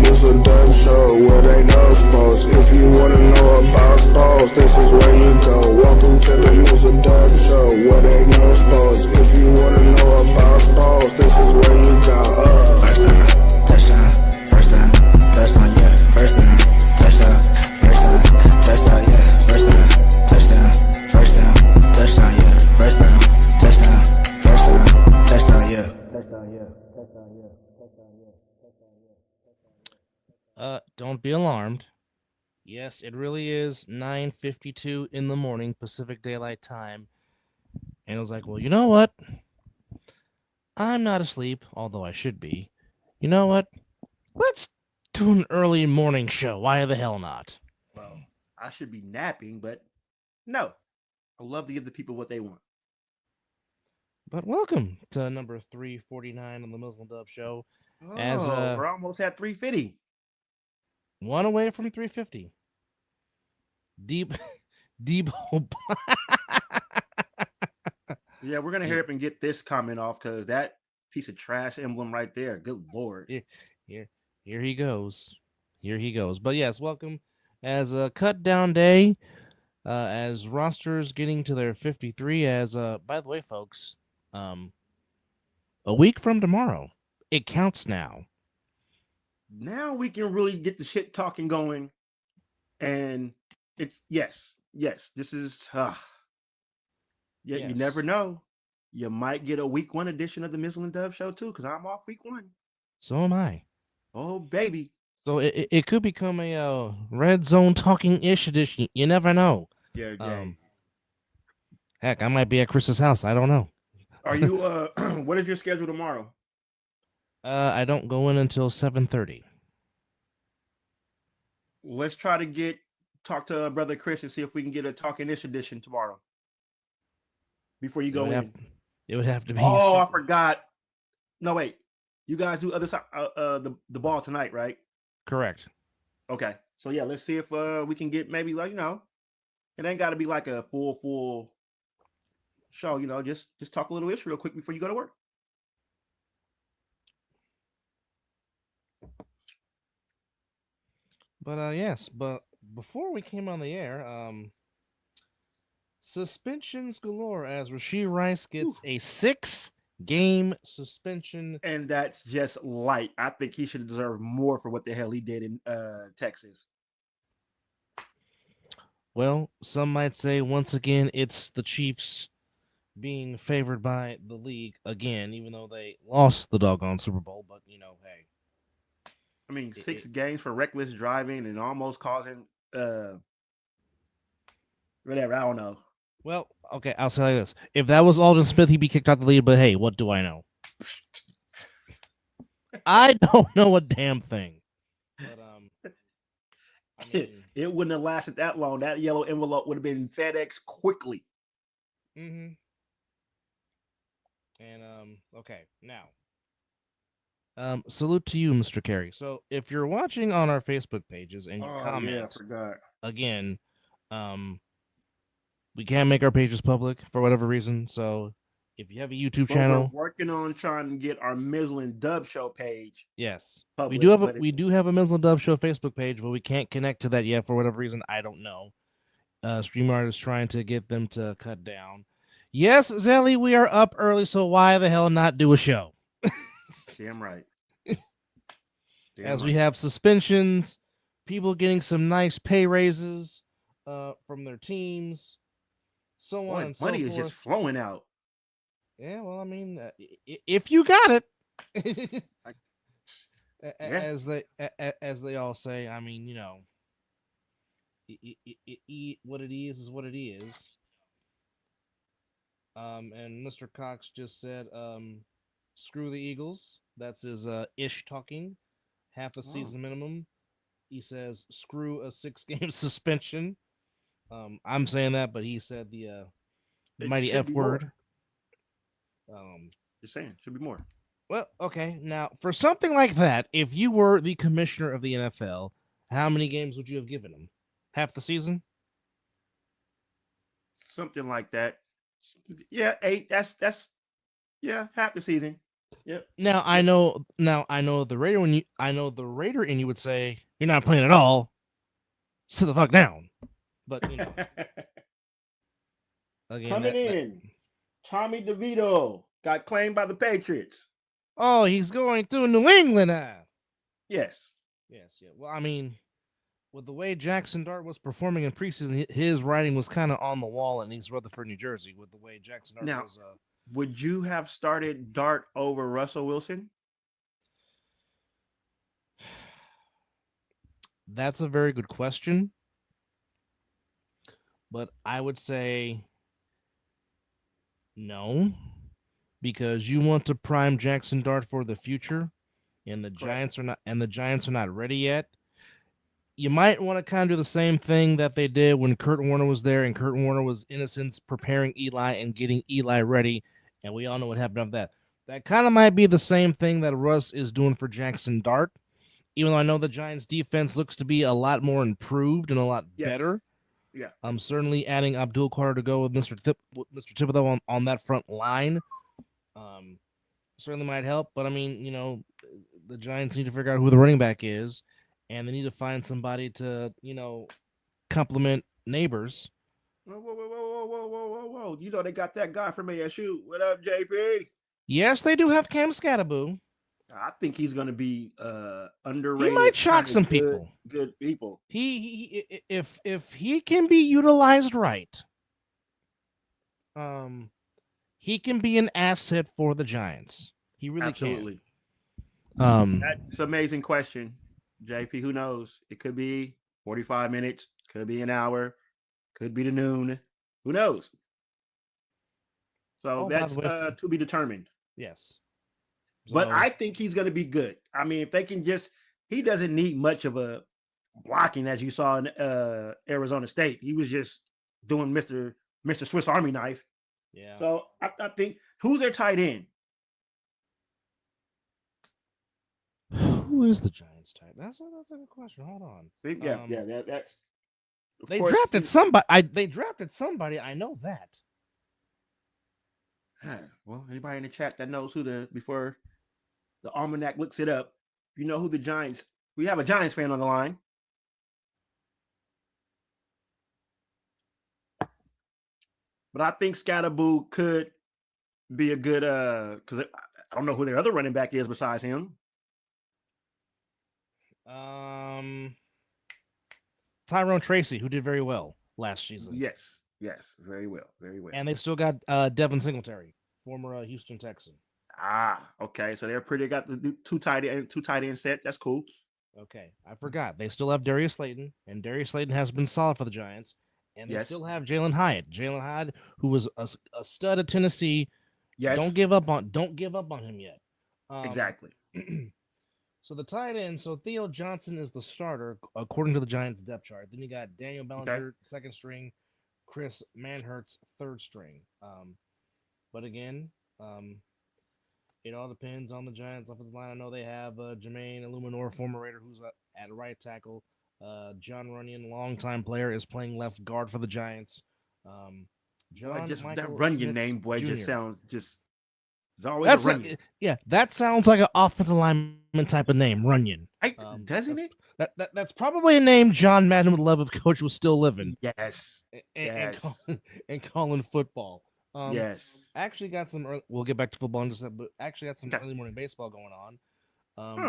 Mizzle Dub Show where they know sports. If you wanna know about sports, this is where you go. Welcome to the Mizzle Dub Show where they know sports. If you wanna know about sports, this is where you go. First time, touchdown, first time, touchdown, yeah. First time, touchdown, first time, touchdown, yeah. First time, touchdown, first time, touchdown, yeah. First time, touchdown, first time, touchdown, yeah. Touchdown, yeah. Touchdown, yeah. Touchdown, yeah. Don't be alarmed. Yes, it really is 9:52 in the morning Pacific Daylight Time. And I was like, well, you know what? I'm not asleep, although I should be. You know what? Let's do an early morning show. Why the hell not? Well, I should be napping, but no. I love to give the people what they want. But welcome to number 349 on the Muslim Dub Show. Oh, As, we're almost at 350. One away from 350. Deep hope. Yeah, we're gonna hurry up and get this comment off because that piece of trash emblem right there. Good lord. Here he goes. Here he goes. But yes, welcome as a cut down day. As rosters getting to their 53. As by the way, folks, a week from tomorrow, it counts now. Now we can really get the shit talking going, and it's yes. This is yeah. You Yes. never know. You might get a week 1 edition of the Mizzle and Dove Show too, because I'm off week 1. So am I. Oh baby. So it could become a red zone talking ish edition. You never know. Yeah. Heck, I might be at Chris's house. I don't know. Are you? What is your schedule tomorrow? I don't go in until 7:30. Let's try to talk to brother Chris and see if we can get a talking ish edition tomorrow. Before you go in. It would have to be. Oh, I forgot. No, wait. You guys do other side the ball tonight, right? Correct. Okay. So yeah, let's see if we can get maybe like, it ain't gotta be like a full show, just talk a little ish real quick before you go to work. But yes, but before we came on the air, suspensions galore as Rashee Rice gets a 6-game suspension. And that's just light. I think he should deserve more for what the hell he did in Texas. Well, some might say once again it's the Chiefs being favored by the league again, even though they lost the doggone Super Bowl. But hey. I mean, 6 games for reckless driving and almost causing whatever. I don't know. Well, okay, I'll say like this: if that was Aldon Smith, he'd be kicked out the league. But hey, what do I know? I don't know a damn thing. But I mean, it wouldn't have lasted that long. That yellow envelope would have been FedEx quickly. Mm-hmm. And okay, now. Salute to you, Mr. Carey. So if you're watching on our Facebook pages and you comment, yeah, I forgot. Again, we can't make our pages public for whatever reason. So if you have a YouTube channel, we're working on trying to get our Mizzle and Dub Show page. Yes, public, we do have a Mizzle and Dub Show Facebook page, but we can't connect to that yet for whatever reason. I don't know. StreamYard is trying to get them to cut down. Yes, Zelly, we are up early, so why the hell not do a show? Damn right. We have suspensions, people getting some nice pay raises from their teams, so on and so forth. Money is just flowing out. Yeah, well, I mean, if you got it, as they all say. I mean, what it is what it is. And Mr. Cox just said, screw the Eagles. That's his ish talking. Half a season minimum. He says, screw a 6-game suspension. I'm saying that, but he said the mighty F word. Just saying, should be more. Well, okay. Now, for something like that, if you were the commissioner of the NFL, how many games would you have given him? Half the season? Something like that. Yeah, 8. That's half the season. Yep. Now I know. Now I know the Raider. I know the Raider, and you would say you're not playing at all. Sit the fuck down. But you know, again, Coming in, Tommy DeVito got claimed by the Patriots. oh, he's going to New England now. Yes. Yes, yeah. Well, I mean, with the way Jackson Dart was performing in preseason, his writing was kind of on the wall in East Rutherford, New Jersey. With the way Jackson Dart Now, was, would you have started Dart over Russell Wilson? that's a very good question. But I would say no, because you want to prime Jackson Dart for the future, and the Correct. Giants are not ready yet. You might want to kind of do the same thing that they did when Kurt Warner was there, and Kurt Warner was in a sense preparing Eli and getting Eli ready, and we all know what happened after that. That kind of might be the same thing that Russ is doing for Jackson Dart, even though I know the Giants' defense looks to be a lot more improved and a lot better. Yeah. I'm certainly adding Abdul Carter to go with Mr. Thibodeau on that front line. Certainly might help, but I mean, you know, the Giants need to figure out who the running back is, and they need to find somebody to, you know, complement Neighbors. Whoa, whoa, whoa, whoa, whoa, whoa, whoa, whoa! You know they got that guy from ASU. What up, JP? Yes, they do have Cam Scatterboo. I think he's going to be He underrated. might shock kinda some good, people. Good people. If he can be utilized right, he can be an asset for the Giants. He really Absolutely. can. That's an amazing question, JP. Who knows? It could be 45 minutes, could be an hour, could be to noon. Who knows? So Oh, by that's the way, to be determined. yes. But So- I think he's going to be good. I mean, if they can just, he doesn't need much of a blocking as you saw in Arizona State. He was just doing Mr. Swiss Army knife. Yeah. So I think, who's their tight end? Who is the Giants tight? That's a good question. Hold on. That's. They drafted somebody. They drafted somebody. I know that. Well, anybody in the chat that knows before the almanac looks it up, you know who the Giants. We have a Giants fan on the line. But I think Scatterboo could be a good because I don't know who their other running back is besides him. Tyrone Tracy, who did very well last season. Yes, very well. And they still got Devin Singletary, former Houston Texan. Okay. So they're pretty got the two tight end set. That's cool. Okay, I forgot. They still have Darius Slayton, and Darius Slayton has been solid for the Giants. And they still have Jalen Hyatt. Jalen Hyatt, who was a stud at Tennessee. Yes. Don't give up on him yet. Exactly. So the tight end, so Theo Johnson is the starter according to the Giants depth chart. Then you got Daniel Bellinger, second string, Chris Manhertz, third string. But again, it all depends on the Giants' offensive line. I know they have Jermaine Illuminor, former Raider, who's at right tackle. John Runyon, longtime player, is playing left guard for the Giants. That Runyon name, boy, Jr. just sounds just. It's always a Runyon. That sounds like an offensive lineman type of name, Runyon. Doesn't it? That's probably a name John Madden would love if Coach was still living. Yes. And calling football. Yes. Actually got some. We'll get back to football in just a second, but actually got some early morning baseball going on.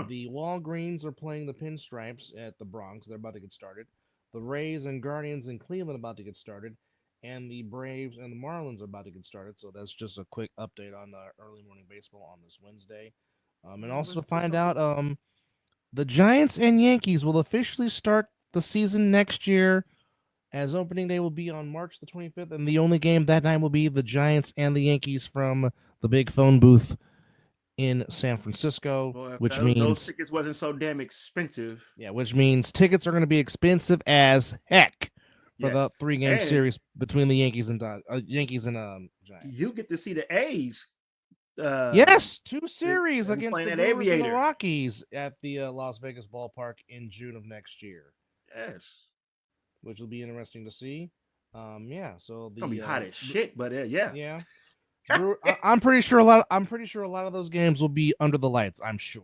The Walgreens are playing the Pinstripes at the Bronx. They're about to get started. The Rays and Guardians in Cleveland about to get started. And the Braves and the Marlins are about to get started. So that's just a quick update on early morning baseball on this Wednesday. And also to find out, the Giants and Yankees will officially start the season next year, as opening day will be on March the 25th. And the only game that night will be the Giants and the Yankees from the big phone booth in San Francisco, which means those tickets wasn't so damn expensive. Yeah, which means tickets are going to be expensive as heck for the 3-game series between the Yankees and Giants. You get to see the A's. Yes, 2 series against the Brewers and the Rockies at the Las Vegas ballpark in June of next year. Yes, which will be interesting to see. So it's gonna be hot as shit, but yeah. I'm pretty sure a lot. I'm pretty sure a lot of those games will be under the lights. I'm sure.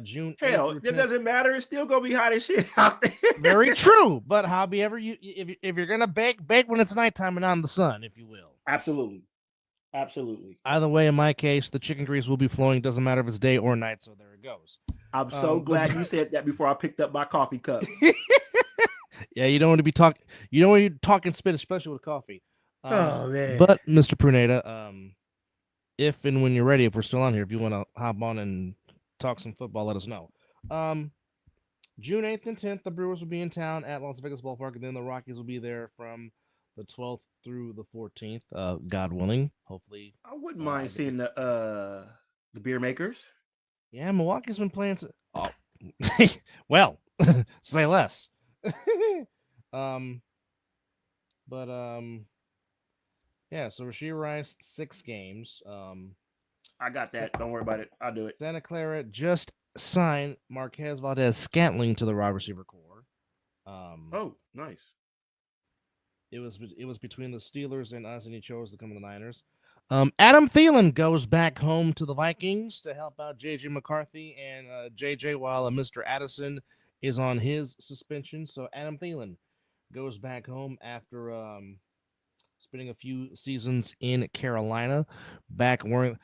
June 8th Hell, through it 10th. doesn't matter. It's still gonna be hot as shit out there. Very true. But however you, if you're gonna bake when it's nighttime and not in the sun, if you will. Absolutely. Either way, in my case, the chicken grease will be flowing. Doesn't matter if it's day or night. So there it goes. I'm so glad you said that before I picked up my coffee cup. Yeah, you don't want to be talking. You don't want to be talking spit, especially with coffee. Oh man! But Mr. Pruneda, if and when you're ready, if we're still on here, if you want to hop on and talk some football, let us know. June 8th and 10th, the Brewers will be in town at Las Vegas Ballpark, and then the Rockies will be there from the 12th through the 14th, God willing. Hopefully, I wouldn't mind seeing the beer makers. Yeah, Milwaukee's been playing. Oh, well, say less. Yeah. So Rashee Rice 6 games. I got that. Don't worry about it. I'll do it. Santa Clara just signed Marquez Valdez-Scantling to the wide receiver core. Oh, nice. It was between the Steelers and us, and he chose to come to the Niners. Adam Thielen goes back home to the Vikings to help out J.J. McCarthy and J.J. while Mr. Addison is on his suspension. So Adam Thielen goes back home after spending a few seasons in Carolina. Back wearing,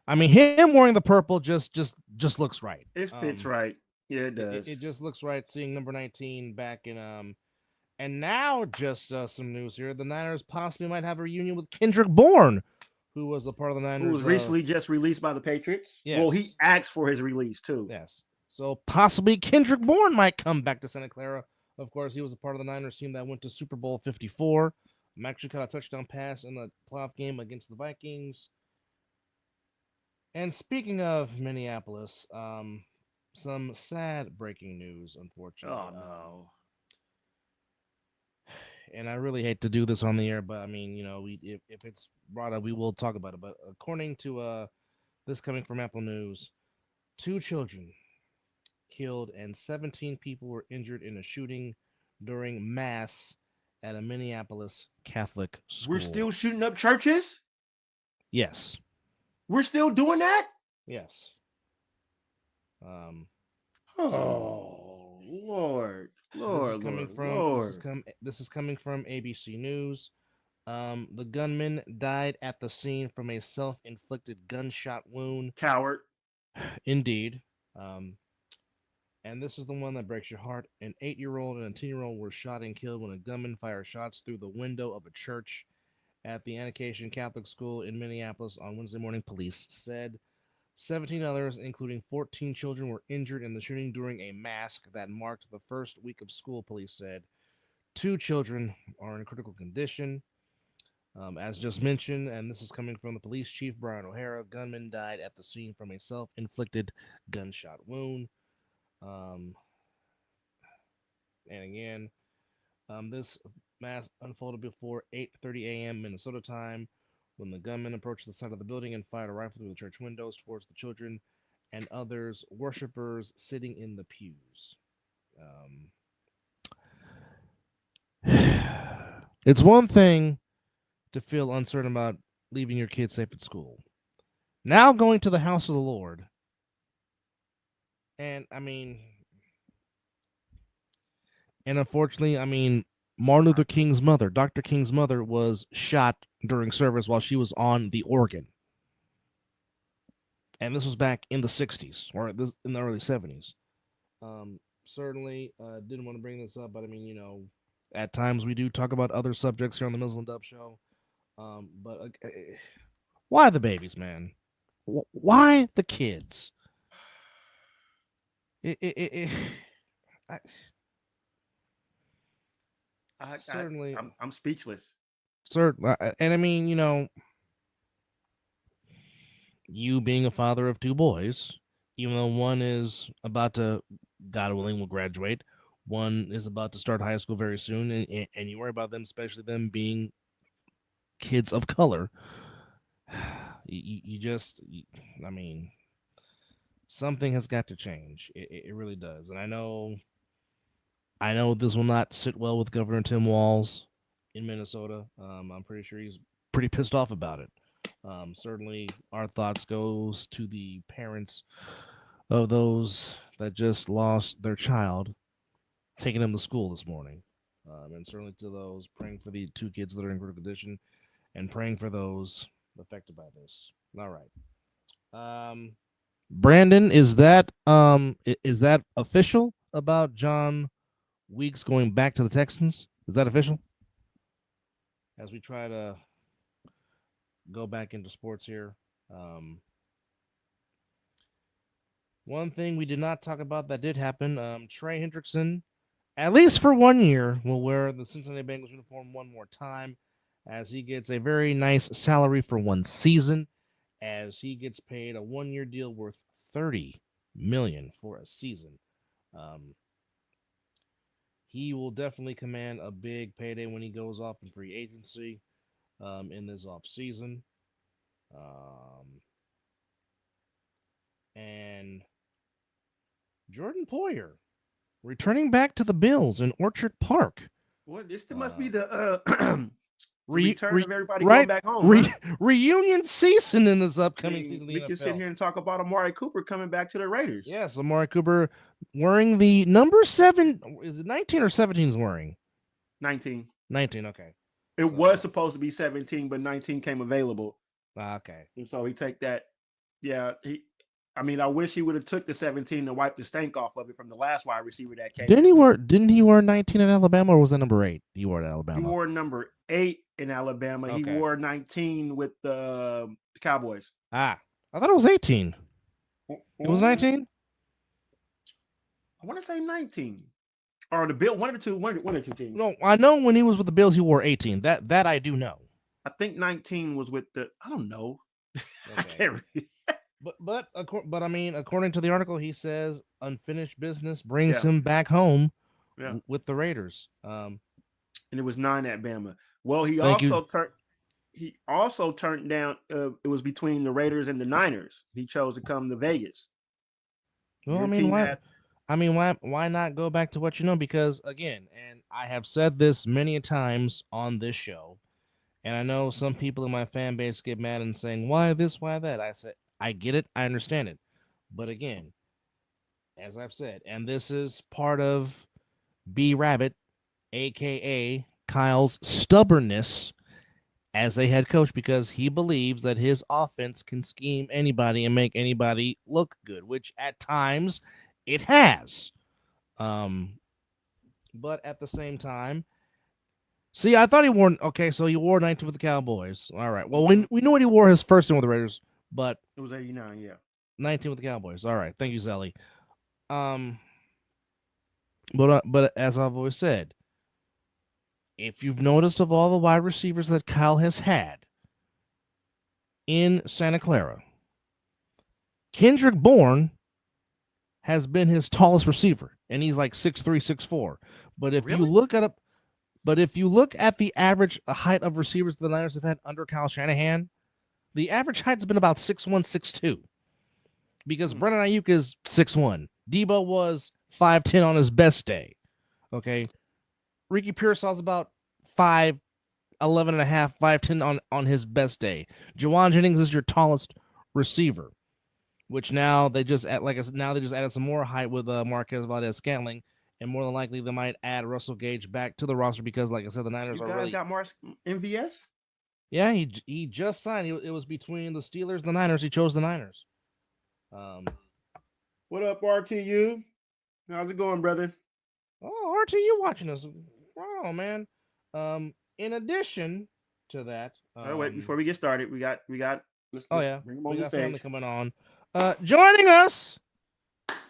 him wearing the purple just looks right. It fits right. Yeah, it does. It just looks right. Seeing number 19 back in and now just some news here: the Niners possibly might have a reunion with Kendrick Bourne, who was a part of the Niners. Who was recently just released by the Patriots. Yes. Well, he asked for his release too. Yes. So possibly Kendrick Bourne might come back to Santa Clara. Of course, he was a part of the Niners team that went to Super Bowl 54. Actually caught a touchdown pass in the playoff game against the Vikings. And speaking of Minneapolis, some sad breaking news, unfortunately. Oh no. And I really hate to do this on the air, but if it's brought up, we will talk about it. But according to this coming from Apple News, 2 children killed and 17 people were injured in a shooting during mass at a Minneapolis Catholic school. We're still shooting up churches? Yes. We're still doing that? Yes. Oh, Lord. This is coming from ABC News. The gunman died at the scene from a self-inflicted gunshot wound. Coward. Indeed. And this is the one that breaks your heart. An 8-year-old and a 10-year-old were shot and killed when a gunman fired shots through the window of a church at the Annocation Catholic School in Minneapolis on Wednesday morning, police said. 17 others, including 14 children, were injured in the shooting during a mass that marked the first week of school, police said. 2 children are in critical condition. As just mentioned, and this is coming from the police chief, Brian O'Hara, gunman died at the scene from a self-inflicted gunshot wound. And again, this mass unfolded before 8:30 a.m. Minnesota time, when the gunman approached the side of the building and fired a rifle through the church windows towards the children and others worshipers sitting in the pews. It's one thing to feel uncertain about leaving your kids safe at school. Now going to the house of the Lord. And unfortunately, Martin Luther King's mother, Dr. King's mother, was shot during service while she was on the organ. And this was back in the 60s, or in the early 70s. Certainly didn't want to bring this up, but at times we do talk about other subjects here on the Mizzle and Dub Show. But why the babies, man? Why the kids? Certainly, I'm speechless. And you being a father of 2 boys, even though one is about to, God willing, will graduate, one is about to start high school very soon, and you worry about them, especially them being kids of color. Something has got to change. It really does. And I know this will not sit well with Governor Tim Walz in Minnesota. I'm pretty sure he's pretty pissed off about it. Certainly, our thoughts goes to the parents of those that just lost their child, taking them to school this morning, and certainly to those praying for the two kids that are in critical condition, and praying for those affected by this. All right. Brandon, is that official about John Weeks going back to the Texans? Is that official? As we try to go back into sports here, um, one thing we did not talk about that did happen: Trey Hendrickson, at least for 1 year, will wear the Cincinnati Bengals uniform one more time, as he gets a very nice salary for one season, as he gets paid a 1 year deal worth $30 million for a season. Um, he will definitely command a big payday when he goes off in free agency in this off season. And Jordan Poyer returning back to the Bills in Orchard Park. Well, this must be the the Re- return re- of everybody right? going back home. Huh? Reunion season in this upcoming season. Of the We NFL. can sit here and talk about Amari Cooper coming back to the Raiders. Yes, Amari Cooper wearing the number 7. Is it 19 or 17 is wearing? 19. 19, okay. It was supposed to be 17, but 19 came available. Okay. And so he take that. Yeah, I wish he would have took the 17 and wiped the stank off of it from the last wide receiver that came. Didn't he wear 19 in Alabama, or was that number 8? He wore it at Alabama. He wore number 8 in Alabama. Okay. He wore 19 with the Cowboys. I thought it was 18. It was 19? I want to say 19. Or the Bill, one or two teams. No, I know when he was with the Bills, he wore 18. That I do know. I think 19 was with the. I don't know. Okay. I can't read. But I mean, according to the article, he says unfinished business brings him back home with the Raiders. And it was 9 at Bama. Well, he also turned down. It was between the Raiders and the Niners. He chose to come to Vegas. Well, why not go back to what you know? Because again, and I have said this many times on this show, and I know some people in my fan base get mad and saying, "Why this? Why that?" I said, I get it. I understand it. But again, as I've said, and this is part of B Rabbit, a.k.a. Kyle's stubbornness as a head coach, because he believes that his offense can scheme anybody and make anybody look good, which at times it has. But at the same time, see, I thought he wore, okay, so he wore 19 with the Cowboys. All right. Well, we knew what he wore his first one with the Raiders. But it was 89, yeah. 19 with the Cowboys. All right. Thank you, Zelly. But as I've always said, if you've noticed of all the wide receivers that Kyle has had in Santa Clara, Kendrick Bourne has been his tallest receiver, and he's like 6'3", 6'4". But if you look at the average height of receivers the Niners have had under Kyle Shanahan, the average height's been about 6'1", 6'2", because Brandon Ayuk is 6'1". Debo was 5'10" on his best day. Okay, Ricky Pearsall's about 5'11 and a half, 5'10" on his best day. Juwan Jennings is your tallest receiver, which now they just added some more height with Marquez Valdez-Scantling, and more than likely they might add Russell Gage back to the roster because, like I said, the Niners got more MVS. Yeah, he just signed. It was between the Steelers and the Niners. He chose the Niners. What up, RTU? How's it going, brother? Oh, RTU watching us. Wow, man. In addition to that, wait, before we get started, we got. Let's bring them on the stage. Family coming on. Joining us,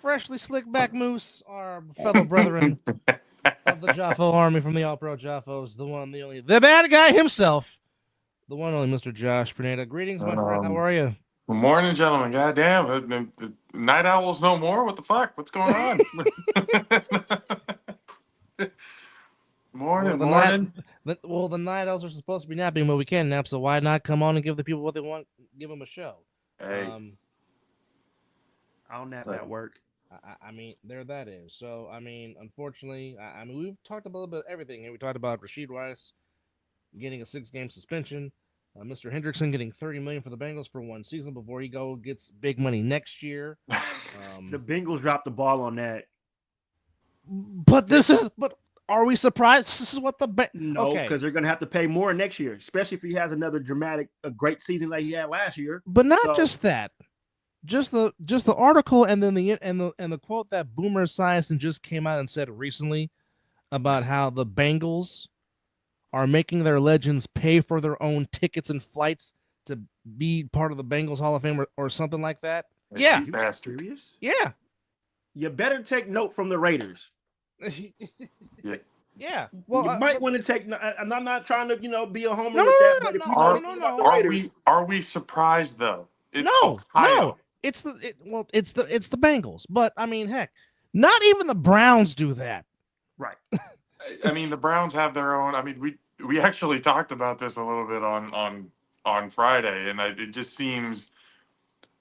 freshly slicked back Moose, our fellow brethren of the Jaffo Army from the All Pro Jaffos, the one, the only, the bad guy himself. The one only Mr. Josh Pineda. Greetings, my friend. How are you? Good morning, gentlemen. Goddamn, the night owls no more. What the fuck? What's going on? morning. The night owls are supposed to be napping, but we can't nap. So why not come on and give the people what they want? Give them a show. Hey, I'll nap at work. I mean, there that is. So I mean, unfortunately, I mean, we've talked about a little bit of everything, and we talked about Rashid Rice getting a 6-game suspension. Mr. Hendrickson getting $30 million for the Bengals for one season before he gets big money next year. The Bengals dropped the ball on that. But are we surprised? This is what No, okay. because they're going to have to pay more next year, especially if he has another a great season like he had last year. But not just that. Just the article and then the quote that Boomer Esiason just came out and said recently about how the Bengals are making their legends pay for their own tickets and flights to be part of the Bengals Hall of Fame or something like that. Yeah. You serious? Yeah. You better take note from the Raiders. Yeah. Well, you might want to take. And I'm not trying to, be a homer No, with that. no, But if no, you no, know no, anything no, about the no. Raiders, Are we surprised though? It's no. Ohio. It's the Bengals. But I mean, heck, not even the Browns do that. right? I mean, the Browns have their own. I mean, we actually talked about this a little bit on Friday, and it just seems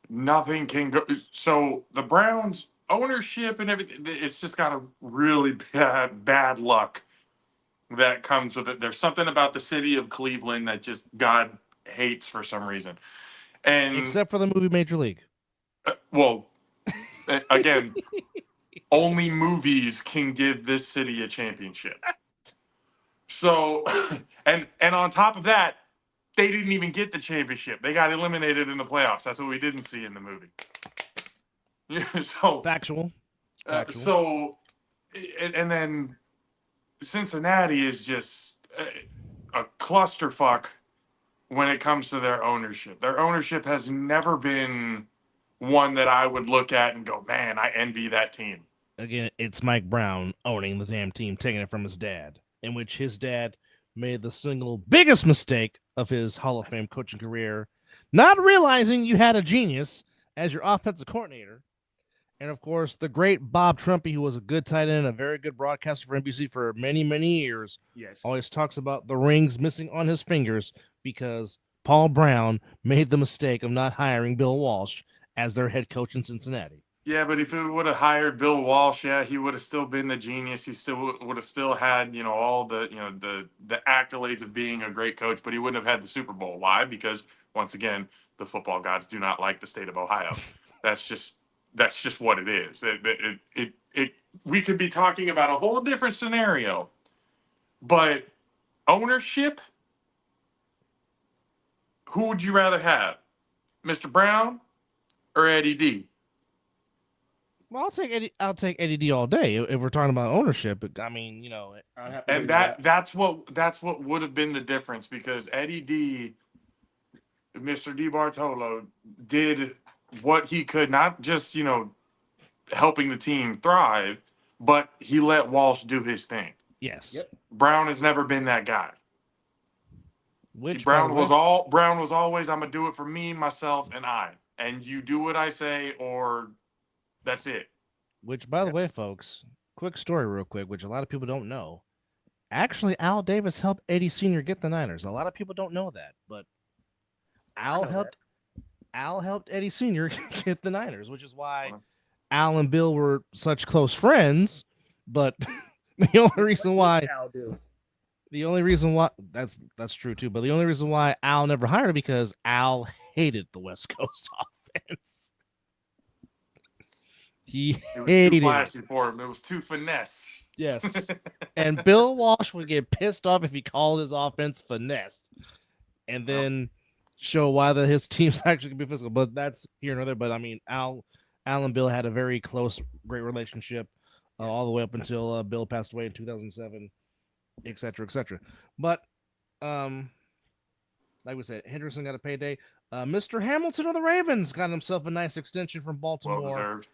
nothing can go. So the Browns ownership and everything, it's just got a really bad luck that comes with it. There's something about the city of Cleveland that just God hates for some reason, and Except for the movie Major League. Well, again, only movies can give this city a championship. So, and on top of that, they didn't even get the championship. They got eliminated in the playoffs. That's what we didn't see in the movie. So Factual. And then Cincinnati is just a clusterfuck when it comes to their ownership. Their ownership has never been one that I would look at and go, man, I envy that team. Again, it's Mike Brown owning the damn team, taking it from his dad, in which his dad made the single biggest mistake of his Hall of Fame coaching career, not realizing you had a genius as your offensive coordinator. And, of course, the great Bob Trumpy, who was a good tight end, a very good broadcaster for NBC for many, many years, always talks about the rings missing on his fingers because Paul Brown made the mistake of not hiring Bill Walsh as their head coach in Cincinnati. Yeah, but if it would have hired Bill Walsh, he would have still been the genius. He still would have still had, all the, the accolades of being a great coach, but he wouldn't have had the Super Bowl. Why? Because once again, the football gods do not like the state of Ohio. That's just what it is. We could be talking about a whole different scenario, but ownership, who would you rather have, Mr. Brown or Eddie D? Well, I'll take Eddie D all day if we're talking about ownership. I mean, and that's what would have been the difference, because Eddie D, Mr. D Bartolo, did what he could, not just helping the team thrive, but he let Walsh do his thing. Yes. Yep. Brown has never been that guy. Brown was always, I'm gonna do it for me, myself, and I. And you do what I say, or that's it. Which, by the way, folks, quick story real quick, which a lot of people don't know. Actually, Al Davis helped Eddie Sr. get the Niners. A lot of people don't know that, but Al helped Eddie Sr. get the Niners, which is why Al and Bill were such close friends. But the only reason why that's true too. But the only reason why Al never hired him because Al hated the West Coast offense. It was too flashy for him. It was too finesse. Yes. And Bill Walsh would get pissed off if he called his offense finesse and then show why his teams actually can be physical. But that's here and there. But I mean, Al and Bill had a very close, great relationship all the way up until Bill passed away in 2007, et cetera, et cetera. But like we said, Henderson got a payday. Mr. Hamilton of the Ravens got himself a nice extension from Baltimore. Well deserved.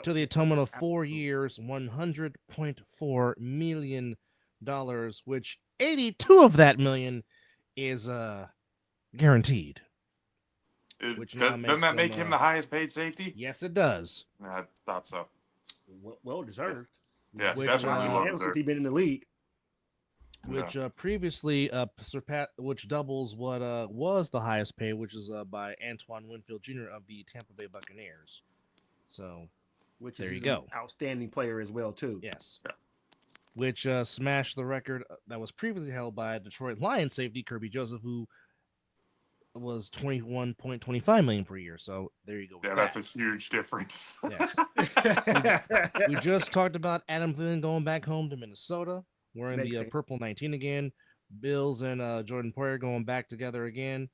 To the atonement of 4 years, $100.4 million, which 82 of that million is guaranteed. Doesn't that make him the highest paid safety? Yes, it does. I thought so. Well deserved. Yeah, definitely well deserved. Since he's been in the league. Which previously surpassed, which doubles what was the highest pay, which is by Antoine Winfield Jr. of the Tampa Bay Buccaneers. So. Which there is you go. An outstanding player as well, too. Yes. Yeah. Which smashed the record that was previously held by Detroit Lions safety Kirby Joseph, who was 21.25 million per year. So there you go. with Yeah, that. that's a huge difference. Yes. We just talked about Adam Thielen going back home to Minnesota, wearing Makes the sense. purple 19 again. Bills and Jordan Poyer going back together again.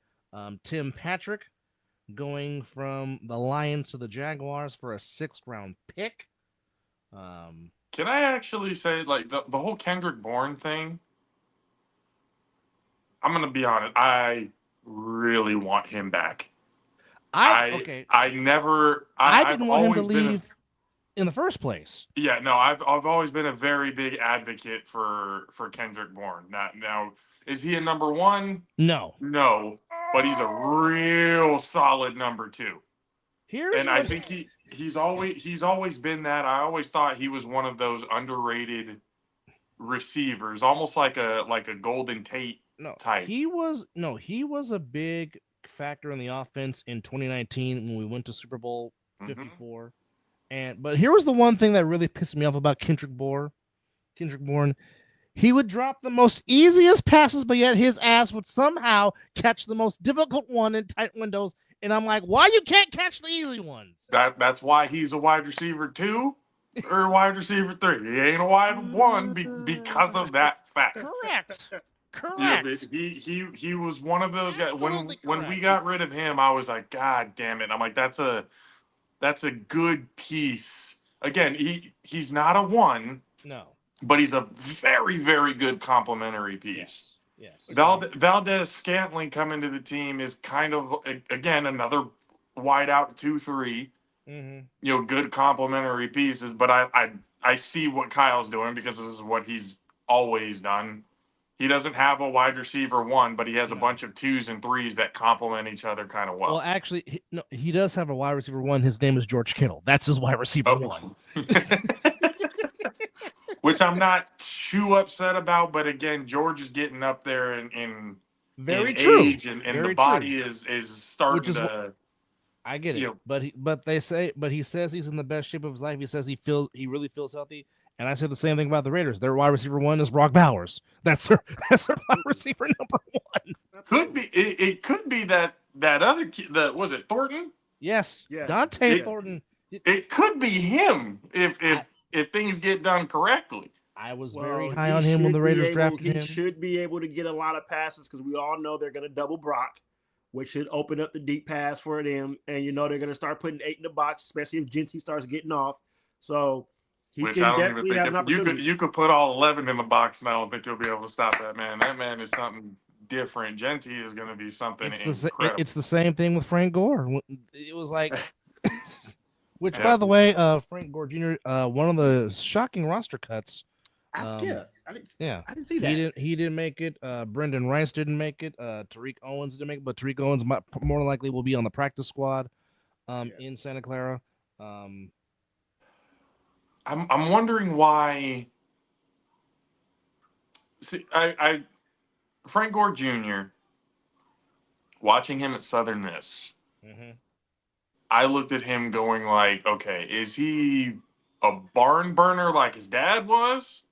Tim Patrick going from the Lions to the Jaguars for a 6th-round pick. Can I actually say, like, the whole Kendrick Bourne thing? I'm gonna be honest. I really want him back. I didn't want him to leave in the first place. Yeah, no, I've always been a very big advocate for Kendrick Bourne. Now, is he a number one? No. No, but he's a real solid number two. And I think he's always been that. I always thought he was one of those underrated receivers, almost like a Golden Tate type. He was a big factor in the offense in 2019 when we went to Super Bowl 54. But here was the one thing that really pissed me off about Kendrick Bourne. He would drop the most easiest passes, but yet his ass would somehow catch the most difficult one in tight windows. And I'm like, why you can't catch the easy ones? That's why he's a wide receiver 2 or a wide receiver 3. He ain't a wide 1 because of that fact. Correct. Yeah, he was one of those guys. When we got rid of him, I was like, God damn it! I'm like, that's a good piece. Again, he's not a 1. No. But he's a very, very good complementary piece. Yes. Valdez Scantling coming to the team is kind of, again, another wide out 2-3. Mm-hmm. Good complementary pieces. But I see what Kyle's doing because this is what he's always done. He doesn't have a wide receiver 1, but he has a bunch of 2s and 3s that complement each other kind of well. Well, actually, he does have a wide receiver 1. His name is George Kittle. That's his wide receiver 1. Which I'm not too upset about, but again, George is getting up there in age, and the body is starting to. I get it, but he says he's in the best shape of his life. He says he really feels healthy, and I said the same thing about the Raiders. Their wide receiver 1 is Brock Bowers. That's their wide receiver number 1. Could be it could be that other kid, was it Thornton? Yes, Dante Thornton. It could be him if things get done correctly. I was very high on him when the Raiders drafted him. He should be able to get a lot of passes because we all know they're going to double Brock, which should open up the deep pass for them. And they're going to start putting 8 in the box, especially if Genty starts getting off. So he can definitely have an opportunity. You could put all 11 in the box, and I don't think you'll be able to stop that man. That man is something different. Genty is going to be something incredible. It's the same thing with Frank Gore. It was like. Which, by the way, Frank Gore Jr., one of the shocking roster cuts. I didn't see that. He didn't make it. Brendan Rice didn't make it. Tariq Owens didn't make it, but Tariq Owens more likely will be on the practice squad in Santa Clara. I'm wondering why. See, I Frank Gore Jr., watching him at Southern Miss. Mm-hmm. I looked at him going like, okay, is he a barn burner like his dad was?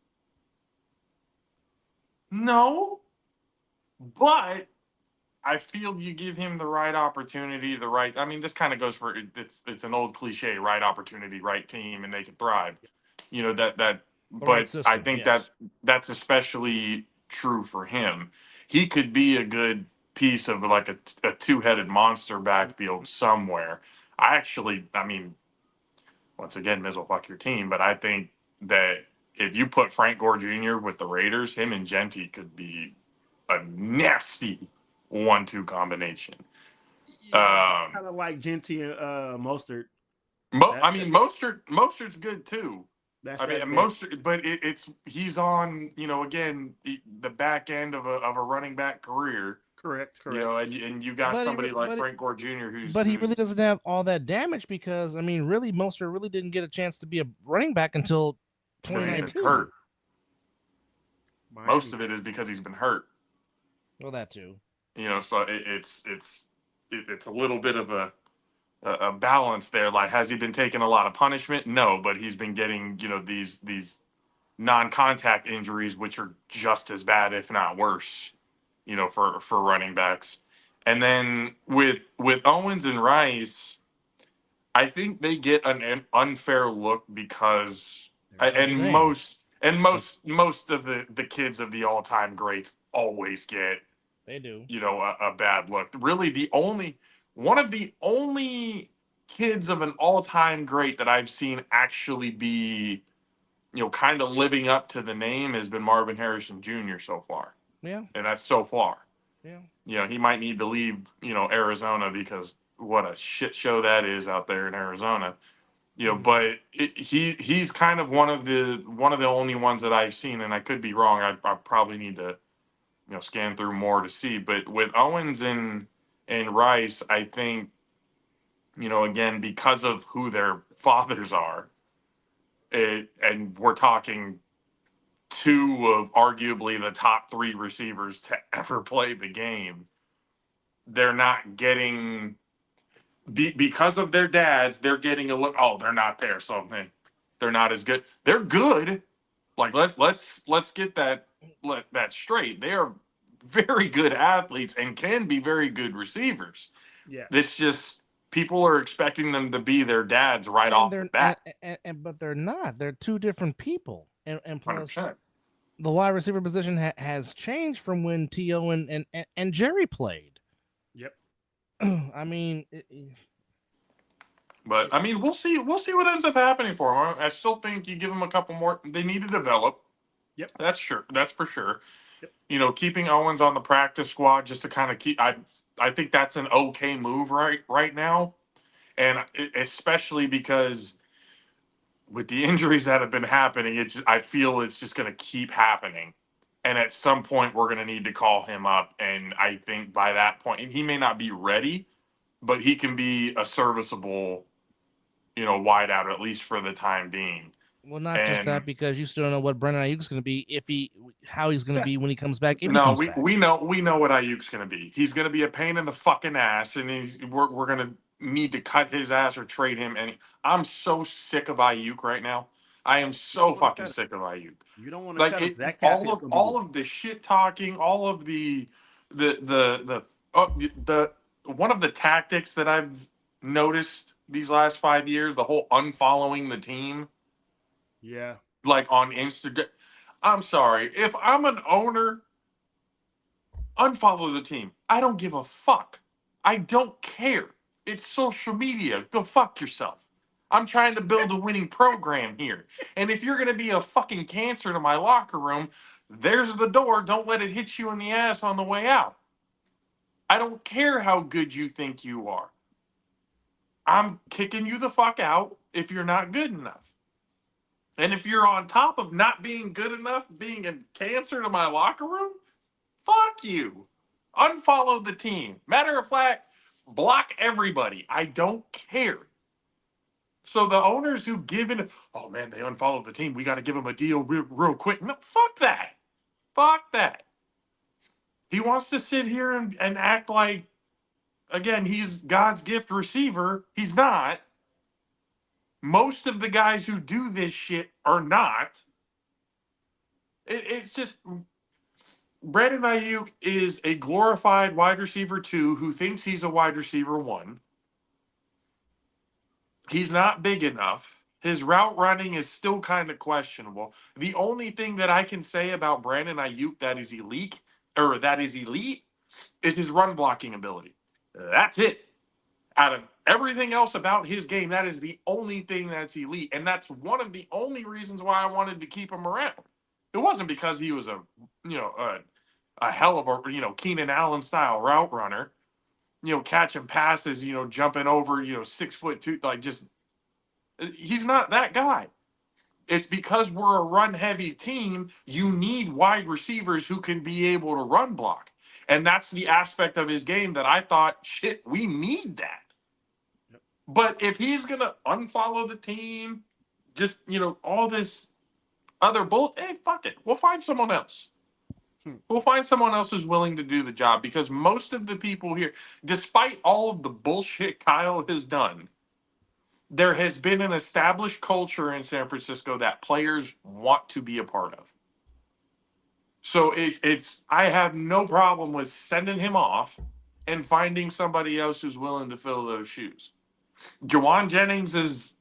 No. But I feel you give him the right opportunity, I mean, this kind of goes for, it's an old cliche, right opportunity, right team, and they can thrive. But system, I think that's especially true for him. He could be a good piece of like a two-headed monster backfield somewhere. I mean, once again, Mizzle, fuck your team, but I think that if you put Frank Gore Jr. with the Raiders, him and Genty could be a nasty 1-2 combination. Kind of like Genty and Mostert. Mostert's good too. Mostert, but he's on, again, the back end of a running back career. Correct. And you got somebody like Frank Gore Jr. he really doesn't have all that damage because, I mean, really, Mostert really didn't get a chance to be a running back until 2019. Hurt. Most of it is because he's been hurt. Well, that too. So it's a little bit of a balance there. Like, has he been taking a lot of punishment? No, but he's been getting these non-contact injuries, which are just as bad, if not worse. For running backs. And then with Owens and Rice, I think they get an unfair look because Good name. most of the kids of the all-time greats always get, They do. you know, a bad look. Really, one of the only kids of an all-time great that I've seen actually be, you know, kind of living up to the name has been Marvin Harrison Jr. so far. Yeah. And that's so far. Yeah. You know, he might need to leave, you know, Arizona because what a shit show that is out there in Arizona. You know, but he's kind of one of the only ones that I've seen, and I could be wrong. I probably need to, you know, scan through more to see. But with Owens and Rice, I think, you know, again, because of who their fathers are, and we're talking two of arguably the top three receivers to ever play the game, they're not getting because of their dads. They're getting a look. Oh, they're not there, so they're not as good. They're good. Like let's get that straight. They are very good athletes and can be very good receivers. Yeah. It's just people are expecting them to be their dads right And off they're the bat. but they're not. They're two different people. And plus, 100%. the wide receiver position has changed from when T.O. and Jerry played. Yep. I mean, But I mean, we'll see. We'll see what ends up happening for them. I still think you give them a couple more. They need to develop. Yep. That's sure. That's for sure. Yep. You know, keeping Owens on the practice squad just to kind of keep. I think that's an okay move right now, and especially because with the injuries that have been happening, I feel it's just going to keep happening. And at some point, we're going to need to call him up. And I think by that point, he may not be ready, but he can be a serviceable, you know, wideout, at least for the time being. well, not just that, because you still don't know what Brandon Ayuk's going to be, how he's going to be when he comes back. If he comes back. we know what Ayuk's going to be. He's going to be a pain in the fucking ass, and we're going to need to cut his ass or trade him. And I'm so sick of Ayuk right now. I am so fucking sick of Ayuk. You don't want to cut him. That all of the shit talking, all of the one of the tactics that I've noticed these last 5 years, the whole unfollowing the team. Yeah. Like on Instagram. I'm sorry. If I'm an owner, unfollow the team. I don't give a fuck. I don't care. It's social media. Go fuck yourself. I'm trying to build a winning program here. And if you're going to be a fucking cancer to my locker room, there's the door. Don't let it hit you in the ass on the way out. I don't care how good you think you are. I'm kicking you the fuck out if you're not good enough. And if you're on top of not being good enough, being a cancer to my locker room, fuck you. Unfollow the team. Matter of fact, block everybody. I don't care. So the owners who give in, oh man, they unfollowed the team. We got to give them a deal real quick. No, fuck that. Fuck that. He wants to sit here and act like, again, he's God's gift receiver. He's not. Most of the guys who do this shit are not. It's just Brandon Ayuk is a glorified wide receiver 2 who thinks he's a wide receiver 1. He's not big enough. His route running is still kind of questionable. The only thing that I can say about Brandon Ayuk that is elite is his run blocking ability. That's it. Out of everything else about his game, that is the only thing that's elite. And that's one of the only reasons why I wanted to keep him around. It wasn't because he was a hell of a, Keenan Allen style route runner, catching passes, jumping over, 6'2", like just, he's not that guy. It's because we're a run heavy team. You need wide receivers who can be able to run block. And that's the aspect of his game that I thought, shit, we need that. But if he's going to unfollow the team, just, all this other bull, hey, fuck it. We'll find someone else. We'll find someone else who's willing to do the job, because most of the people here, despite all of the bullshit Kyle has done, there has been an established culture in San Francisco that players want to be a part of. So I have no problem with sending him off and finding somebody else who's willing to fill those shoes. Jawan Jennings is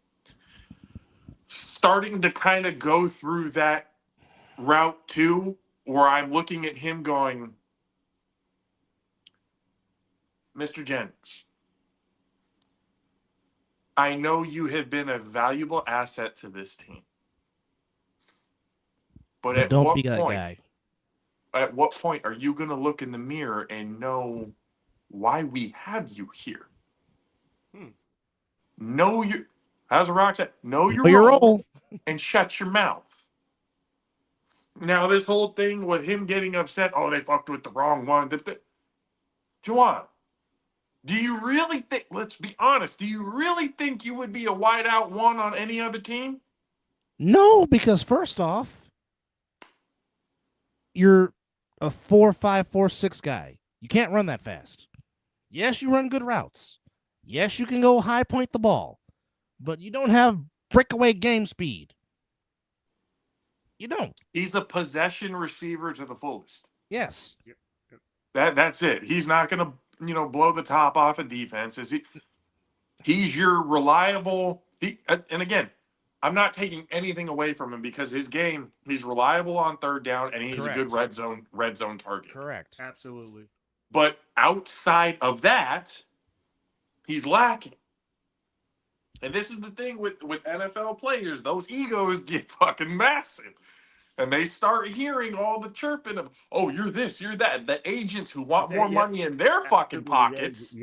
starting to kind of go through that route too, where I'm looking at him going, Mr. Jennings, I know you have been a valuable asset to this team. But at don't what be that point? guy. At what point are you going to look in the mirror and know why we have you here? Know your, as a rock said, know your role and shut your mouth. Now, this whole thing with him getting upset, oh, they fucked with the wrong one. Juwan, do you really think, let's be honest, do you really think you would be a wideout one on any other team? No, because first off, you're a 4.5, 4.6 guy. You can't run that fast. Yes, you run good routes. Yes, you can go high point the ball, but you don't have breakaway game speed. You don't. He's a possession receiver to the fullest. Yes. That's it. He's not going to, blow the top off of defense. He's your reliable. And again, I'm not taking anything away from him because his game, he's reliable on third down and he's Correct. a good red zone target. Correct. Absolutely. But outside of that, he's lacking. And this is the thing with NFL players, those egos get fucking massive. And they start hearing all the chirping of, oh, you're this, you're that. The agents who want more money in their fucking pockets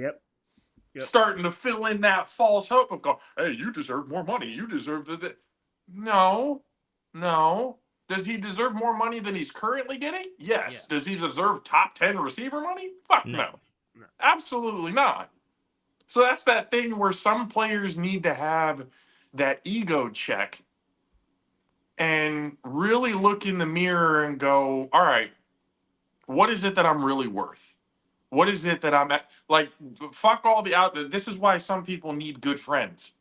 starting to fill in that false hope of going, hey, you deserve more money. You deserve the. No. Does he deserve more money than he's currently getting? Yes. Does he deserve top 10 receiver money? Fuck no. Absolutely not. So that's that thing where some players need to have that ego check and really look in the mirror and go, all right, what is it that I'm really worth? What is it that I'm at? Like, fuck all the out. This is why some people need good friends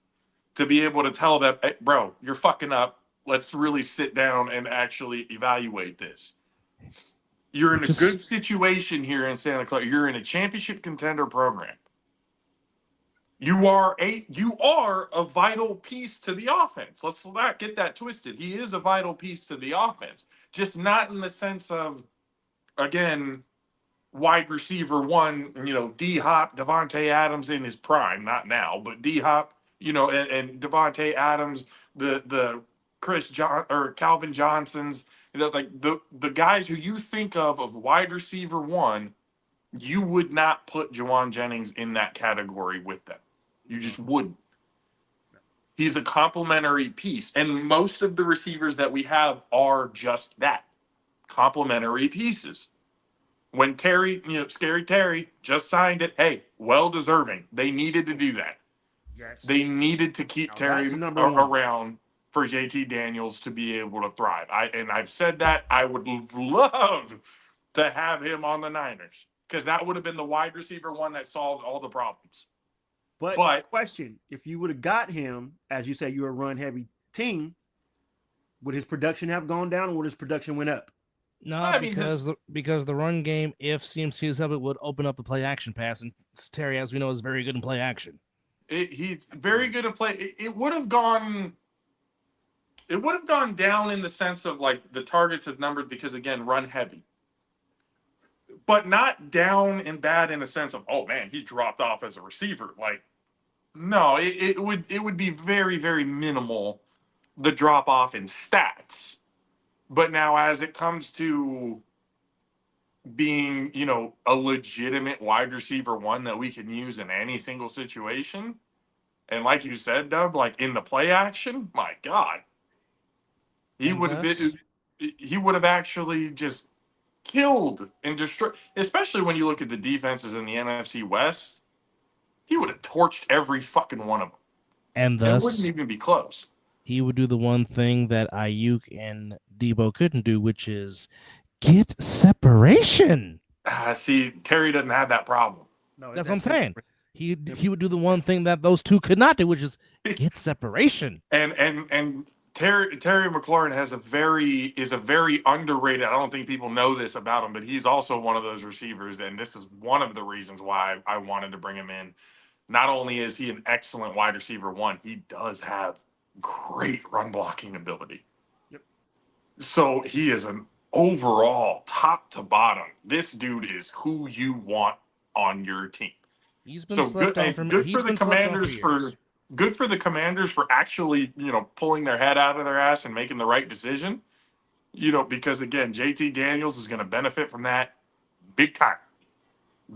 to be able to tell them, hey, bro, you're fucking up. Let's really sit down and actually evaluate this. You're in a good situation here in Santa Clara. You're in a championship contender program. You are a vital piece to the offense. Let's not get that twisted. He is a vital piece to the offense, just not in the sense of, again, wide receiver one, D-Hop, Devontae Adams in his prime, not now, but D-Hop, and Devontae Adams, the Calvin Johnsons, like the guys who you think of wide receiver one, you would not put Jawan Jennings in that category with them. You just wouldn't. He's a complementary piece. And most of the receivers that we have are just that, complementary pieces. When Terry, Scary Terry just signed it, hey, well-deserving. They needed to do that. Yes. They needed to keep Terry around for JT Daniels to be able to thrive. I've said that I would love to have him on the Niners because that would have been the wide receiver one that solved all the problems. But question, if you would have got him, as you say, you're a run-heavy team, would his production have gone down or would his production went up? No, because the run game, if CMC is up, it would open up the play action pass, and Terry, as we know, is very good in play action. He's very good at play. It would have gone down in the sense of like the targets of numbers because again, run heavy. But not down and bad in a sense of, oh man, he dropped off as a receiver. Like, no, it would be very, very minimal, the drop off in stats. But now as it comes to being, a legitimate wide receiver one that we can use in any single situation, and like you said, Dub, like in the play action, my God, he would have actually just killed and destroyed, especially when you look at the defenses in the NFC West. He would have torched every fucking one of them. And thus, it wouldn't even be close. He would do the one thing that Ayuk and Debo couldn't do, which is get separation. See, Terry doesn't have that problem. No, that's what I'm saying. He would do the one thing that those two could not do, which is get separation. And Terry McLaurin is a very underrated. I don't think people know this about him, but he's also one of those receivers, and this is one of the reasons why I wanted to bring him in. Not only is he an excellent wide receiver one, he does have great run blocking ability. Yep. So he is an overall top to bottom. This dude is who you want on your team. He's been So slept good, on for good he's for the been slept on Commanders years. good for the Commanders for actually, pulling their head out of their ass and making the right decision. Because again, JT Daniels is going to benefit from that big time.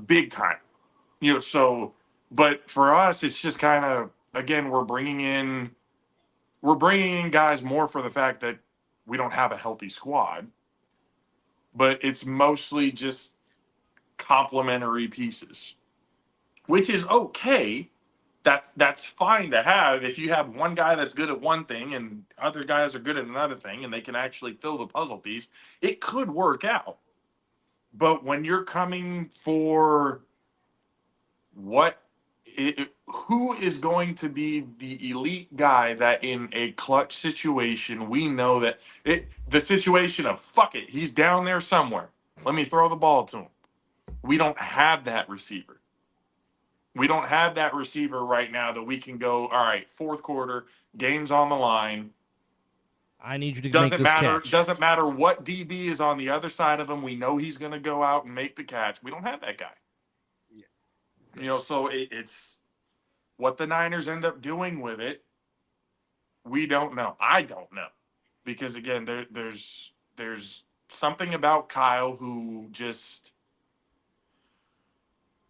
Big time. So but for us it's just kind of, again, we're bringing in guys more for the fact that we don't have a healthy squad. But it's mostly just complementary pieces, which is okay. That's fine to have if you have one guy that's good at one thing and other guys are good at another thing and they can actually fill the puzzle piece. It could work out. But when you're coming for who is going to be the elite guy that in a clutch situation, we know that the situation of fuck it, he's down there somewhere. Let me throw the ball to him. We don't have that receiver. We don't have that receiver right now that we can go, all right, fourth quarter, game's on the line. I need you to make Doesn't this matter. catch. Doesn't matter what DB is on the other side of him. We know he's going to go out and make the catch. We don't have that guy. Yeah. So it's what the Niners end up doing with it. We don't know. I don't know, because again, there's something about Kyle who just.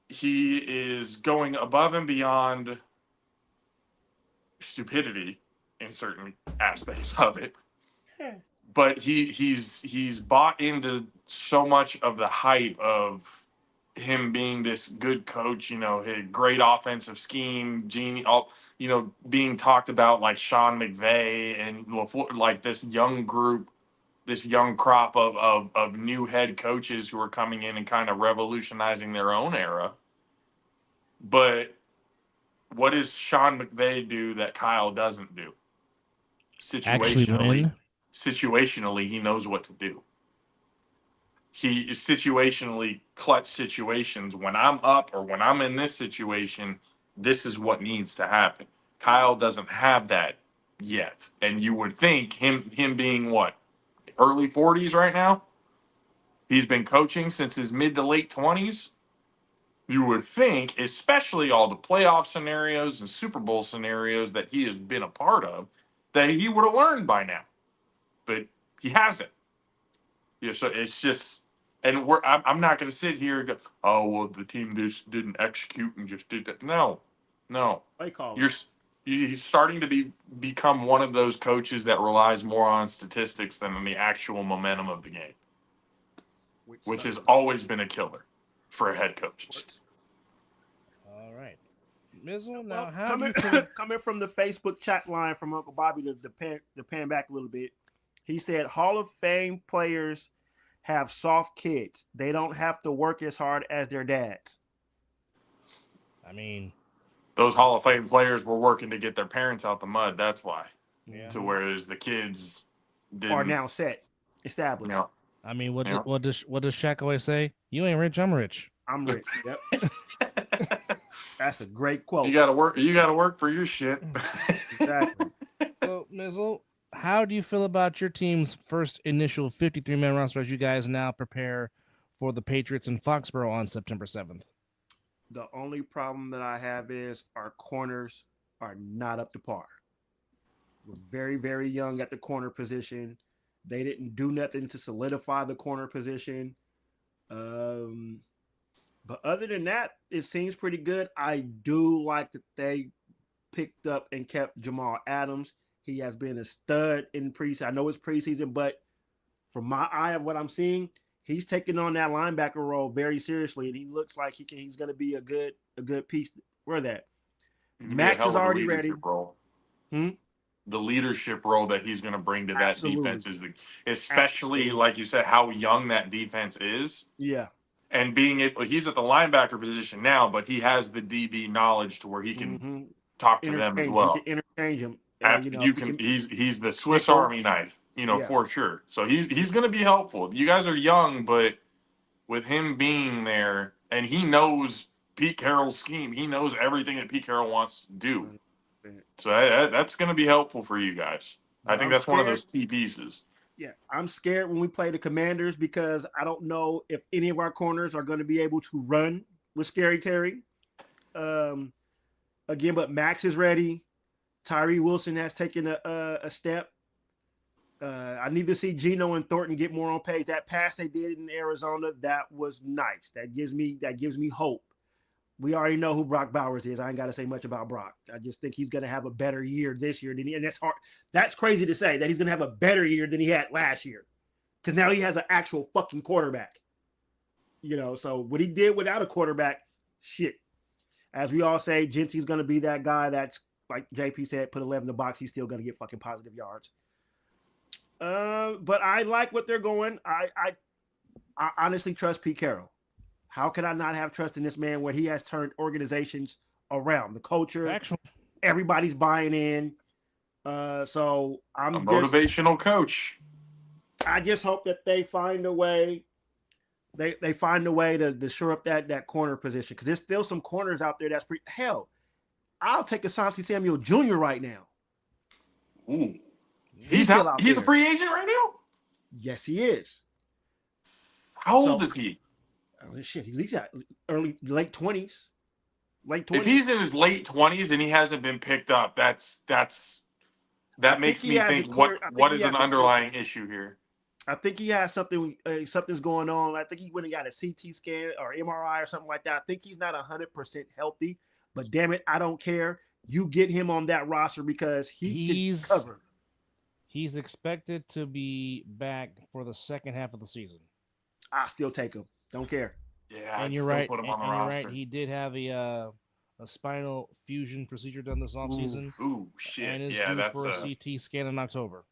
He is going above and beyond stupidity in certain aspects of it. But he's bought into so much of the hype of him being this good coach, his great offensive scheme, being talked about like Sean McVay and like this young group, this young crop of new head coaches who are coming in and kind of revolutionizing their own era. But what does Sean McVay do that Kyle doesn't do? Actually win? Situationally, he knows what to do. He is situationally clutch situations. When I'm up or when I'm in this situation, this is what needs to happen. Kyle doesn't have that yet. And you would think him being what? Early 40s right now? He's been coaching since his mid to late 20s. You would think, especially all the playoff scenarios and Super Bowl scenarios that he has been a part of, that he would have learned by now. But he hasn't. So it's just, and I'm not going to sit here and go, oh, well, the team just didn't execute and just did that. No. He's starting to become one of those coaches that relies more on statistics than on the actual momentum of the game, which has always been a killer for head coaches. All right. Mizzle, now coming from the Facebook chat line from Uncle Bobby to pan back a little bit, he said Hall of Fame players have soft kids. They don't have to work as hard as their dads. I mean, those Hall of Fame players were working to get their parents out the mud. That's why. Yeah. To whereas the kids are now established. Yeah. I mean, what does Shaq always say? You ain't rich, I'm rich. I'm rich. Yep. That's a great quote. You gotta work for your shit. Exactly. So, Mizzle, how do you feel about your team's first initial 53-man roster as you guys now prepare for the Patriots in Foxborough on September 7th? The only problem that I have is our corners are not up to par. We're very, very young at the corner position. They didn't do nothing to solidify the corner position. But other than that, it seems pretty good. I do like that they picked up and kept Jamal Adams. He has been a stud in preseason. I know it's preseason, but from my eye of what I'm seeing, he's taking on that linebacker role very seriously, and he looks like he's going to be a good piece for that. Max is already ready. The leadership role that he's going to bring to that defense is especially like you said, how young that defense is. Yeah. And he's at the linebacker position now, but he has the DB knowledge to where he can talk to them as well. He can interchange them. You can. He's the Swiss nickel. Army knife, Yeah. for sure. So he's going to be helpful. You guys are young, but with him being there, and he knows Pete Carroll's scheme. He knows everything that Pete Carroll wants to do. So that's going to be helpful for you guys. I think that's one of those key pieces. Yeah, I'm scared when we play the Commanders because I don't know if any of our corners are going to be able to run with Scary Terry. Again, but Max is ready. Tyree Wilson has taken a step. I need to see Geno and Thornton get more on pace. That pass they did in Arizona, that was nice. That gives me hope. We already know who Brock Bowers is. I ain't got to say much about Brock. I just think he's going to have a better year this year than and that's hard. That's crazy to say that he's going to have a better year than he had last year, because now he has an actual fucking quarterback. So what he did without a quarterback, shit. As we all say, Genty's going to be that guy that's, like JP said, put 11 in the box. He's still going to get fucking positive yards. But I like what they're going. I honestly trust Pete Carroll. How can I not have trust in this man when he has turned organizations around? The culture, everybody's buying in. So I'm a motivational coach. I just hope that they find a way. They find a way to shore up that corner position, because there's still some corners out there that's pretty. Hell, I'll take Asante Samuel Jr. right now. Ooh, he's a free agent right now. Yes, he is. How old is he? Oh, shit, he's at late 20s. If he's in his late 20s and he hasn't been picked up, that makes me think what is an underlying issue here. I think he has something's going on. I think he went and got a CT scan or MRI or something like that. I think he's not 100% healthy, but damn it, I don't care. You get him on that roster because he's covered. He's expected to be back for the second half of the season. I still take him. Don't care. Yeah, and you're right. Put him on the roster. You're right. He did have a spinal fusion procedure done this offseason. Ooh, shit. And is due for a CT scan in October.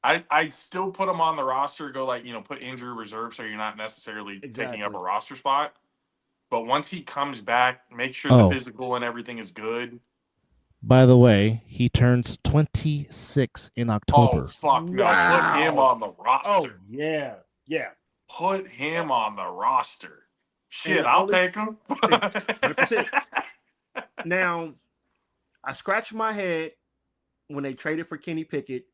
I'd still put him on the roster, put injury reserve so you're not necessarily taking up a roster spot. But once he comes back, make sure the physical and everything is good. By the way, he turns 26 in October. Oh, fuck no. Wow. Put him on the roster. Oh, yeah. Yeah. Put him on the roster. Shit, I'll take him. 100%. Now, I scratched my head when they traded for Kenny Pickett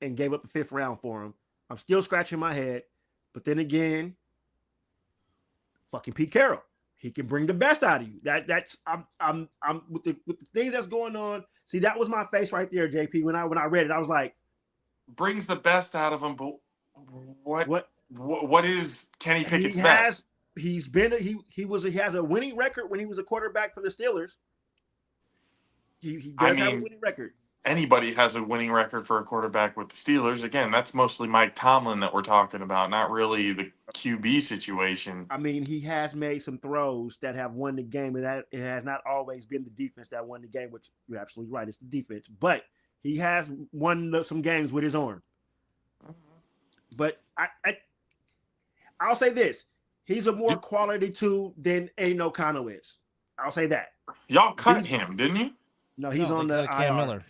and gave up the 5th round for him. I'm still scratching my head. But then again, fucking Pete Carroll. He can bring the best out of you. I'm with the things that's going on. See, that was my face right there, JP. When I read it, I was like, brings the best out of him, but what is Kenny Pickett's best? He has a winning record when he was a quarterback for the Steelers. He does have a winning record. Anybody has a winning record for a quarterback with the Steelers. Again, that's mostly Mike Tomlin that we're talking about, not really the QB situation. I mean, he has made some throws that have won the game, and that it has not always been the defense that won the game, which you're absolutely right. It's the defense. But he has won some games with his arm. But I'll say this. He's a more quality two than Aiden O'Connell is. I'll say that. Y'all cut him, didn't you? No, he's on the Cam IR. Miller.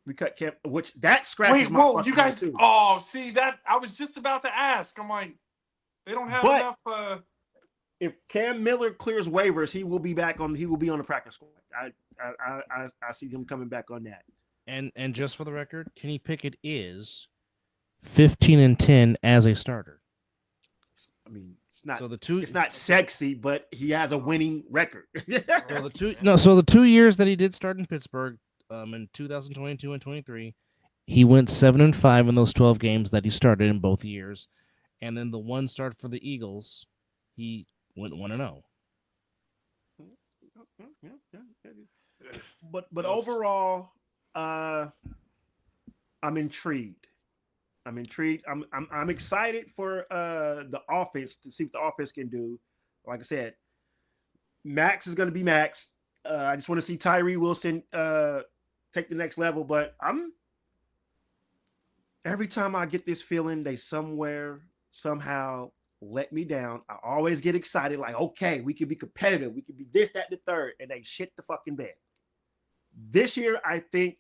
We cut Cam, which that scratches my you guys. too. Oh, see that? I was just about to ask. I'm like, they don't have enough. If Cam Miller clears waivers, he will be back on. He will be on the practice squad. I see him coming back on that. And just for the record, Kenny Pickett is 15-10 as a starter. I mean, it's not. So it's not sexy, but he has a winning record. So the 2 years that he did start in Pittsburgh, in 2022 and 23, he went 7-5 in those 12 games that he started in both years, and then the one start for the Eagles, he went 1-0. But overall, I'm intrigued. I'm excited for the offense to see what the offense can do. Like I said, Max is going to be Max. I just want to see Tyree Wilson take the next level. But every time I get this feeling they somehow let me down. I always get excited, like, okay, we can be competitive. We can be this, that, and the third. And they shit the fucking bed. This year, I think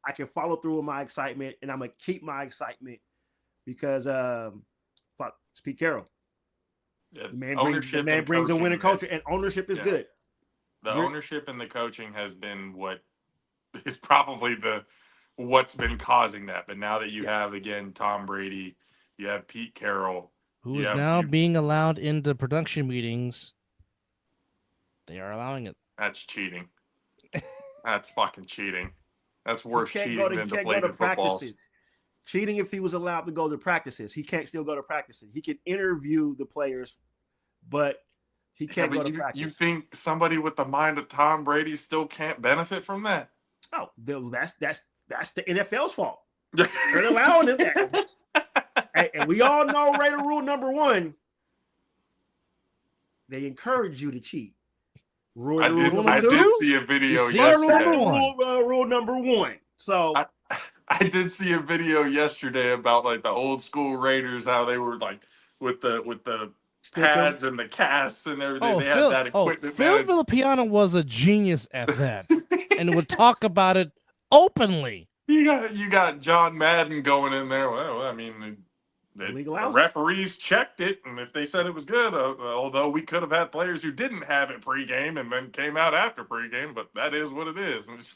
I can follow through with my excitement, and I'm gonna keep my excitement because fuck, it's Pete Carroll. Yeah, The man brings a winning culture, and ownership is good. The ownership and the coaching has been what is probably what's been causing that. But now that you have again Tom Brady, you have Pete Carroll, who is now being allowed into production meetings. They are allowing it. That's cheating. That's fucking cheating. That's worse cheating than deflated footballs. Cheating if he was allowed to go to practices. He can't still go to practices. He can interview the players, but he can't go to practice. You think somebody with the mind of Tom Brady still can't benefit from that? Oh, that's the NFL's fault. They're allowing him that. And we all know Raider rule number 1. They encourage you to cheat. I did see a video yesterday. Rule number 1. So I did see a video yesterday about like the old school Raiders, how they were like with the pads and the casts and everything. They had that equipment. Phil Villapiano was a genius at that, and would talk about it openly. You got John Madden going in there. Well, I mean, the referees checked it, and if they said it was good, although we could have had players who didn't have it pregame and then came out after pregame, but that is what it is. And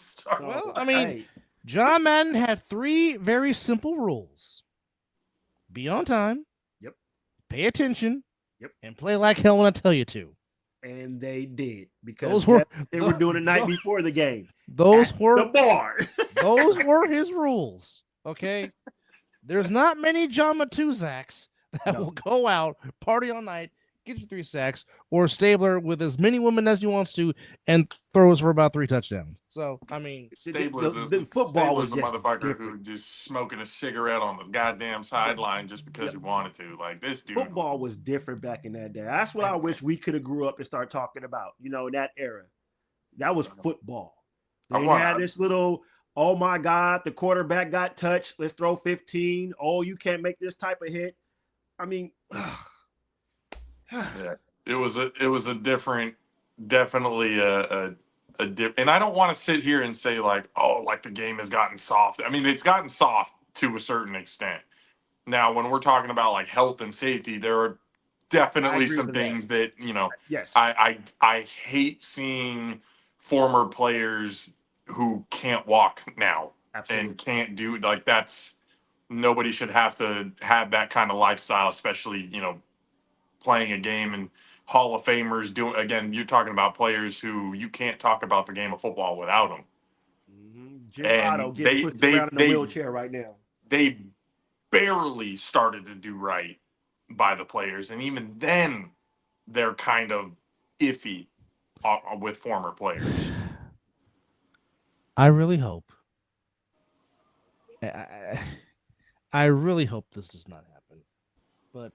well, I mean, John Madden had 3 very simple rules: be on time, yep, pay attention, yep, and play like hell when I tell you to. And they did, because they were doing it the night before the game. Those were the bar. Those were his rules. Okay. There's not many John Matuzaks that will go out, party all night, get you 3 sacks, or Stabler with as many women as he wants to and throws for about 3 touchdowns. So, I mean, the football was the motherfucker who just smoking a cigarette on the goddamn sideline just because he wanted to. Like, this dude. Football was different back in that day. That's what I wish we could have grew up and start talking about, in that era. That was football. They had this little, oh my God, the quarterback got touched. Let's throw 15. Oh, you can't make this type of hit. I mean, yeah, it was a different, definitely a dip. And I don't want to sit here and say like, oh, like the game has gotten soft. I mean, it's gotten soft to a certain extent. Now, when we're talking about like health and safety, there are definitely some things that yes, I hate seeing former players who can't walk now. Absolutely. And can't do like that's nobody should have to have that kind of lifestyle, especially playing a game and Hall of Famers doing. Again, you're talking about players who you can't talk about the game of football without them. Jim Otto getting pushed around in a wheelchair right now. They barely started to do right by the players, and even then they're kind of iffy with former players. I really hope. I really hope this does not happen. But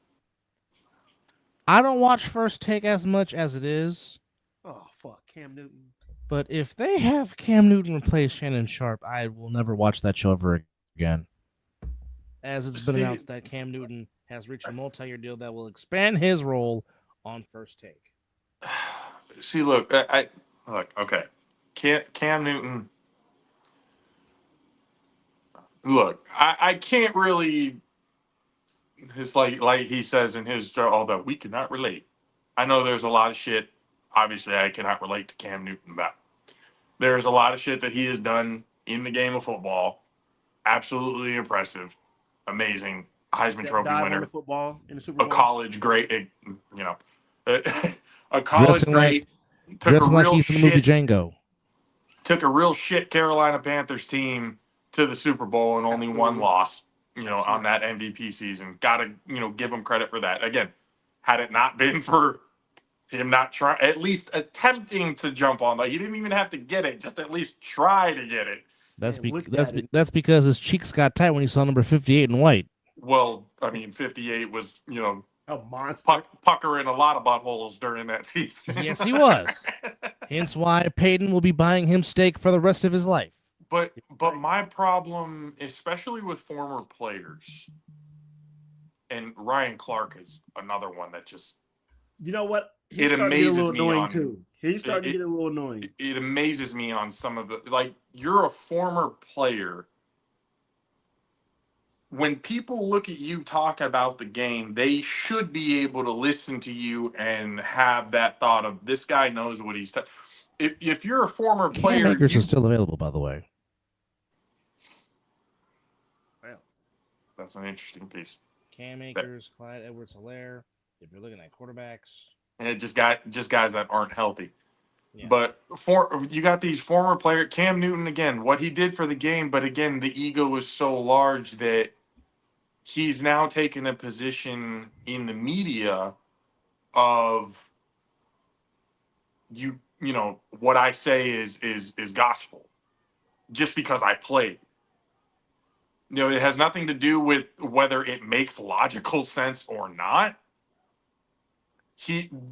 I don't watch First Take as much as it is. Oh, fuck. Cam Newton. But if they have Cam Newton replace Shannon Sharp, I will never watch that show ever again. As it's been announced that Cam Newton has reached a multi-year deal that will expand his role on First Take. See, look, okay. Cam Newton. Look, I can't really. It's like he says in his although we cannot relate. I know there's a lot of shit. Obviously, I cannot relate to Cam Newton about. There's a lot of shit that he has done in the game of football. Absolutely impressive, amazing, Heisman Trophy winner, football in the Super Bowl. A college great, a college great. Dressing like he's in the movie Django. Took a real shit Carolina Panthers team to the Super Bowl and only one loss, on that MVP season. Got to, give him credit for that. Again, had it not been for him not trying, at least attempting to jump on that, he didn't even have to get it, just at least try to get it. That's because his cheeks got tight when he saw number 58 in white. Well, I mean, 58 was, a monster. Puckering a lot of buttholes during that season. Yes, he was. Hence why Peyton will be buying him steak for the rest of his life. But my problem, especially with former players, and Ryan Clark is another one that just You know what? It He's starting to get a amazes little me annoying on too. He's starting to get a little annoying. it amazes me on some of the, like, you're a former player. When people look at you talk about the game, they should be able to listen to you and have that thought of, this guy knows what he's if you're a former Cam player, Akers is still available, by the way. Well, that's an interesting piece. Cam Akers, Clyde Edwards-Helaire. If you're looking at quarterbacks, And it just guys that aren't healthy. yeah. But you got these former player, Cam Newton, again, what he did for the game, but again, the ego is so large that he's now taken a position in the media of, you know, what I say is gospel, just because I played. You know, it has nothing to do with whether it makes logical sense or not.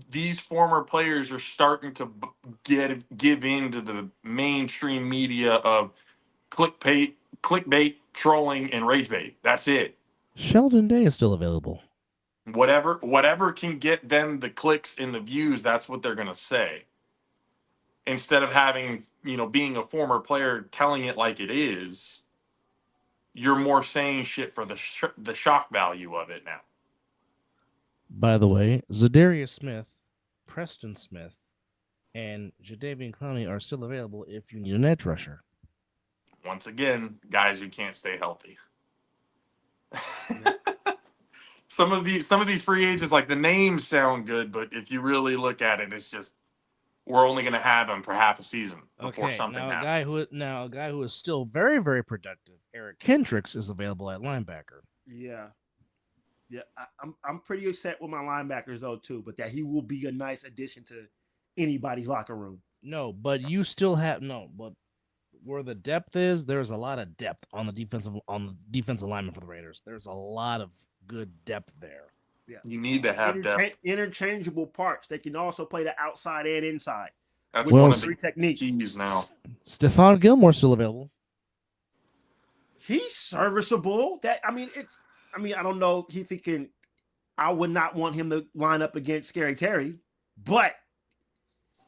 These former players are starting to give in to the mainstream media of clickbait, trolling, and rage bait. That's it. Sheldon Day is still available. Whatever can get them the clicks and the views, that's what they're gonna say. Instead of having, you know, being a former player telling it like it is, you're more saying shit for the shock value of it now. By the way, Zadarius Smith, Preston Smith, and Jadeveon Clowney are still available if you need an edge rusher. Once again, guys who can't stay healthy. Some of these free agents, like, the names sound good, but if you really look at it, it's just, we're only going to have him for half a season before something now happens. A guy who is still very, very productive, Eric Kendricks, is available at linebacker. yeah. I'm pretty set with my linebackers though too, but that he will be a nice addition to anybody's locker room. No, but you still have but where the depth is, there's a lot of depth on the defensive lineman for the Raiders. There's a lot of good depth there. Yeah, You need to have depth. Interchangeable parts. They can also play the outside and inside. That's Well, one of the three techniques. keys now. Stephon Gilmore's still available. He's serviceable. I don't know if he can. I would not want him to line up against Scary Terry, but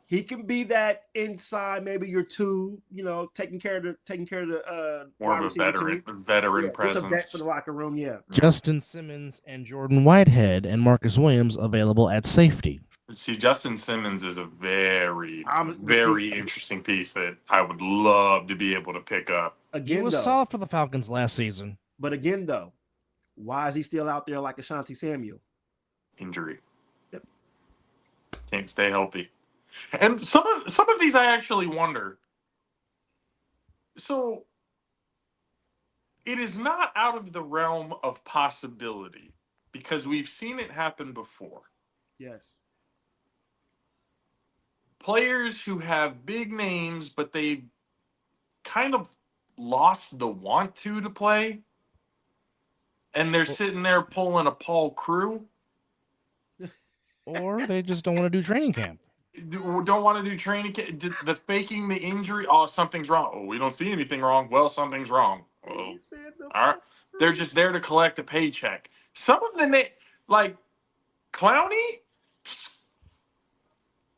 he can be that inside, maybe your two, you know, taking care of the More of a veteran presence. Just a vet for the locker room, yeah. Justin Simmons and Jordan Whitehead and Marcus Williams available at safety. See, Justin Simmons is a very interesting piece that I would love to be able to pick up. He was solid for the Falcons last season. But again, though, why is he still out there like Ashanti Samuel? Injury. Yep. Can't stay healthy. And some of these I actually wonder. So it is not out of the realm of possibility, because we've seen it happen before. Yes. Players who have big names, but they kind of lost the want to play, and they're sitting there pulling a Paul Crew. Or they just don't want to do training camp. Don't want to do training camp. The faking the injury. Oh, something's wrong. Oh, we don't see anything wrong. Well, something's wrong. Oh, all right. They're just there to collect a paycheck. Some of them, like Clowney.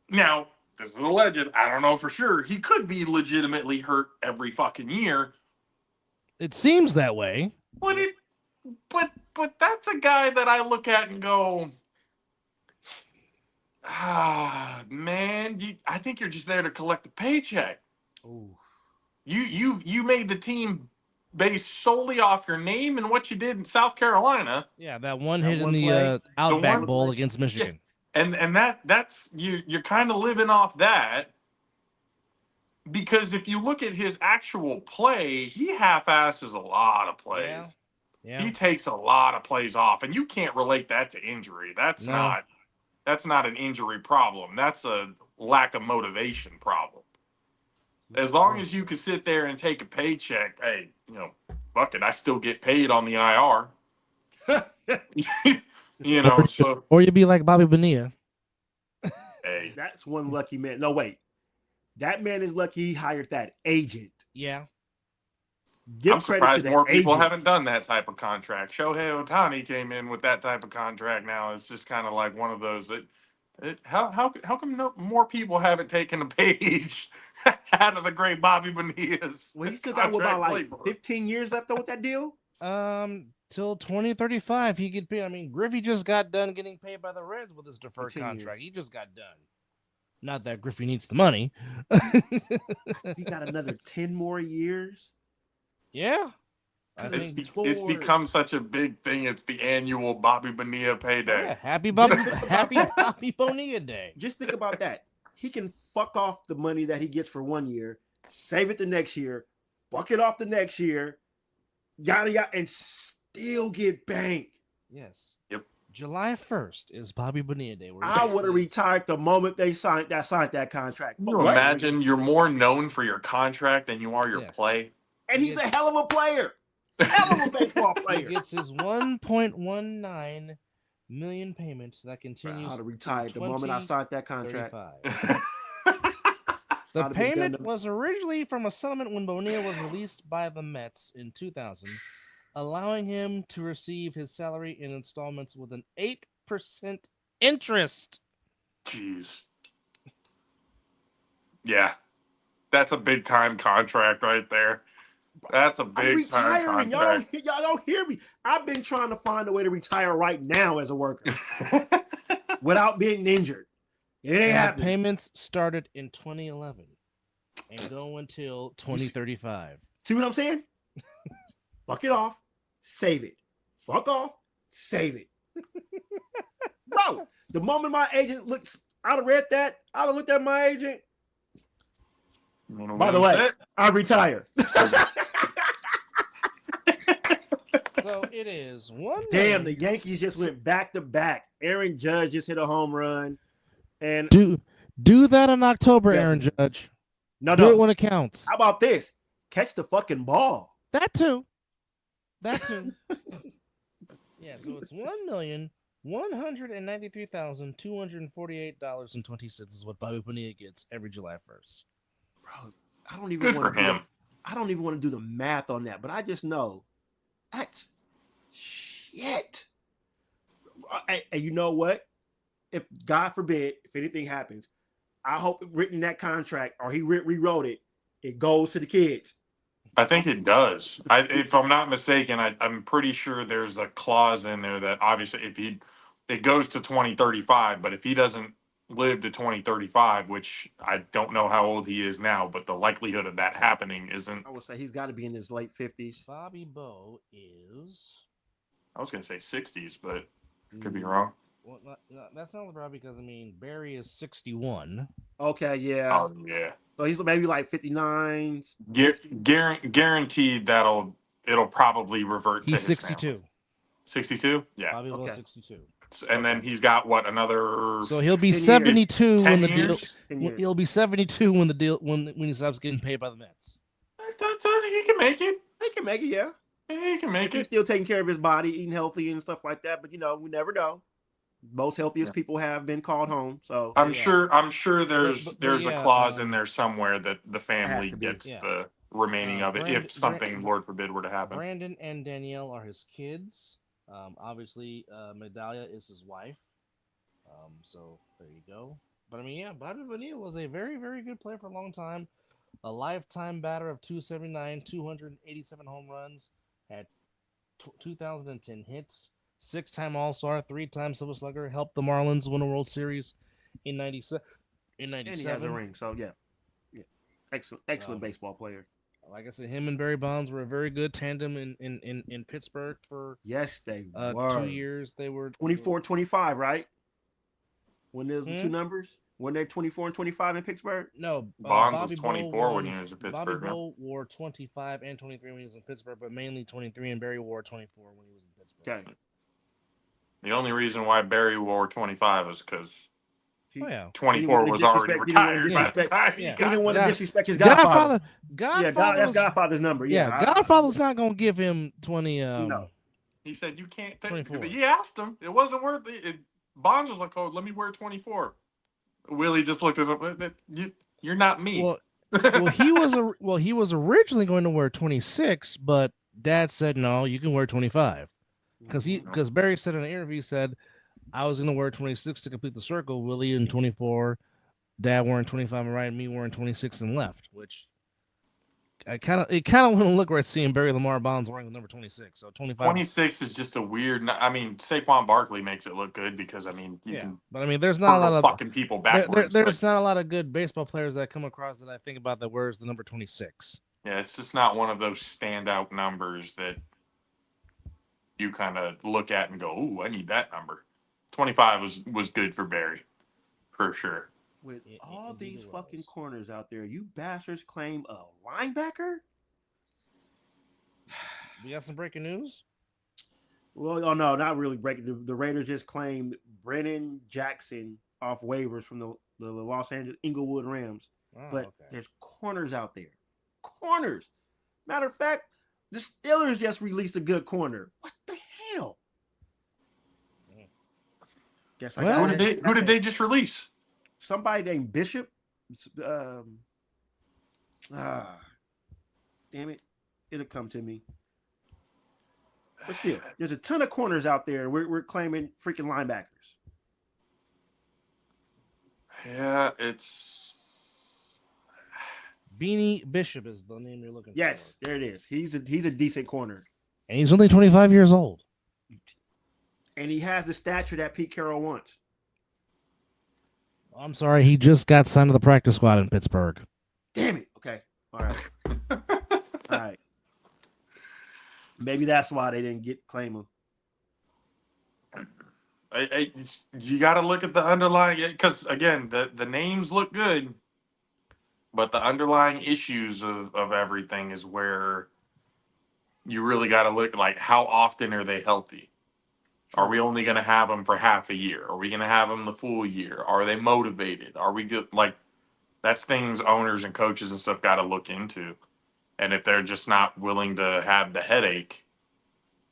Now, this is a legend. I don't know for sure. He could be legitimately hurt every fucking year. It seems that way. But that's a guy that I look at and go, man, I think you're just there to collect a paycheck. Ooh. You made the team based solely off your name and what you did in South Carolina. Yeah, that one hit in the Outback Bowl against Michigan. Yeah. And that's you're kind of living off that, because if you look at his actual play, he half-asses a lot of plays. Yeah. He takes a lot of plays off, and you can't relate that to injury. That's not an injury problem. That's a lack of motivation problem. As long as you can sit there and take a paycheck, hey, you know, fuck it, I still get paid on the IR. You know, or you be like Bobby Bonilla. Hey, that's one lucky man. No, wait, that man is lucky he hired that agent. Yeah, I'm surprised more people haven't done that type of contract. Shohei Ohtani came in with that type of contract. Now it's just kind of like one of those that How come more people haven't taken a page out of the great Bobby Bonilla's? Well, he still got about like playbook? 15 years left though with that deal. Till 2035, he get paid. I mean, Griffey just got done getting paid by the Reds with his deferred 10 contract. years. He just got done. Not that Griffey needs the money. He got another 10 more years. Yeah. It's become such a big thing. It's the annual Bobby Bonilla payday. Yeah, happy Bobby Bonilla Day. Just think about that. He can fuck off the money that he gets for 1 year, save it the next year, fuck it off the next year, yada yada, and still get banked. Yes. Yep. July 1st is Bobby Bonilla Day. I would have retired the moment they signed that contract. Can you imagine you're more known for your contract than you are your play? And he's a hell of a player. Hell of a baseball player. He gets his 1.19 million payment that continues. I would have retired the moment I signed that contract. The payment was originally from a settlement when Bonilla was released by the Mets in 2000, allowing him to receive his salary in installments with an 8% interest. Jeez. Yeah. That's a big time contract right there. That's a big time contract. Y'all don't hear me. I've been trying to find a way to retire right now as a worker without being injured. It ain't happening. Payments started in 2011 and go until 2035. See what I'm saying? Fuck it off, save it. Fuck off, save it. Bro, the moment my agent looks, I'd have read that. I'd have looked at my agent. By the way, I retire. So it is one. Damn, the Yankees just went back to back. Aaron Judge just hit a home run, and do that in October, Aaron Judge. No, do it when it counts. How about this? Catch the fucking ball. That too. Yeah, so it's $1,193,248.20 is what Bobby Bonilla gets every July 1st. Bro, I don't even good for him. I don't even want to do the math on that, but I just know that's shit. And you know what? If God forbid, if anything happens, I hope written in that contract or he rewrote it, it goes to the kids. I think it does. If I'm not mistaken, I'm pretty sure there's a clause in there that obviously it goes to 2035, but if he doesn't live to 2035, which I don't know how old he is now, but the likelihood of that happening isn't. I would say he's got to be in his late 50s. Bobby Bo is. I was going to say 60s, but could be wrong. Well, that's not right because Barry is 61. Okay, yeah. Oh yeah. So he's maybe like 59. Guaranteed it'll probably revert to his 62. Now. 62? Yeah. Bobby Bo 62. And then he's got what, another? So he'll be 72 when the deal. He'll be 72 when the deal when he stops getting paid by the Mets. He can make it. He can make it, yeah. He can make it. He's still taking care of his body, eating healthy and stuff like that. But we never know. Most healthiest people have been called home. So I'm sure there's a clause in there somewhere that the family gets the remaining of it if something, Lord forbid, were to happen. Brandon and Danielle are his kids. Obviously, Medallia is his wife. So there you go. But Bobby Bonilla was a very, very good player for a long time. A lifetime batter of 279, 287 home runs, had 2010 hits, 6-time All-Star, 3-time Silver Slugger, helped the Marlins win a World Series in 97. And he has a ring, so yeah. Excellent baseball player. Like I said, him and Barry Bonds were a very good tandem in Pittsburgh for they were 2 years. They were 24-25, right? When there's the two numbers, when they're 24 and 25 in Pittsburgh. No, Bonds was 24 when he was in Pittsburgh. Bobby Bo wore 25 and 23 when he was in Pittsburgh, but mainly 23, and Barry wore 24 when he was in Pittsburgh. Okay. The only reason why Barry wore 25 is because 24 was already retired. He didn't want to disrespect his Godfather. That's Godfather's number. Yeah, Godfather's not going to give him 20. No. He said, you can't. 24. He asked him. It wasn't worth it. Bonds was like, oh, let me wear 24. Willie just looked at him. You're not me. Well, he was originally going to wear 26, but Dad said, no, you can wear 25. Because Barry said in an interview, I was gonna wear 26 to complete the circle. Willie in 24, Dad wearing 25 and right, and me wearing 26 and left. Which it kind of wouldn't look right seeing Barry Lamar Bonds wearing the number 26. So 25. 26 is just a weird. I mean, Saquon Barkley makes it look good because I mean you can But I mean, there's not a lot of fucking people backwards. there's not a lot of good baseball players that I come across that I think about that wears the number 26. Yeah, it's just not one of those standout numbers that you kind of look at and go, "Ooh, I need that number." 25 was good for Barry, for sure. With It all indeed these it fucking was. corners out there, you bastards claim a linebacker? We got some breaking news. Well, oh no, not really breaking. The Raiders just claimed Brennan Jackson off waivers from the Los Angeles Inglewood Rams. Oh, But okay. there's corners out there. Corners. Matter of fact, the Steelers just released a good corner. What the hell? Guess I Well, got Who did they just release? somebody named Bishop. Damn it. It'll come to me. But still, there's a ton of corners out there. We're claiming freaking linebackers. Yeah, it's Beanie Bishop is the name you're looking for. Yes, there it is. He's a decent corner. And he's only 25 years old. And he has the stature that Pete Carroll wants. I'm sorry, he just got signed to the practice squad in Pittsburgh. Damn it. Okay. All right. All right. Maybe that's why they didn't claim him. you got to look at the underlying, because again, the names look good, but the underlying issues of everything is where you really got to look, like, how often are they healthy? Are we only going to have them for half a year? Are we going to have them the full year? Are they motivated? Are we good? Like, that's things owners and coaches and stuff got to look into. And if they're just not willing to have the headache,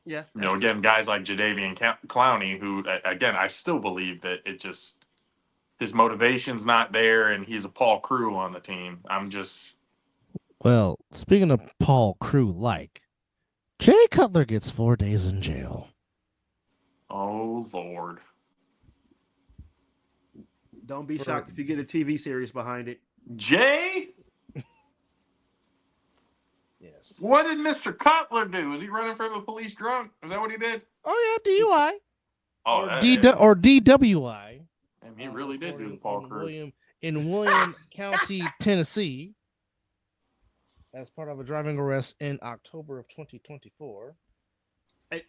Yeah. you know, again, guys like Jadeveon Clowney, who, again, I still believe that his motivation's not there, and he's a Paul Crew on the team. Well, speaking of Paul Crew-like, Jay Cutler gets 4 days in jail. Oh, Lord. Don't be shocked if you get a TV series behind it. Jay? Yes. What did Mr. Cutler do? Was he running from the police drunk? Is that what he did? Oh, yeah, DUI. Oh, Or DWI. and he really did do the Paul Crew. In William County, Tennessee, as part of a driving arrest in October of 2024.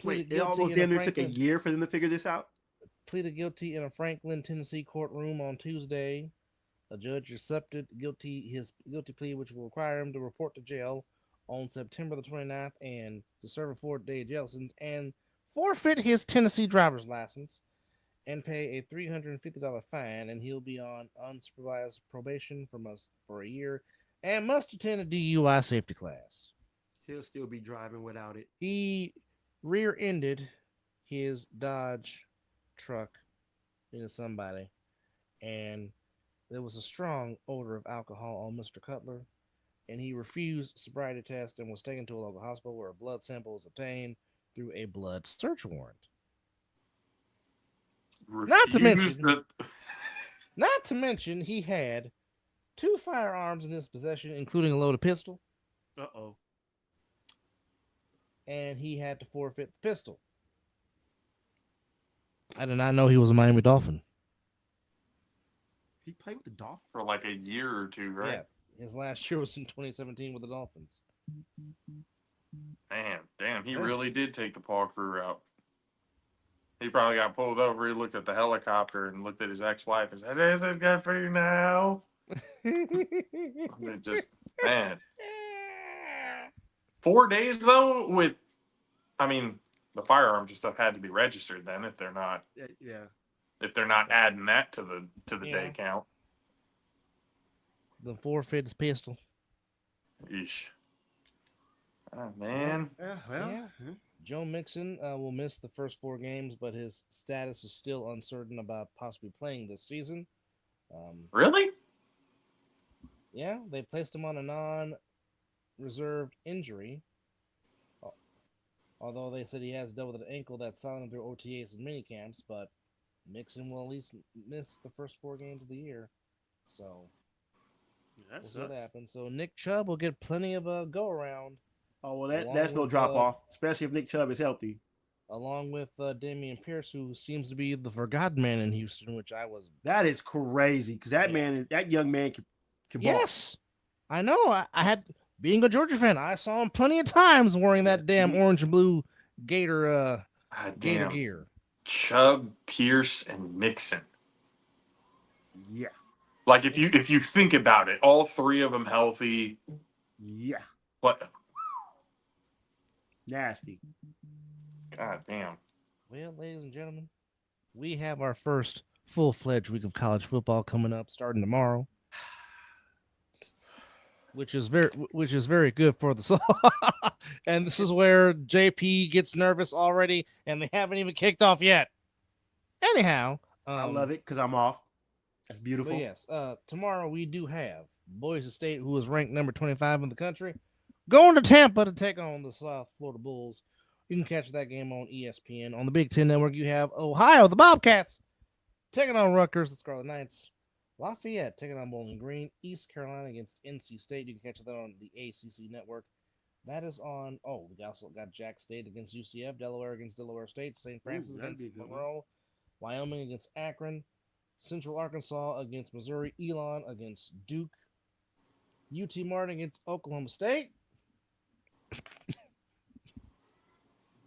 Wait, it almost damn near took a year for them to figure this out? Pleaded guilty in a Franklin, Tennessee courtroom on Tuesday. A judge accepted his guilty plea, which will require him to report to jail on September the 29th and to serve a 4-day jail sentence and forfeit his Tennessee driver's license and pay a $350 fine, and he'll be on unsupervised probation for a year and must attend a DUI safety class. He'll still be driving without it. He rear-ended his Dodge truck into somebody, and there was a strong odor of alcohol on Mr. Cutler, and he refused sobriety test and was taken to a local hospital where a blood sample was obtained through a blood search warrant. Not to mention, he had 2 firearms in his possession, including a loaded pistol. Uh-oh. And he had to forfeit the pistol. I did not know he was a Miami Dolphin. He played with the Dolphins? For like a year or two, right? Yeah. His last year was in 2017 with the Dolphins. Man, damn, he really did take the Paul Crew route. He probably got pulled over. He looked at the helicopter and looked at his ex-wife and said, "Is it good for you now?" It just, man. 4 days though, the firearms and stuff had to be registered then if they're not if they're not adding that to the day count. The forfeit his pistol. Yeesh. Oh, man. Yeah. Joe Mixon will miss the first 4 games, but his status is still uncertain about possibly playing this season. Really? Yeah, they placed him on a non-reserved injury, although they said he has dealt with an ankle that's silent through OTAs and minicamps, but Mixon will at least miss the first 4 games of the year. So That we'll see what sucks. happens. So Nick Chubb will get plenty of a go around, Oh well, along that's no with drop off, especially if Nick Chubb is healthy. Damian Pierce, who seems to be the forgotten man in Houston, which I was. That is crazy because that Yeah. that young man can ball. Yes, I know. I had being a Georgia fan, I saw him plenty of times wearing that damn orange and blue Gator Gator Damn. gear. Chubb, Pierce, and Mixon. Yeah, Like if you think about it, all three of them healthy. yeah, What? nasty. God damn. Well, ladies and gentlemen, we have our first full-fledged week of college football coming up, starting tomorrow, which is very good for the soul. And this is where JP gets nervous already, and they haven't even kicked off yet. Anyhow, I love it because I'm off. That's beautiful. But yes, tomorrow we do have Boise State, who is ranked number 25 in the country, going to Tampa to take on the South Florida Bulls. You can catch that game on ESPN. On the Big Ten Network, you have Ohio, the Bobcats, taking on Rutgers, the Scarlet Knights. Lafayette taking on Bowling Green. East Carolina against NC State. You can catch that on the ACC Network. That is on. Oh, we also got Jack State against UCF, Delaware against Delaware State, St. Francis against Monroe, Wyoming against Akron, Central Arkansas against Missouri, Elon against Duke, UT Martin against Oklahoma State,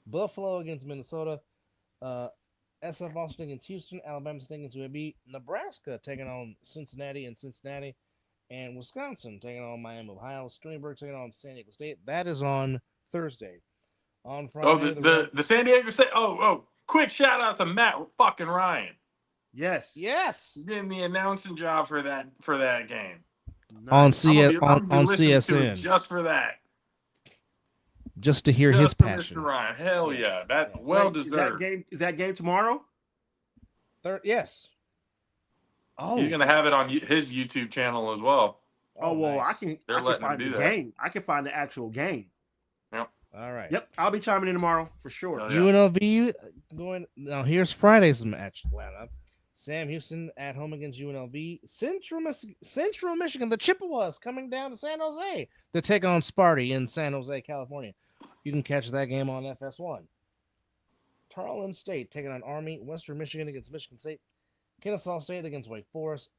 Buffalo against Minnesota, SF Austin against Houston, Alabama State against UAB, Nebraska taking on Cincinnati, and Wisconsin taking on Miami, Ohio, Stony Brook taking on San Diego State. That is on Thursday. On Friday, the San Diego State. Quick shout out to Matt fucking Ryan. Yes. Getting the announcing job for that game. Nice. On CSN just for that. Just to hear his passion. Mr. Ryan. Hell yeah. That well deserved. Is that game tomorrow? Yes. Oh. He's gonna have it on his YouTube channel as well. Oh well, nice. They're letting him do that. Game. I can find the actual game. Yep. All right. Yep. I'll be chiming in tomorrow for sure. Yeah. UNLV going now. Here's Friday's match lineup. Sam Houston at home against UNLV. Central Michigan, the Chippewas coming down to San Jose to take on Sparty in San Jose, California. You can catch that game on FS1. Tarleton State taking on Army. Western Michigan against Michigan State. Kennesaw State against Wake Forest.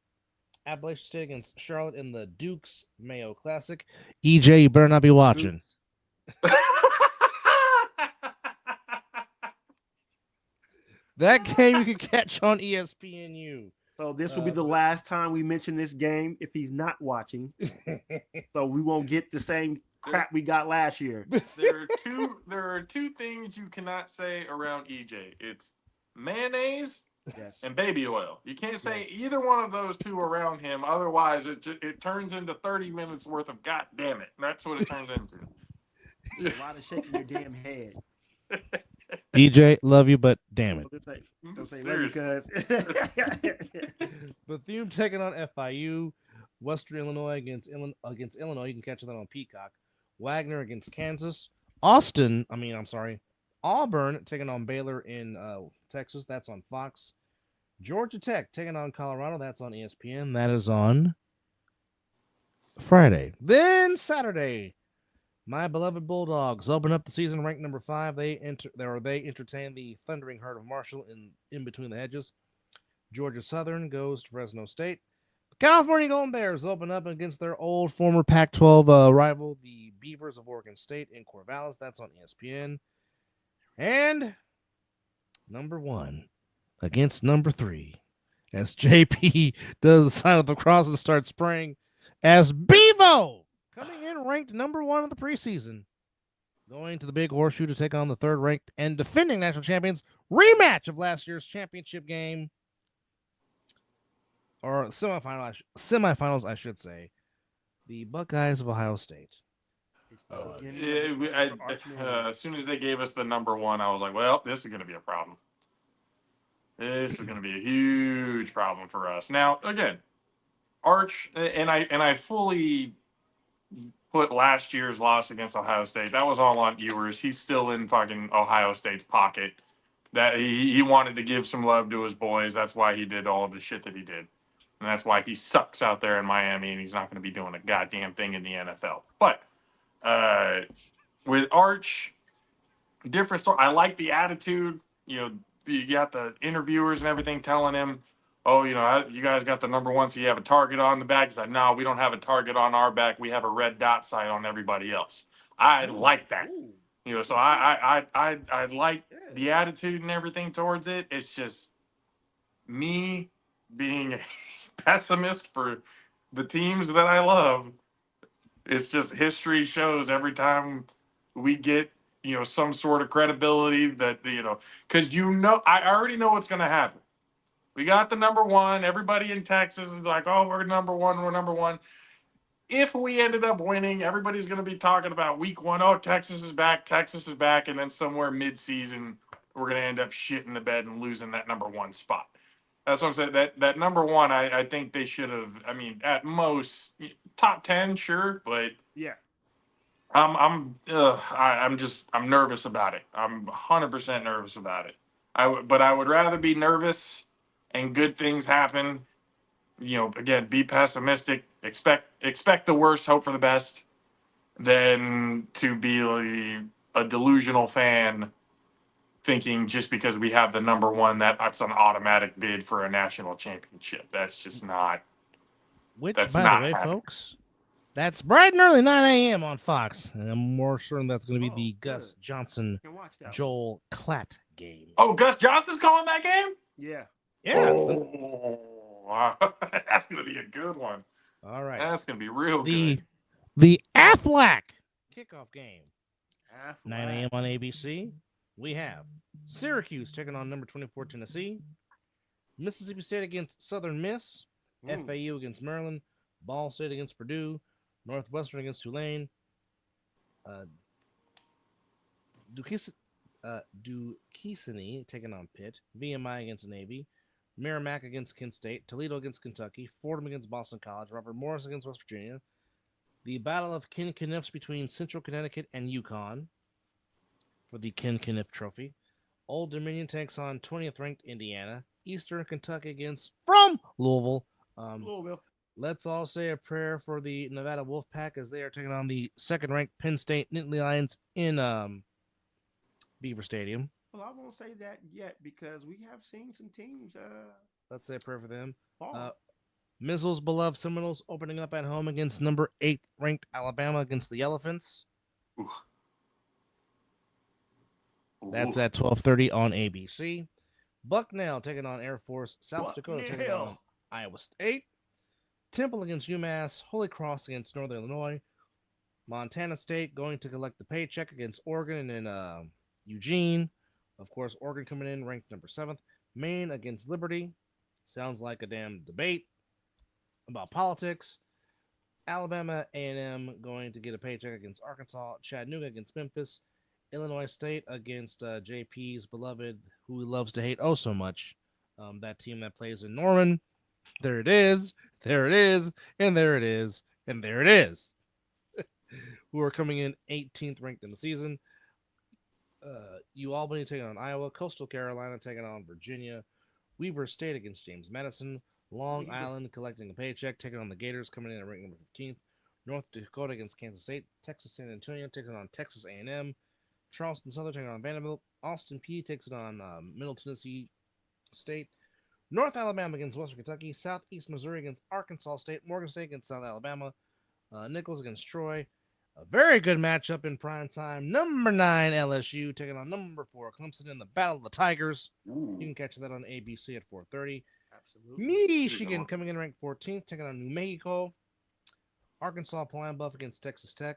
Appalachian State against Charlotte in the Dukes Mayo Classic. EJ, you better not be watching. That game you can catch on ESPNU. So this will be the last time we mention this game if he's not watching. So we won't get the same crap we got last year. There are two things you cannot say around EJ. It's mayonnaise and baby oil. You can't say either one of those two around him. Otherwise, it turns into 30 minutes worth of God damn it. That's what it turns into. A lot of shaking your damn head. EJ, love you, but damn it. Don't say love you, cuz. Bethune taking on FIU. Western Illinois against Illinois. You can catch that on Peacock. Wagner against Kansas. Auburn taking on Baylor in Texas. That's on Fox. Georgia Tech taking on Colorado. That's on ESPN. That is on Friday. Then Saturday, my beloved Bulldogs open up the season ranked number 5. They entertain the Thundering Herd of Marshall in between the hedges. Georgia Southern goes to Fresno State. California Golden Bears open up against their old former Pac-12 rival, the Beavers of Oregon State in Corvallis. That's on ESPN. And number 1 against number 3, as JP does the sign of the cross and starts spraying, as Bevo coming in ranked number 1 in the preseason, going to the Big Horseshoe to take on the 3rd ranked and defending national champions. Rematch of last year's championship game. Or semifinals, I should say. The Buckeyes of Ohio State. As soon as they gave us the number 1, I was like, well, this is going to be a problem. This is going to be a huge problem for us. Now, again, Arch, and I fully put last year's loss against Ohio State. That was all on Ewers. He's still in fucking Ohio State's pocket. That he wanted to give some love to his boys. That's why he did all the shit that he did. And that's why he sucks out there in Miami and he's not going to be doing a goddamn thing in the NFL. But with Arch, different story. I like the attitude. You got the interviewers and everything telling him, "Oh, you guys got the number one, so you have a target on the back." He's like, "No, we don't have a target on our back. We have a red dot sight on everybody else." I like that. So I like the attitude and everything towards it. It's just me being a pessimist for the teams that I love. It's just history shows every time we get some sort of credibility that because I already know what's going to happen. We got the number one. Everybody in Texas is like, "Oh, we're number one. We're number one." If we ended up winning, everybody's going to be talking about week one. "Oh, Texas is back. Texas is back." And then somewhere mid-season, we're going to end up shitting the bed and losing that number one spot. That's what I'm saying. That number one, I think they should have. I mean, at most top 10, sure, but yeah, I'm nervous about it. I'm 100% nervous about it. But I would rather be nervous and good things happen. Again, be pessimistic, expect the worst, hope for the best, than to be a delusional fan thinking just because we have the number one that's an automatic bid for a national championship. That's just not. Which, That's by not the way, happening. folks, that's bright and early, 9 a.m. on Fox. And I'm more certain that's going to be the Gus Johnson, Joel Klatt game. Oh, Gus Johnson's calling that game? Yeah. Yeah. Oh, that's going to be a good one. All right. That's going to be real good. The Aflac kickoff game. 9 a.m. on ABC. We have Syracuse taking on number 24 Tennessee. Mississippi State against Southern Miss. FAU against Maryland. Ball State against Purdue. Northwestern against Tulane. Duquesne taking on Pitt. VMI against Navy. Merrimack against Kent State. Toledo against Kentucky. Fordham against Boston College. Robert Morris against West Virginia. The Battle of Ken Kniffs between Central Connecticut and UConn for the Ken Kniff Trophy. Old Dominion takes on 20th ranked Indiana. Eastern Kentucky against from Louisville. Louisville. Let's all say a prayer for the Nevada Wolfpack as they are taking on the second-ranked Penn State Nittany Lions in Beaver Stadium. Well, I won't say that yet because we have seen some teams. Let's say a prayer for them. Fall. Mizzle's beloved Seminoles opening up at home against number 8 ranked Alabama against the Elephants. Ooh. That's at 12:30 on ABC. Bucknell taking on Air Force. South Dakota taking on Iowa State. Temple against UMass. Holy Cross against Northern Illinois. Montana State going to collect the paycheck against Oregon and in Eugene. Of course, Oregon coming in ranked number 7th. Maine against Liberty. Sounds like a damn debate about politics. Alabama A&M going to get a paycheck against Arkansas. Chattanooga against Memphis. Illinois State against JP's beloved, who he loves to hate oh so much. That team that plays in Norman. There it is. There it is. And there it is. And there it is. Who are coming in 18th ranked in the season. UAlbany taking on Iowa. Coastal Carolina taking on Virginia. Weber State against James Madison. Long Island collecting a paycheck, taking on the Gators, coming in at rank number 15th. North Dakota against Kansas State. Texas San Antonio taking on Texas A&M. Charleston Southern taking on Vanderbilt. Austin Peay takes it on Middle Tennessee State. North Alabama against Western Kentucky. Southeast Missouri against Arkansas State. Morgan State against South Alabama. Nichols against Troy. A very good matchup in prime time. Number 9 LSU taking on number 4 Clemson in the Battle of the Tigers. Ooh. You can catch that on ABC at 4:30. Absolutely. Michigan coming in ranked 14th, taking on New Mexico. Arkansas Pine Bluff against Texas Tech.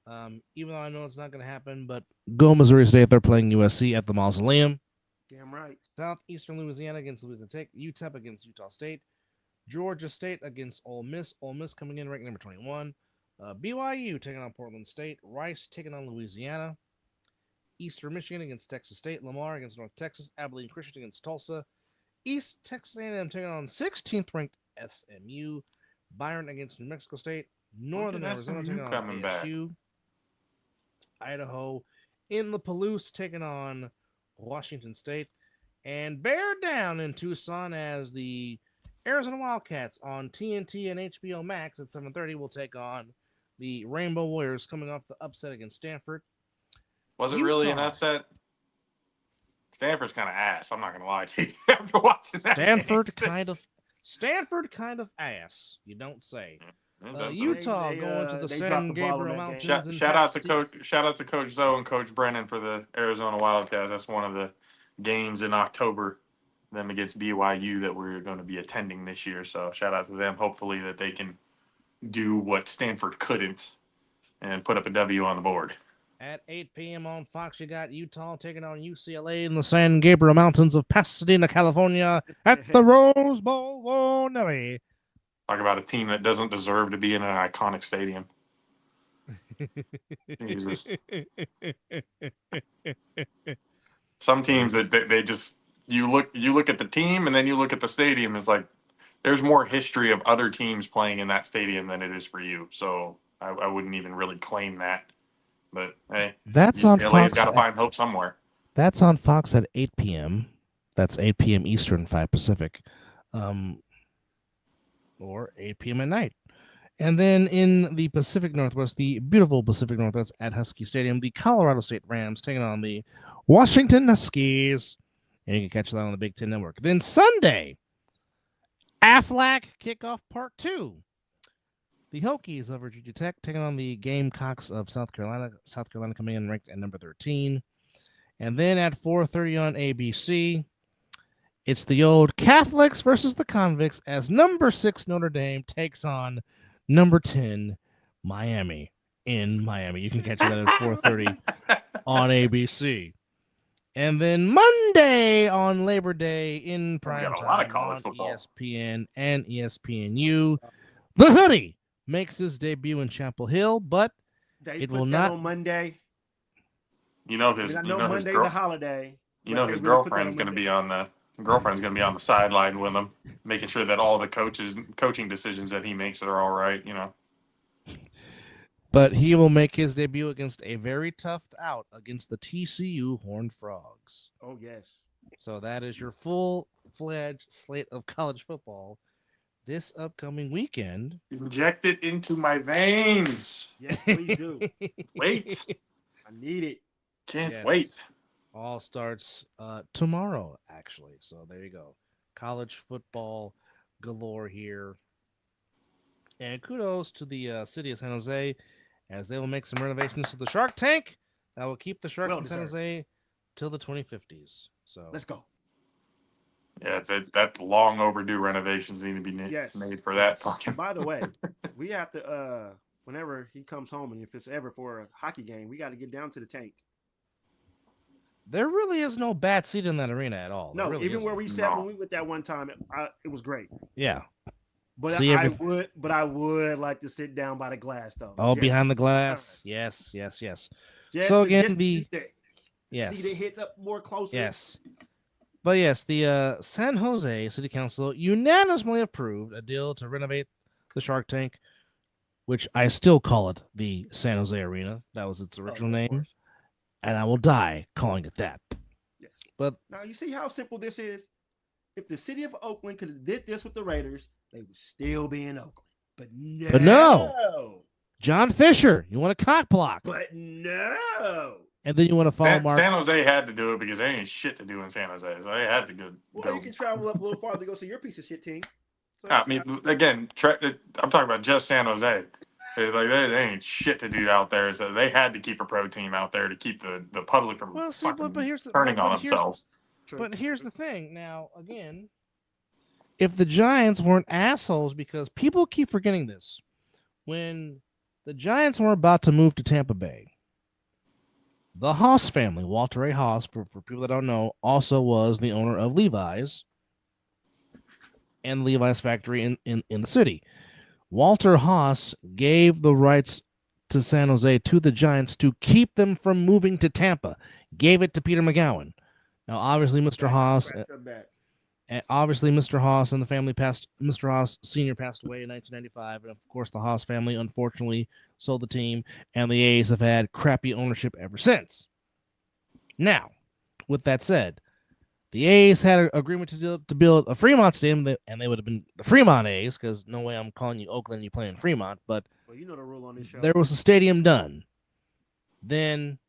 Even though I know it's not going to happen, but go Missouri State. They're playing USC at the Mausoleum. Damn right. Southeastern Louisiana against Louisiana Tech. UTEP against Utah State. Georgia State against Ole Miss. Ole Miss coming in ranked number 21. BYU taking on Portland State. Rice taking on Louisiana. Eastern Michigan against Texas State. Lamar against North Texas. Abilene Christian against Tulsa. East Texas A&M taking on 16th ranked SMU. Byron against New Mexico State. Northern Arizona taking on ASU. Idaho in the Palouse taking on Washington State. And bear down in Tucson as the Arizona Wildcats on TNT and HBO Max at 7:30 will take on the Rainbow Warriors coming off the upset against Stanford. Was it really an upset? Stanford's kind of ass. I'm not going to lie to you. After watching that Stanford kind of ass. You don't say. game. Utah going to the San Gabriel Mountains. Shout out to Coach Zoe and Coach Brennan for the Arizona Wildcats. That's one of the games in October, them against BYU, that we're going to be attending this year. So shout out to them. Hopefully that they can do what Stanford couldn't and put up a W on the board. At 8 p.m. on Fox, you got Utah taking on UCLA in the San Gabriel Mountains of Pasadena, California at the Rose Bowl. Whoa, Nelly. Talk about a team that doesn't deserve to be in an iconic stadium. Jesus. Some teams that they just you look at the team and then you look at the stadium. It's like there's more history of other teams playing in that stadium than it is for you. So I wouldn't even really claim that. But hey, that's on Fox. Got to find hope somewhere. That's on Fox at 8 p.m. That's 8 p.m. Eastern, 5 Pacific, or 8 p.m. at night. And then in the Pacific Northwest, the beautiful Pacific Northwest at Husky Stadium, the Colorado State Rams taking on the Washington Huskies. And you can catch that on the Big Ten Network. Then Sunday, Aflac Kickoff Part 2. The Hokies of Virginia Tech taking on the Gamecocks of South Carolina. South Carolina coming in ranked at number 13. And then at 4:30 on ABC, it's the old Catholics versus the Convicts as number 6 Notre Dame takes on number 10 Miami in Miami. You can catch that at 4:30 on ABC. And then Monday on Labor Day in prime time on ESPN and ESPNU, the Hoodie makes his debut in Chapel Hill, but it will not on Monday. Monday's a holiday. His girlfriend's going to be on the sideline with him, making sure that all the coaching decisions that he makes are all right. But he will make his debut against a very tough out against the TCU Horned Frogs. Oh yes. So that is your full-fledged slate of college football this upcoming weekend. Inject it into my veins. Yes, please do. Wait. I need it. Can't wait. All starts tomorrow, actually. So there you go. College football galore here. And kudos to the city of San Jose as they will make some renovations to the Shark Tank that will keep the Shark in San Jose till the 2050s. So let's go. Yeah, that long overdue renovations need to be made for that. By the way, we have to whenever he comes home, and if it's ever for a hockey game, we got to get down to the tank. There really is no bad seat in that arena at all. No, really even where we sat when we went that one time, it was great. Yeah. But I would like to sit down by the glass though. Oh, behind the glass. Yes. Just so again, see the hits up more closely. Yes. But yes, the San Jose City Council unanimously approved a deal to renovate the Shark Tank, which I still call it the San Jose Arena. That was its original name. And I will die calling it that. Yes. But now you see how simple this is? If the city of Oakland could have did this with the Raiders, they would still be in Oakland. But no. John Fisher, you want a cock block. But no. And then you want to follow Mark. San Jose had to do it because there ain't shit to do in San Jose. So they had to go. Well, you can travel up a little farther to go see your piece of shit team. So I mean, again, I'm talking about just San Jose. It's like they ain't shit to do out there. So they had to keep a pro team out there to keep the public from turning on themselves. But here's the thing. Now, again, if the Giants weren't assholes, because people keep forgetting this, when the Giants were about to move to Tampa Bay, the Haas family, Walter A. Haas, for people that don't know, also was the owner of Levi's and Levi's factory in the city. Walter Haas gave the rights to San Jose to the Giants to keep them from moving to Tampa. Gave it to Peter McGowan. Now, obviously, Mr. Haas and the family Mr. Haas Sr. passed away in 1995. And, of course, the Haas family, unfortunately, sold the team. And the A's have had crappy ownership ever since. Now, with that said, the A's had an agreement to build a Fremont Stadium, and they would have been the Fremont A's because no way I'm calling you Oakland and you playing Fremont. But Well, you know the rule on this show. there was a stadium done. Then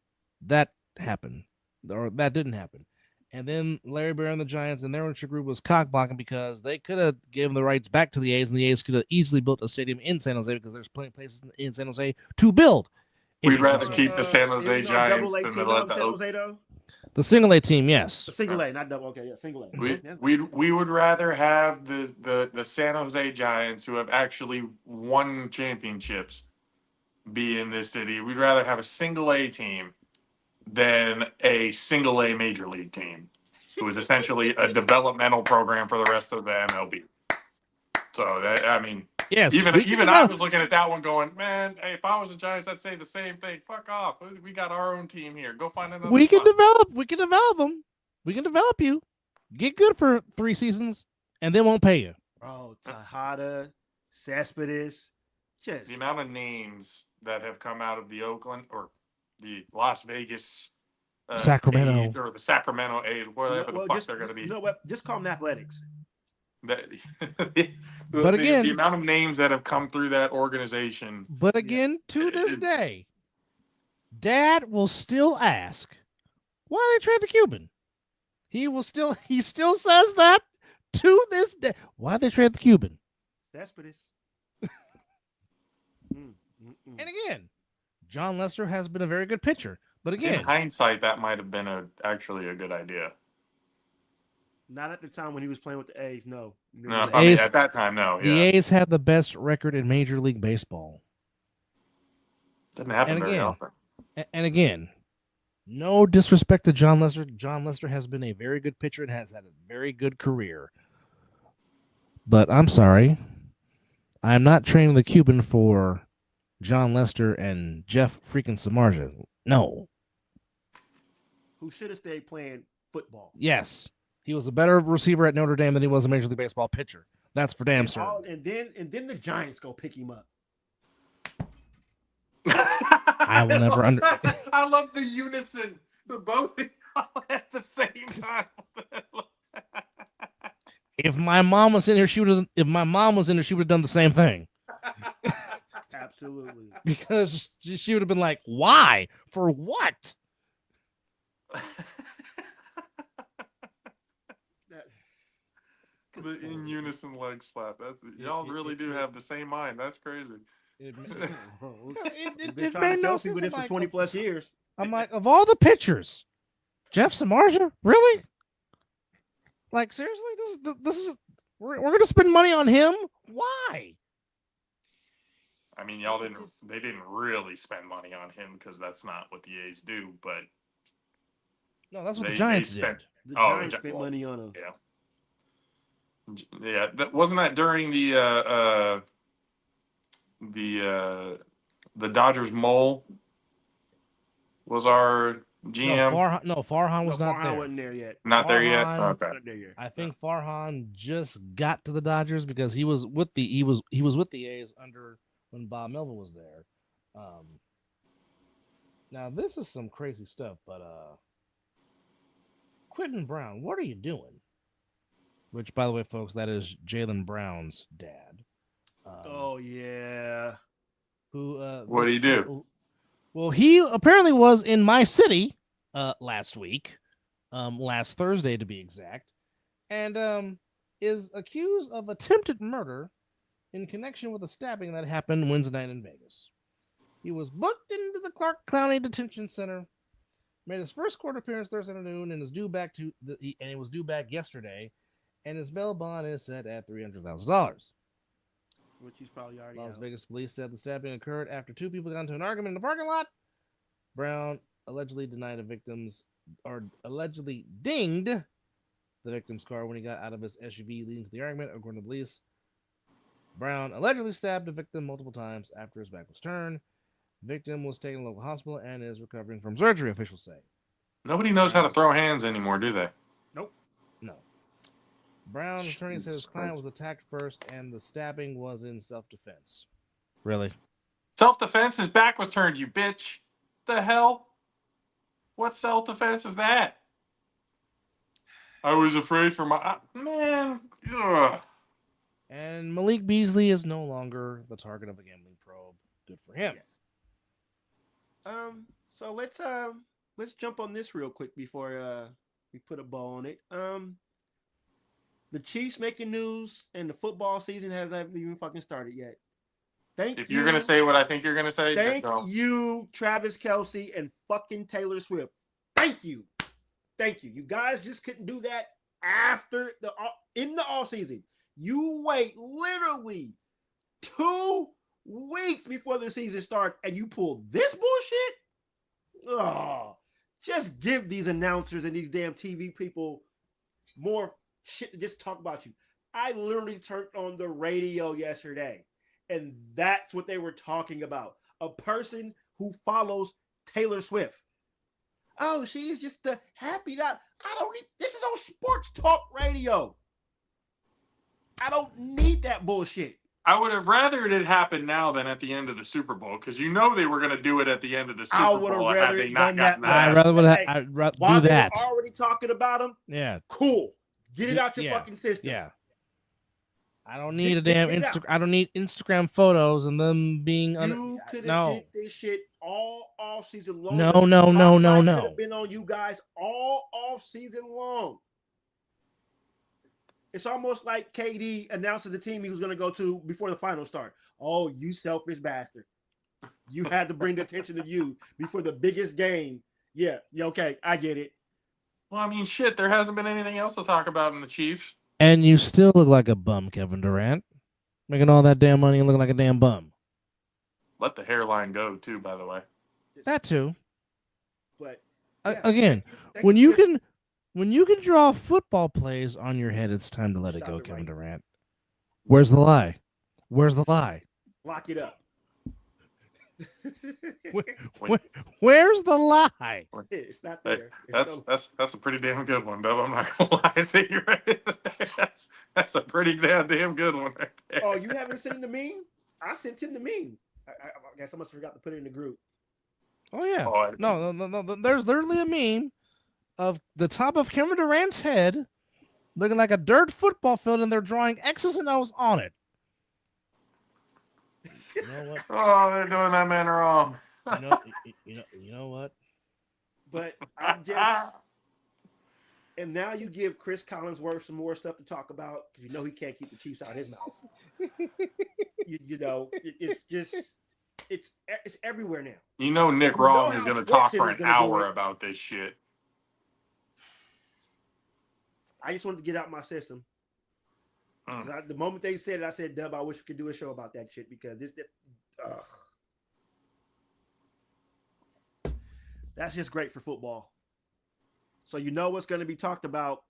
that happened, or that didn't happen. And then Larry Bear and the Giants and their ownership group was cock-blocking because they could have given the rights back to the A's, and the A's could have easily built a stadium in San Jose because there's plenty of places in San Jose to build. We'd rather keep the San Jose Giants than to let the Jose, the single A team, yes. The single A, not double. Okay, yeah, single A. We would rather have the San Jose Giants, who have actually won championships, be in this city. We'd rather have a single A team than a single A major league team, who is essentially a developmental program for the rest of the MLB. So that, I mean, yes, even I was looking at that one going, man, hey, if I was the Giants, I'd say the same thing. Fuck off. We got our own team here. Go find another. We can develop them. We can develop you. Get good for 3 seasons, and they won't pay you. Bro, Tejada, Cespedes, just the amount of names that have come out of the Oakland or the Las Vegas, Sacramento, A's, or the Sacramento A's, whatever the fuck they're going to be. You know what? Just call them Athletics. But again, the amount of names that have come through that organization. But again, to this day, Dad will still ask, why they trade the Cuban? He still says that to this day. Why they trade the Cuban? Cespedes. And again, John Lester has been a very good pitcher. But again, in hindsight, that might have been actually a good idea. Not at the time when he was playing with the A's, no. No, I mean, at that time, no. The A's had the best record in Major League Baseball. Doesn't happen very often. And again, no disrespect to John Lester. John Lester has been a very good pitcher and has had a very good career. But I'm sorry. I'm not training the Cuban for John Lester and Jeff freaking Samardzija. No. Who should have stayed playing football. Yes. He was a better receiver at Notre Dame than he was a Major League Baseball pitcher. That's for damn certain. And then the Giants go pick him up. I will never under. I love the unison. The both at the same time. If my mom was in here, she would have. If my mom was in here, she would have done the same thing. Absolutely. Because she would have been like, "Why? For what?" The in unison leg slap. Y'all really do have the same mind. That's crazy. It been trying to tell people this for 20 plus years. I'm like, of all the pitchers, Jeff Samardzija, really? Like, seriously, this is we're gonna spend money on him? Why? I mean, they didn't really spend money on him because that's not what the A's do. But no, that's what the Giants did. The Giants spent money on him. Yeah, wasn't that during the Dodgers mole was our GM? Farhan was not there. Farhan wasn't there yet. Not there yet. Okay. I think Farhan just got to the Dodgers because he was with the A's under when Bob Melvin was there. Now this is some crazy stuff, but Quentin Brown, what are you doing? Which, by the way, folks, that is Jaylen Brown's dad. Oh yeah. Who? What did he do? Well, he apparently was in my city last week, last Thursday to be exact, and is accused of attempted murder in connection with a stabbing that happened Wednesday night in Vegas. He was booked into the Clark County Detention Center, made his first court appearance Thursday afternoon, and he was due back yesterday. And his bail bond is set at $300,000. Which he's probably already Las out. Vegas police said the stabbing occurred after 2 people got into an argument in the parking lot. Brown allegedly dinged the victim's car when he got out of his SUV leading to the argument, according to police. Brown allegedly stabbed the victim multiple times after his back was turned. The victim was taken to a local hospital and is recovering from surgery, officials say. Nobody knows how to throw hands anymore, do they? Nope. No. Brown's attorney said his client was attacked first and the stabbing was in self-defense. Really? Self-defense? His back was turned, you bitch. The hell? What self-defense is that? I was afraid for my man. Ugh. And Malik Beasley is no longer the target of a gambling probe. Good for him. Yes. So let's jump on this real quick before we put a bow on it. The Chiefs making news, and the football season hasn't even fucking started yet. If you're gonna say what I think you're gonna say, Thank no. you, Travis Kelce and fucking Taylor Swift. Thank you. You guys just couldn't do that after in the off season. You wait literally 2 weeks before the season starts, and you pull this bullshit. Oh, just give these announcers and these damn TV people more shit to just talk about you. I literally turned on the radio yesterday, and that's what they were talking about. A person who follows Taylor Swift. Oh, she's just the happy that I don't need. This is on sports talk radio. I don't need that bullshit. I would have rather it happen now than at the end of the Super Bowl, because you know they were going to do it at the end of the Super Bowl had they not gotten that. I'd rather do that. They were already talking about them. Yeah. Cool. Get it out your fucking system. Yeah. I don't need I don't need Instagram photos and them being. You could have did this shit all off season long. No. Could have been on you guys all off season long. It's almost like KD announcing the team he was going to go to before the finals start. Oh, you selfish bastard! You had to bring the attention to you before the biggest game. Yeah. Okay, I get it. Well, I mean, shit. There hasn't been anything else to talk about in the Chiefs. And you still look like a bum, Kevin Durant. Making all that damn money and looking like a damn bum. Let the hairline go, too, by the way. That too. But again, when you can draw football plays on your head, it's time to let it go, Kevin Durant. Where's the lie? Lock it up. Where's the lie? It's not there. That's a pretty damn good one, Dub. I'm not gonna lie to you. That's a pretty damn good one right there. Oh, you haven't seen the meme? I sent him the meme. I guess I must have forgot to put it in the group. Oh yeah. No. There's literally a meme of the top of Kevin Durant's head looking like a dirt football field, and they're drawing X's and O's on it. You know what? Oh, they're doing that man wrong. You know what? But I'm just, and now you give Chris Collinsworth some more stuff to talk about because you know he can't keep the Chiefs out of his mouth. It's everywhere now. You know Nick Wrong is going to talk for an hour about this shit. I just wanted to get out my system. The moment they said it, I said, Dub, I wish we could do a show about that shit because that's just great for football. So you know what's going to be talked about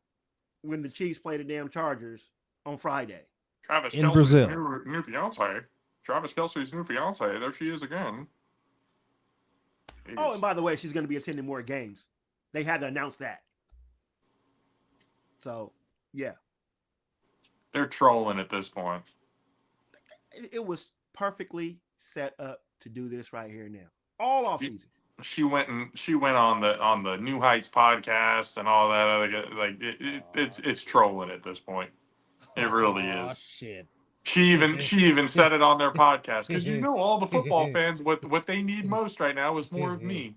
when the Chiefs play the damn Chargers on Friday. Travis in Kelce's Brazil. New fiance. Travis Kelce's new fiance. There she is again. Jeez. Oh, and by the way, she's going to be attending more games. They had to announce that. So, yeah. They're trolling at this point. It was perfectly set up to do this right here now. All off season. She went on the New Heights podcast and all that other it's trolling at this point. It really is. Shit. She even said it on their podcast because you know all the football fans what they need most right now is more of me.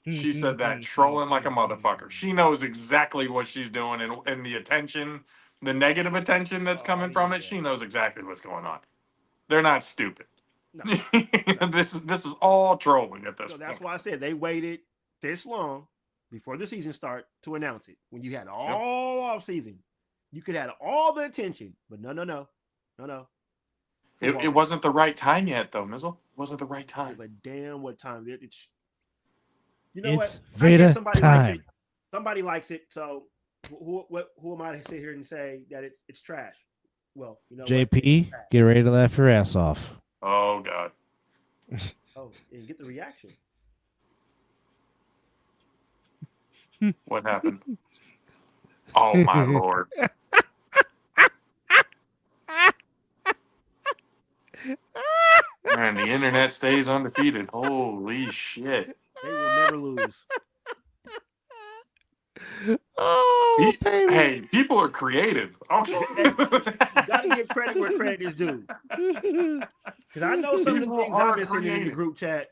She said that trolling like a motherfucker. She knows exactly what she's doing and the attention, the negative attention that's coming from it. She knows exactly what's going on. They're not stupid. No. This is all trolling at this point. That's why I said they waited this long before the season start to announce it. When you had all off season, you could have all the attention, but no. It wasn't the right time yet, though, Mizzle. It wasn't the right time. But damn, what time? It's you know it's what? Veda somebody time. Somebody likes it, so who am I to sit here and say that it's trash? Well, you know, JP, get ready to laugh your ass off. Oh God. Oh, and get the reaction. What happened? Oh my Lord. Man, the internet stays undefeated. Holy shit. They will never lose. Oh, baby. Hey, people are creative. Okay. You gotta give credit where credit is due. Because I know some of the People things are I've been sending in the creative. group chat.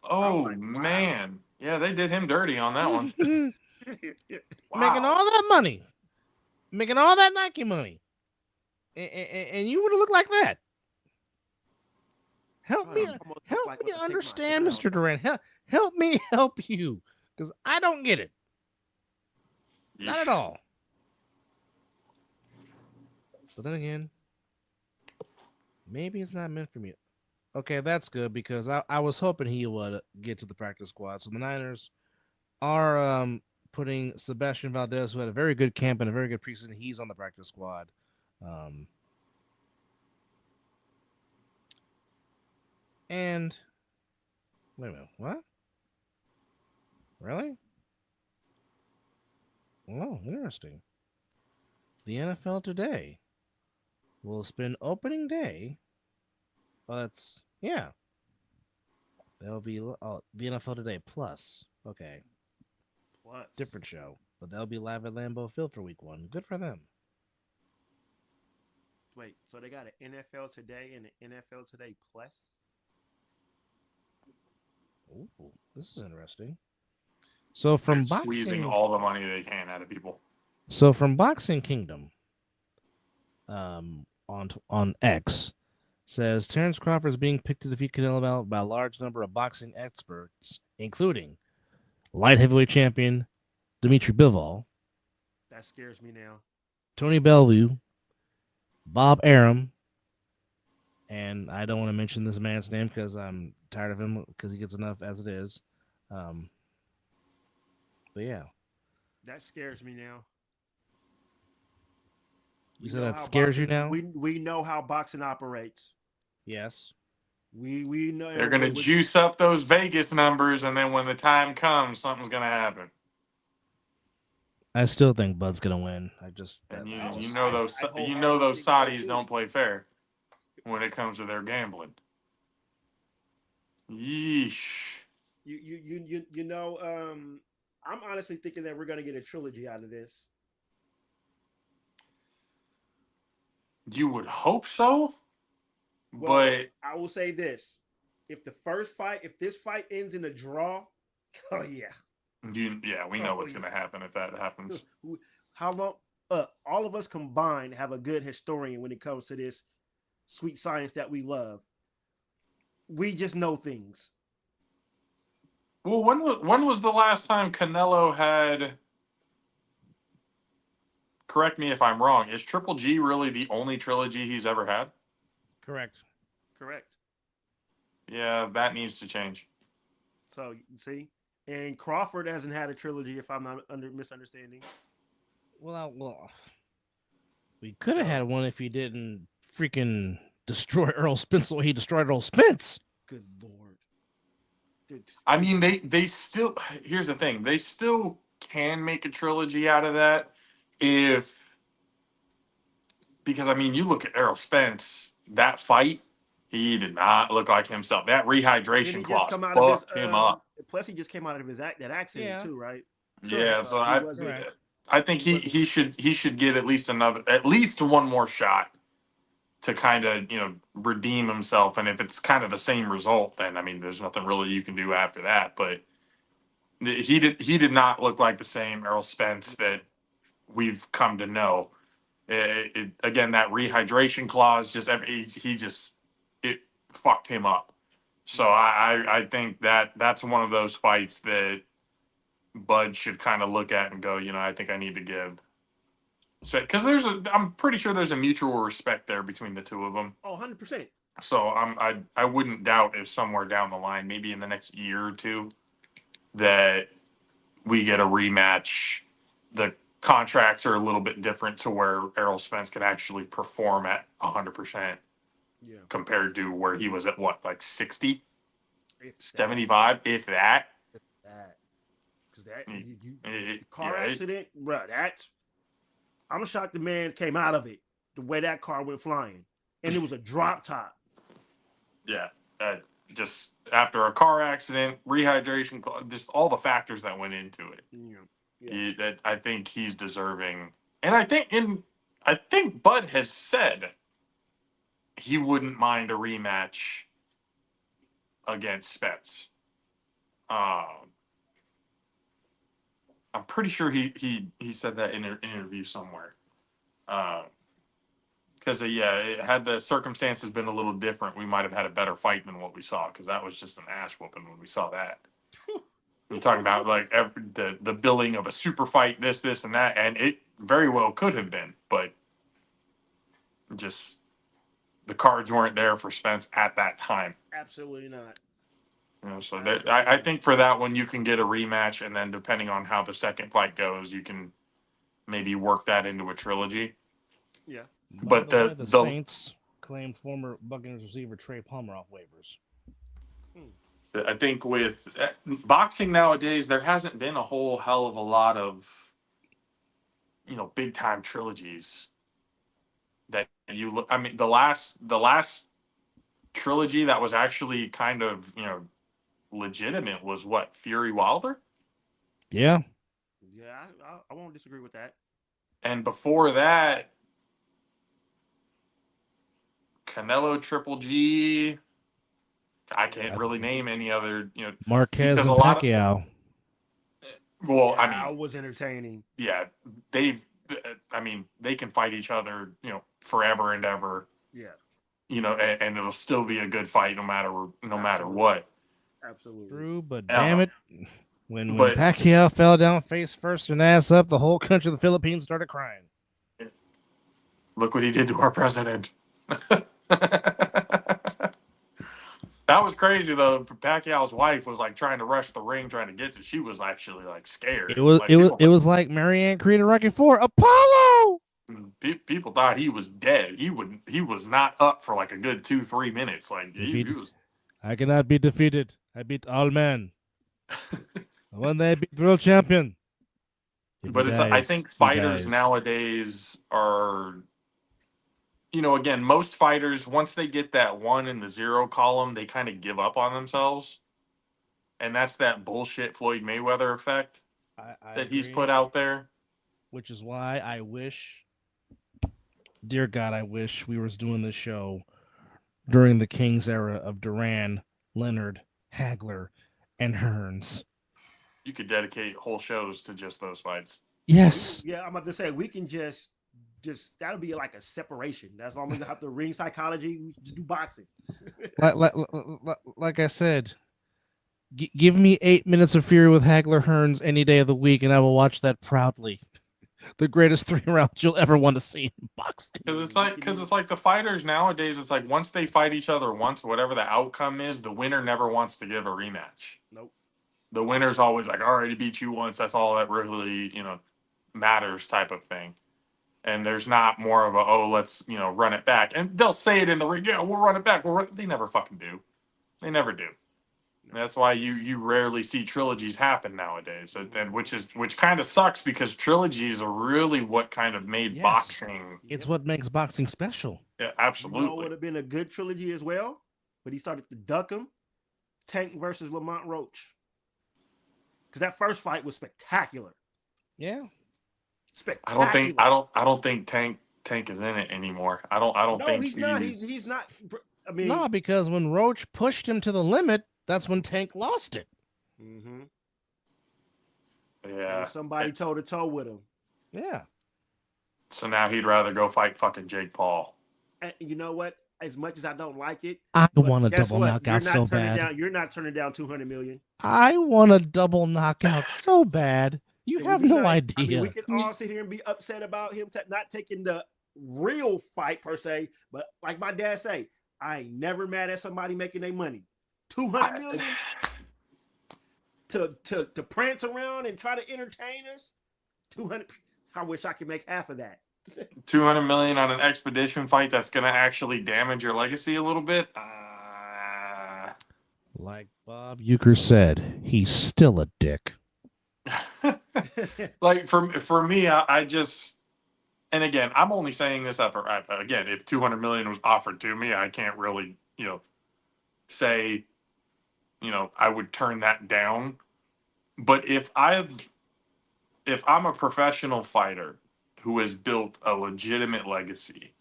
Oh like, wow. man, yeah, they did him dirty on that one. Making all that money, making all that Nike money, and you would have looked like that. Help me understand, Mr. Durant. Help me help you, because I don't get it. Not at all. But then again, maybe it's not meant for me. Okay, that's good because I was hoping he would get to the practice squad. So the Niners are putting Sebastian Valdez, who had a very good camp and a very good preseason. He's on the practice squad. And wait a minute, what? Really? Oh, interesting. The NFL today will spend opening day. That's There'll be the NFL Today Plus. Okay. Plus. Different show. But they'll be live at Lambeau Field for week 1. Good for them. Wait, so they got an NFL Today and an NFL Today Plus? Ooh, this is interesting. So from squeezing all the money they can out of people. So from Boxing Kingdom, on X, says Terrence Crawford is being picked to defeat Canelo by a large number of boxing experts, including light heavyweight champion Dimitri Bivol. That scares me now. Tony Bellevue, Bob Arum, and I don't want to mention this man's name because I'm tired of him because he gets enough as it is. But yeah. That scares me now. You said that scares you now? We know how boxing operates. Yes. We know they're going to juice up those Vegas numbers, and then when the time comes, something's going to happen. I still think Bud's going to win. And you know those Saudis don't play fair when it comes to their gambling. Yeesh. You know, I'm honestly thinking that we're going to get a trilogy out of this. You would hope so, well, but I will say this: if this fight ends in a draw, oh yeah, we know what's going to happen if that happens. How long? All of us combined have a good historian when it comes to this sweet science that we love. We just know things. Well, when was the last time Canelo had? Correct me if I'm wrong. Is Triple G really the only trilogy he's ever had? Correct. Yeah, that needs to change. So, see? And Crawford hasn't had a trilogy, if I'm not misunderstanding. Well, we could have had one if he didn't freaking destroy Earl Spence the way he destroyed Earl Spence. Good Lord. Dude. I mean, they still... Here's the thing. They still can make a trilogy out of that because, I mean, you look at Errol Spence, that fight, he did not look like himself. That rehydration clause fucked him up. Plus, he just came out of that accident too, right? Yeah, so I think he should get at least one more shot to kind of, redeem himself. And if it's kind of the same result, then, I mean, there's nothing really you can do after that. But he did not look like the same Errol Spence that we've come to know. Again, that rehydration clause it fucked him up. So I think that's one of those fights that Bud should kind of look at and go, I think I need to give, because I'm pretty sure there's a mutual respect there between the two of them. Oh, 100%. So I wouldn't doubt if somewhere down the line, maybe in the next year or two, that we get a rematch. The contracts are a little bit different to where Errol Spence can actually perform at 100%. Yeah. Compared to where he was at like 60, 75, if that. Because car accident, bro. I'm shocked the man came out of it the way that car went flying, and it was a drop top. Yeah, just after a car accident, rehydration, just all the factors that went into it. Yeah. Yeah. I think he's deserving, and I think Bud has said he wouldn't mind a rematch against Spence. Um, I'm pretty sure he said that in an interview somewhere. Because had the circumstances been a little different, we might have had a better fight than what we saw. Because that was just an ass whooping when we saw that. We're talking about like the billing of a super fight, this, and that, and it very well could have been, but just the cards weren't there for Spence at that time. Absolutely not. So I think for that one you can get a rematch, and then depending on how the second fight goes, you can maybe work that into a trilogy. Yeah. But By the way, the Saints claimed former Buccaneers receiver Trey Palmer off waivers. I think with boxing nowadays, there hasn't been a whole hell of a lot of, big time trilogies that you look. I mean, the last trilogy that was actually kind of, legitimate was what, Fury Wilder? Yeah. Yeah, I won't disagree with that. And before that, Canelo Triple G. I can't really name any other, Marquez because and a lot of Pacquiao. well, I I mean, was entertaining. yeah, they can fight each other, forever and ever, Yeah, and it'll still be a good fight no matter Absolutely. what. absolutely. True, but Yeah. damn it. When But- Pacquiao fell down face first and ass up, the whole country of the Philippines started crying. Look what he did to our president. That was crazy though. Pacquiao's wife was like trying to rush the ring, trying to get to. She was actually like scared. It was Like, it was like Marianne Creed in Rocky IV. Apollo. people thought he was dead. He was not up for like a good 2-3 minutes. Like he was. I cannot be defeated. I beat all men. One day I beat world champion. If But he I dies, think he fighters dies. nowadays are, again, most fighters, once they get that 1 in the 0 column, they kind of give up on themselves. And that's that bullshit Floyd Mayweather effect I that he's agree, put out there. which is why I wish, dear God, I wish we was doing this show during the Kings era of Duran, Leonard, Hagler, and Hearns. You could dedicate whole shows to just those fights. Yes. Yeah, I'm about to say we can just that'll be like a separation. That's all we have to ring psychology. We just do boxing. Like I said, give me 8 minutes of Fury with Hagler Hearns any day of the week, and I will watch that proudly. The greatest 3 rounds you'll ever want to see in boxing. Because it's like the fighters nowadays. It's like once they fight each other once, whatever the outcome is, the winner never wants to give a rematch. Nope. The winner's always like, "I already beat you once. That's all that really matters," type of thing. And there's not more of a let's run it back. And they'll say it in the ring. Yeah, we'll run it back. They never fucking do. They never do. That's why you rarely see trilogies happen nowadays, and which kind of sucks because trilogies are really what kind of made Yes. boxing. It's what makes boxing special. Yeah, absolutely. Would have been a good trilogy as well, but he started to duck him. Tank versus Lamont Roach, because that first fight was spectacular. Yeah. Spectacular. I don't think Tank is in it anymore. I don't No, think he's not. He's not. I mean, No, because when Roach pushed him to the limit, that's when Tank lost it. mm-hmm. Yeah. Somebody toe to toe with him. Yeah. So now he'd rather go fight fucking Jake Paul. And you know what? As much as I don't like it, I but want a guess double what? knockout You're not so turning bad. down. You're not turning down $200 million. I want a double knockout so bad. You It have would be no nice. idea. I mean, we can all sit here and be upset about him not taking the real fight per se, but like my dad say, I ain't never mad at somebody making their money. $200 million to prance around and try to entertain us. 200. I wish I could make half of that. $200 million on an expedition fight that's going to actually damage your legacy a little bit. Like Bob Euchre said, he's still a dick. Like for me, I just, and again, I'm only saying this after again, if $200 million was offered to me, I can't really say I would turn that down. But if if I'm a professional fighter who has built a legitimate legacy,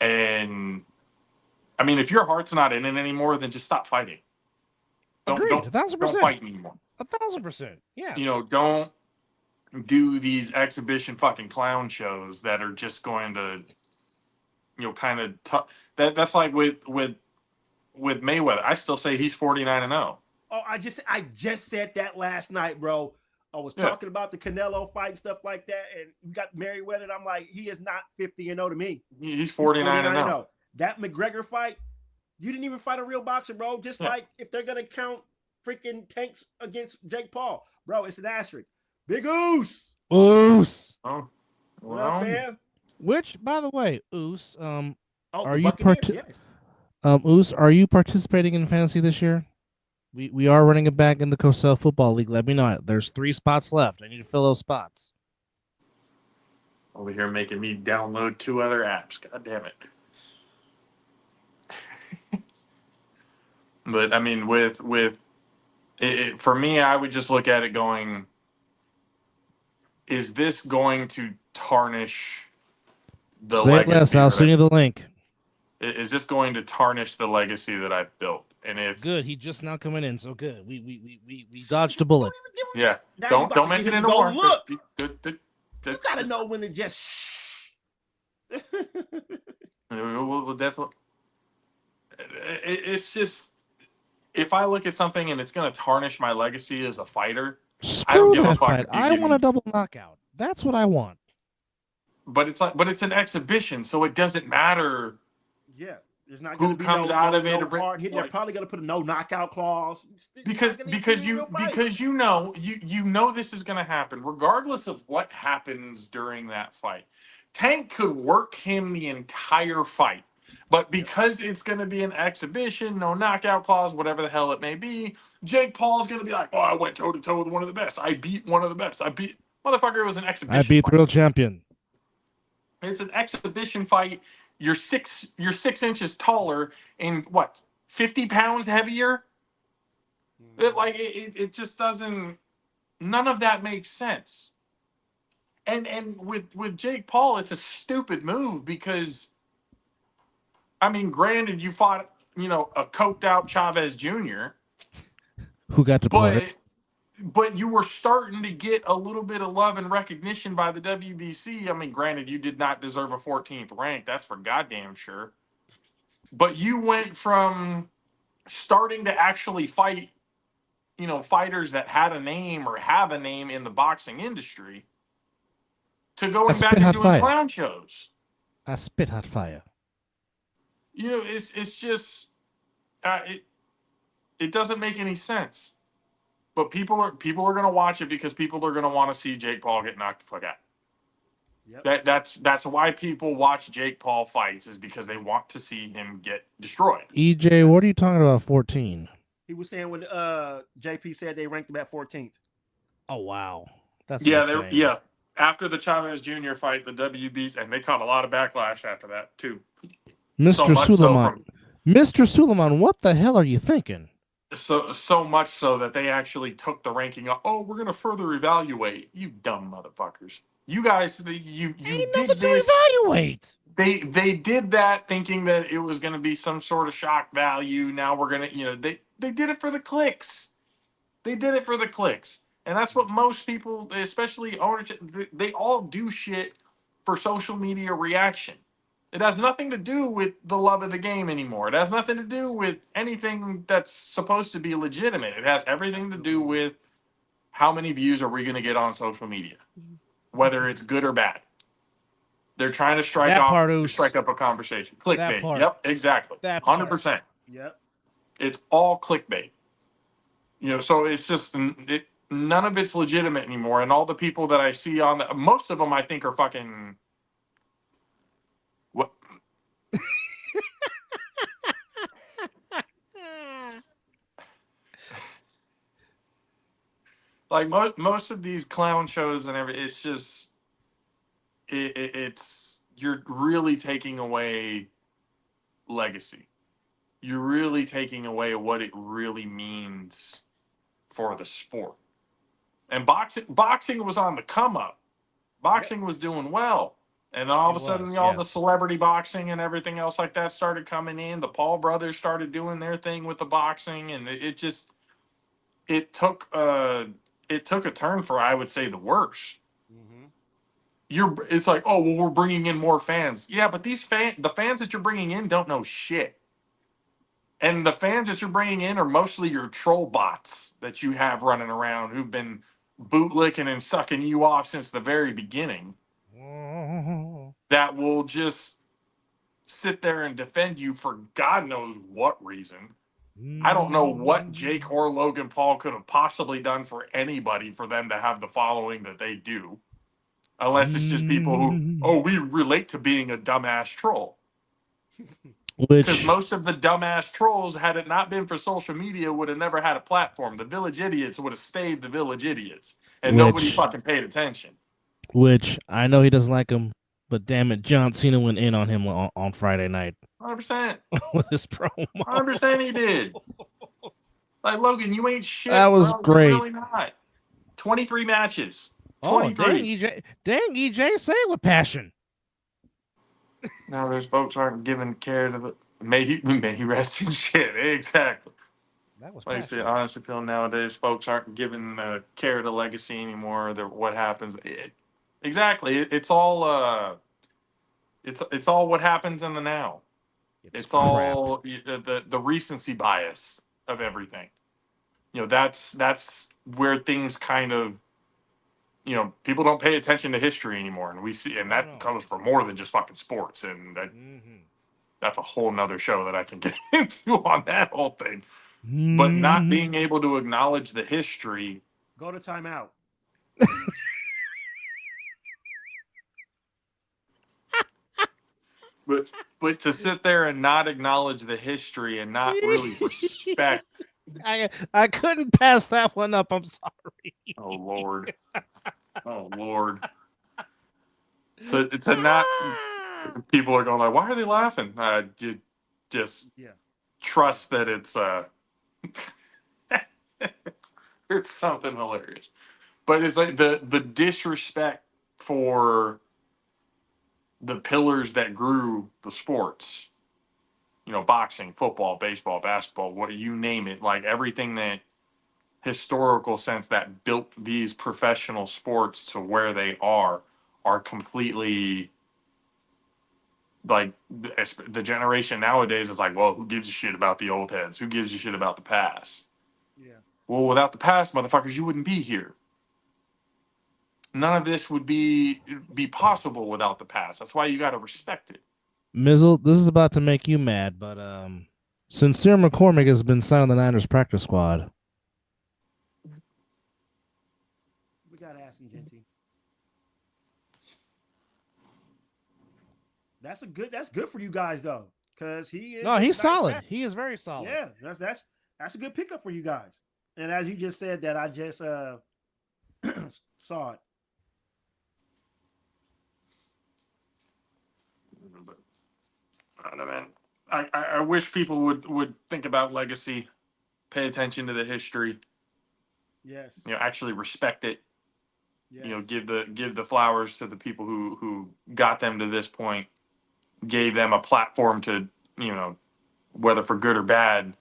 and I mean, if your heart's not in it anymore, then just stop fighting. Agreed. Don't 1,000%. fight anymore. 1,000%. Yes. You know, don't do these exhibition fucking clown shows that are just going to, you know, kind of that's like with Mayweather. I still say he's 49-0. Oh, I just said that last night, bro. I was talking about the Canelo fight and stuff like that, and we got Merriweather, and I'm like, he is not 50-0 to me. He's 49-0. That McGregor fight, you didn't even fight a real boxer, bro. Just like if they're gonna count freaking Tanks against Jake Paul, bro, it's an asterisk. Big Oos. Oos. Oh, What up, fam? Which, by the way, Oos, are you yes. Oos, are you participating in fantasy this year? We are running it back in the Cosell Football League. Let me know. There's 3 spots left. I need to fill those spots. Over here making me download 2 other apps. God damn it. But I mean, with it, for me, I would just look at it going, is this going to tarnish the Say legacy? It less. I'll send you the link. Is this going to tarnish the legacy that I've built? And if good, he just now coming in, so good. We dodged a bullet. Yeah, don't mention it anymore. Look, you gotta know when to just. We'll definitely. It's just, if I look at something and it's going to tarnish my legacy as a fighter, I don't give a fuck. Fight. I want a double knockout. That's what I want. But it's an exhibition, so it doesn't matter. Yeah, there's not who comes out of it. Hard hit. They're probably going to put a no knockout clause because you know this is going to happen regardless of what happens during that fight. Tank could work him the entire fight. But because it's going to be an exhibition, no knockout clause, whatever the hell it may be, Jake Paul's going to be like, oh, I went toe-to-toe with one of the best. I beat one of the best. Motherfucker, it was an exhibition I beat fight. the real champion. It's an exhibition fight. You're 6 inches taller and, 50 pounds heavier? It just doesn't, none of that makes sense. And with Jake Paul, it's a stupid move because, I mean, granted, you fought, a coked out Chavez Jr. Who got to play. But you were starting to get a little bit of love and recognition by the WBC. I mean, granted, you did not deserve a 14th rank. That's for goddamn sure. But you went from starting to actually fight, fighters that had a name or have a name in the boxing industry to going back and doing clown shows. I spit hot fire. It's just it doesn't make any sense. But people are going to watch it because people are going to want to see Jake Paul get knocked the fuck out. Yep. That's why people watch Jake Paul fights, is because they want to see him get destroyed. EJ, what are you talking about? 14? He was saying when JP said they ranked him at 14th. Oh wow, that's insane. After the Chavez Jr. fight, the WBs, and they caught a lot of backlash after that too. Mr. Suleiman, Mr. Suleiman, what the hell are you thinking? So much so that they actually took the ranking up. Oh, we're going to further evaluate. You dumb motherfuckers. You guys, you did this. To evaluate. They did that thinking that it was going to be some sort of shock value. Now we're going to, they did it for the clicks. They did it for the clicks. And that's what most people, especially ownership, they all do shit for social media reaction. It has nothing to do with the love of the game anymore. It has nothing to do with anything that's supposed to be legitimate. It has everything to do with how many views are we going to get on social media, whether it's good or bad. They're trying to strike up a conversation. Clickbait. Yep, exactly. 100%. Yep. It's all clickbait. So it's just none of it's legitimate anymore. And all the people that I see most of them I think are fucking. What? Like most of these clown shows and everything, it's just it's you're really taking away legacy. You're really taking away what it really means for the sport. And boxing was on the come up. Boxing was doing well. And then all of a sudden, all the celebrity boxing and everything else like that started coming in. The Paul brothers started doing their thing with the boxing, and it took a turn for, I would say, the worse. It's like, oh well, we're bringing in more fans. Yeah, but the fans that you're bringing in don't know shit. And the fans that you're bringing in are mostly your troll bots that you have running around who've been bootlicking and sucking you off since the very beginning. That will just sit there and defend you for God knows what reason. I don't know what Jake or Logan Paul could have possibly done for anybody for them to have the following that they do. Unless it's just people who, we relate to being a dumbass troll. Because most of the dumbass trolls, had it not been for social media, would have never had a platform. The Village Idiots would have stayed the Village Idiots. And nobody fucking paid attention. Which, I know he doesn't like him, but damn it, John Cena went in on him on Friday night. 100%. With his promo. 100% he did. Like, Logan, you ain't shit. That was great. You're really not. 23 matches. 23. Oh, dang, EJ, say it with passion. Now those folks aren't giving care to the. May he rest in shit. Exactly. That was like I said, honestly, feel nowadays folks aren't giving care to legacy anymore. What happens? Exactly. It's all. It's all what happens in the now. It's all the recency bias of everything. That's where things kind of. People don't pay attention to history anymore, and we see, and that comes from more than just fucking sports, and that's a whole nother show that I can get into on that whole thing. But not being able to acknowledge the history. Go to timeout. But to sit there and not acknowledge the history and not really respect. I couldn't pass that one up. I'm sorry. Oh Lord. Oh Lord. To not, people are going like, why are they laughing? Just trust that it's it's something hilarious. But it's like the disrespect for the pillars that grew the sports. Boxing, football, baseball, basketball, what you name it, like everything that historical sense that built these professional sports to where they are completely like the generation nowadays is like, well, who gives a shit about the old heads? Who gives a shit about the past? Yeah. Well, without the past, motherfuckers, you wouldn't be here. None of this would be possible without the past. That's why you got to respect it. Mizzle, this is about to make you mad, but Sincere McCormick has been signed on the Niners practice squad. We got to ask him, Genty. That's good for you guys though, because he is. No, he's solid. He is very solid. Yeah, that's a good pickup for you guys. And as you just said, that I just saw it. I don't know, man. I wish people would think about legacy, pay attention to the history. Yes. Actually respect it. Yes. Give the flowers to the people who got them to this point, gave them a platform to, whether for good or bad,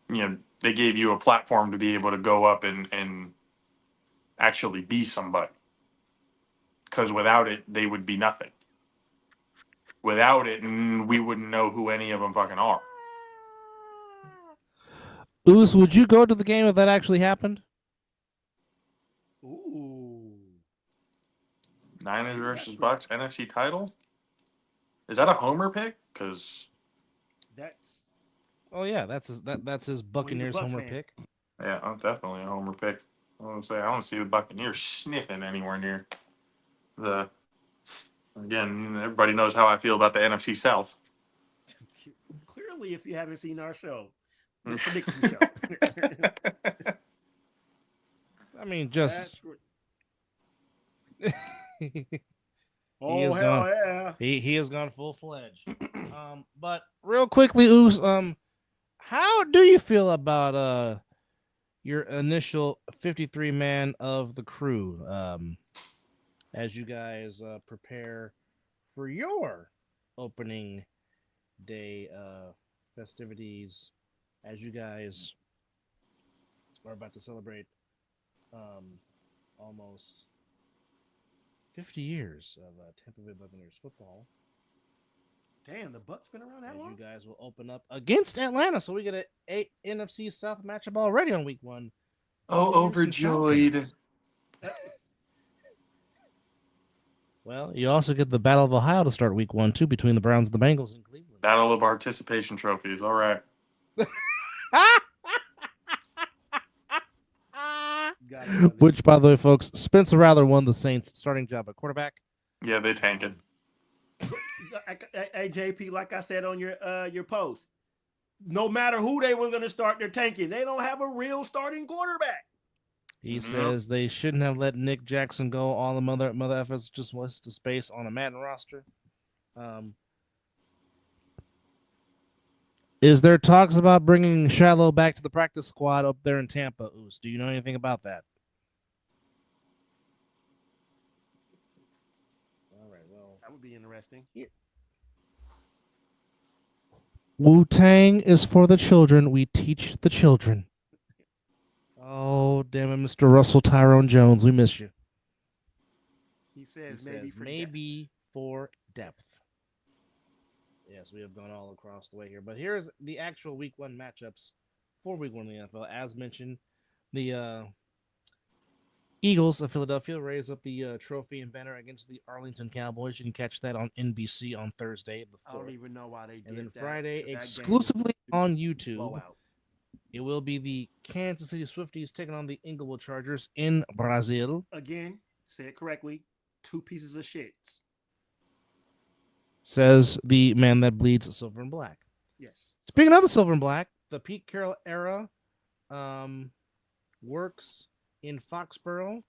they gave you a platform to be able to go up and actually be somebody. Because without it, they would be nothing. Without it, we wouldn't know who any of them fucking are. Oos, would you go to the game if that actually happened? Ooh. Niners versus Bucks NFC title? Is that a homer pick? Because that's his Buccaneers homer pick. Yeah, I'm definitely a homer pick. I want to see the Buccaneers sniffing anywhere near the. Again, everybody knows how I feel about the NFC South. Clearly, if you haven't seen our show, the prediction show. I mean, just. Yeah. He has gone full-fledged. But real quickly, Oos, how do you feel about your initial 53 man of the crew as you guys prepare for your opening day festivities, as you guys are about to celebrate almost 50 years of Tampa Bay Buccaneers football. Damn, the Bucks been around that As long? you guys will open up against Atlanta, so we get a NFC South matchup already on week 1. Oh, overjoyed. Well, you also get the Battle of Ohio to start week 1 too, between the Browns and the Bengals in Cleveland. Battle of participation trophies. All right. Which, by the way, folks, Spencer Rattler won the Saints' starting job at quarterback. Yeah, they tank it. Hey, JP, like I said on your post, no matter who they were going to start, they're tanking. They don't have a real starting quarterback. He says they shouldn't have let Nick Jackson go. All the mother efforts just was to space on a Madden roster. Is there talks about bringing Shiloh back to the practice squad up there in Tampa, Oos? Do you know anything about that? All right, well, that would be interesting. Yeah. Wu-Tang is for the children. We teach the children. Oh, damn it, Mr. Russell Tyrone Jones. We miss you. He says maybe for depth. Yes, we have gone all across the way here. But here's the actual week 1 matchups for week 1 in the NFL. As mentioned, the Eagles of Philadelphia raise up the trophy and banner against the Arlington Cowboys. You can catch that on NBC on Thursday. I don't even know why they did that. And then Friday, exclusively on YouTube, it will be the Kansas City Swifties taking on the Inglewood Chargers in Brazil. Again, say it correctly, 2 pieces of shit. Says the man that bleeds silver and black. Yes. Speaking of the silver and black, the Pete Carroll era works in Foxborough.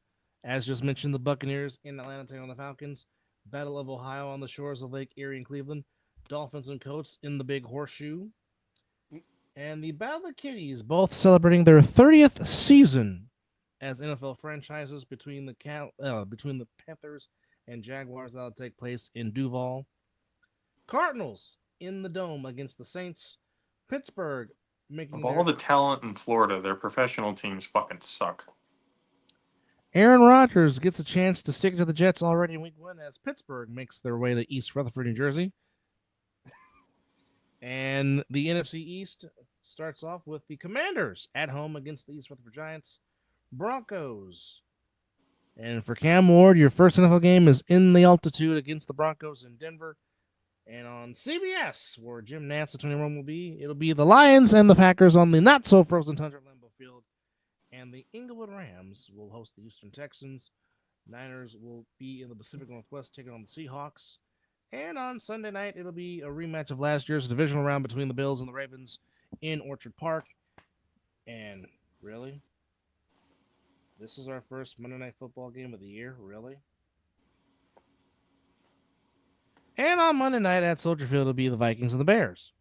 As just mentioned, the Buccaneers in Atlanta taking on the Falcons. Battle of Ohio on the shores of Lake Erie and Cleveland. Dolphins and Colts in the Big Horseshoe. And the Battle of the Kitties, both celebrating their 30th season as NFL franchises between the Panthers and Jaguars. That'll take place in Duval. Cardinals in the Dome against the Saints. Pittsburgh making of all the talent in Florida, their professional teams fucking suck. Aaron Rodgers gets a chance to stick to the Jets already in week 1 as Pittsburgh makes their way to East Rutherford, New Jersey. And the NFC East starts off with the Commanders at home against the East Rutherford Giants. Broncos. And for Cam Ward, your first NFL game is in the altitude against the Broncos in Denver. And on CBS, where Jim Nantz, the 21 will be, it'll be the Lions and the Packers on the not-so-frozen tundra at Lambeau Field. And the Inglewood Rams will host the Houston Texans. Niners will be in the Pacific Northwest taking on the Seahawks. And on Sunday night, it'll be a rematch of last year's divisional round between the Bills and the Ravens in Orchard Park. And really? This is our first Monday Night Football game of the year? Really? And on Monday night at Soldier Field, it'll be the Vikings and the Bears.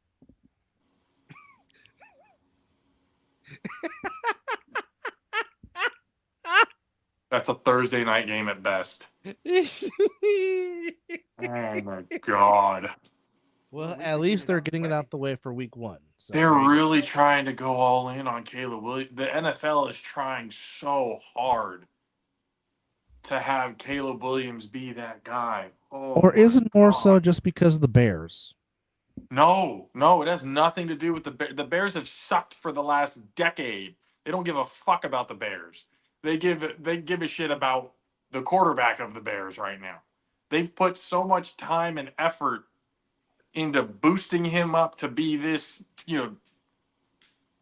That's a Thursday night game at best. Oh, my God. Well, at least they're getting it out the way for week 1. So they're really trying to go all in on Caleb Williams. The NFL is trying so hard to have Caleb Williams be that guy. Oh, or is it more so just because of the Bears? No, it has nothing to do with the Bears. The Bears have sucked for the last decade. They don't give a fuck about the Bears. They give a shit about the quarterback of the Bears right now. They've put so much time and effort into boosting him up to be this,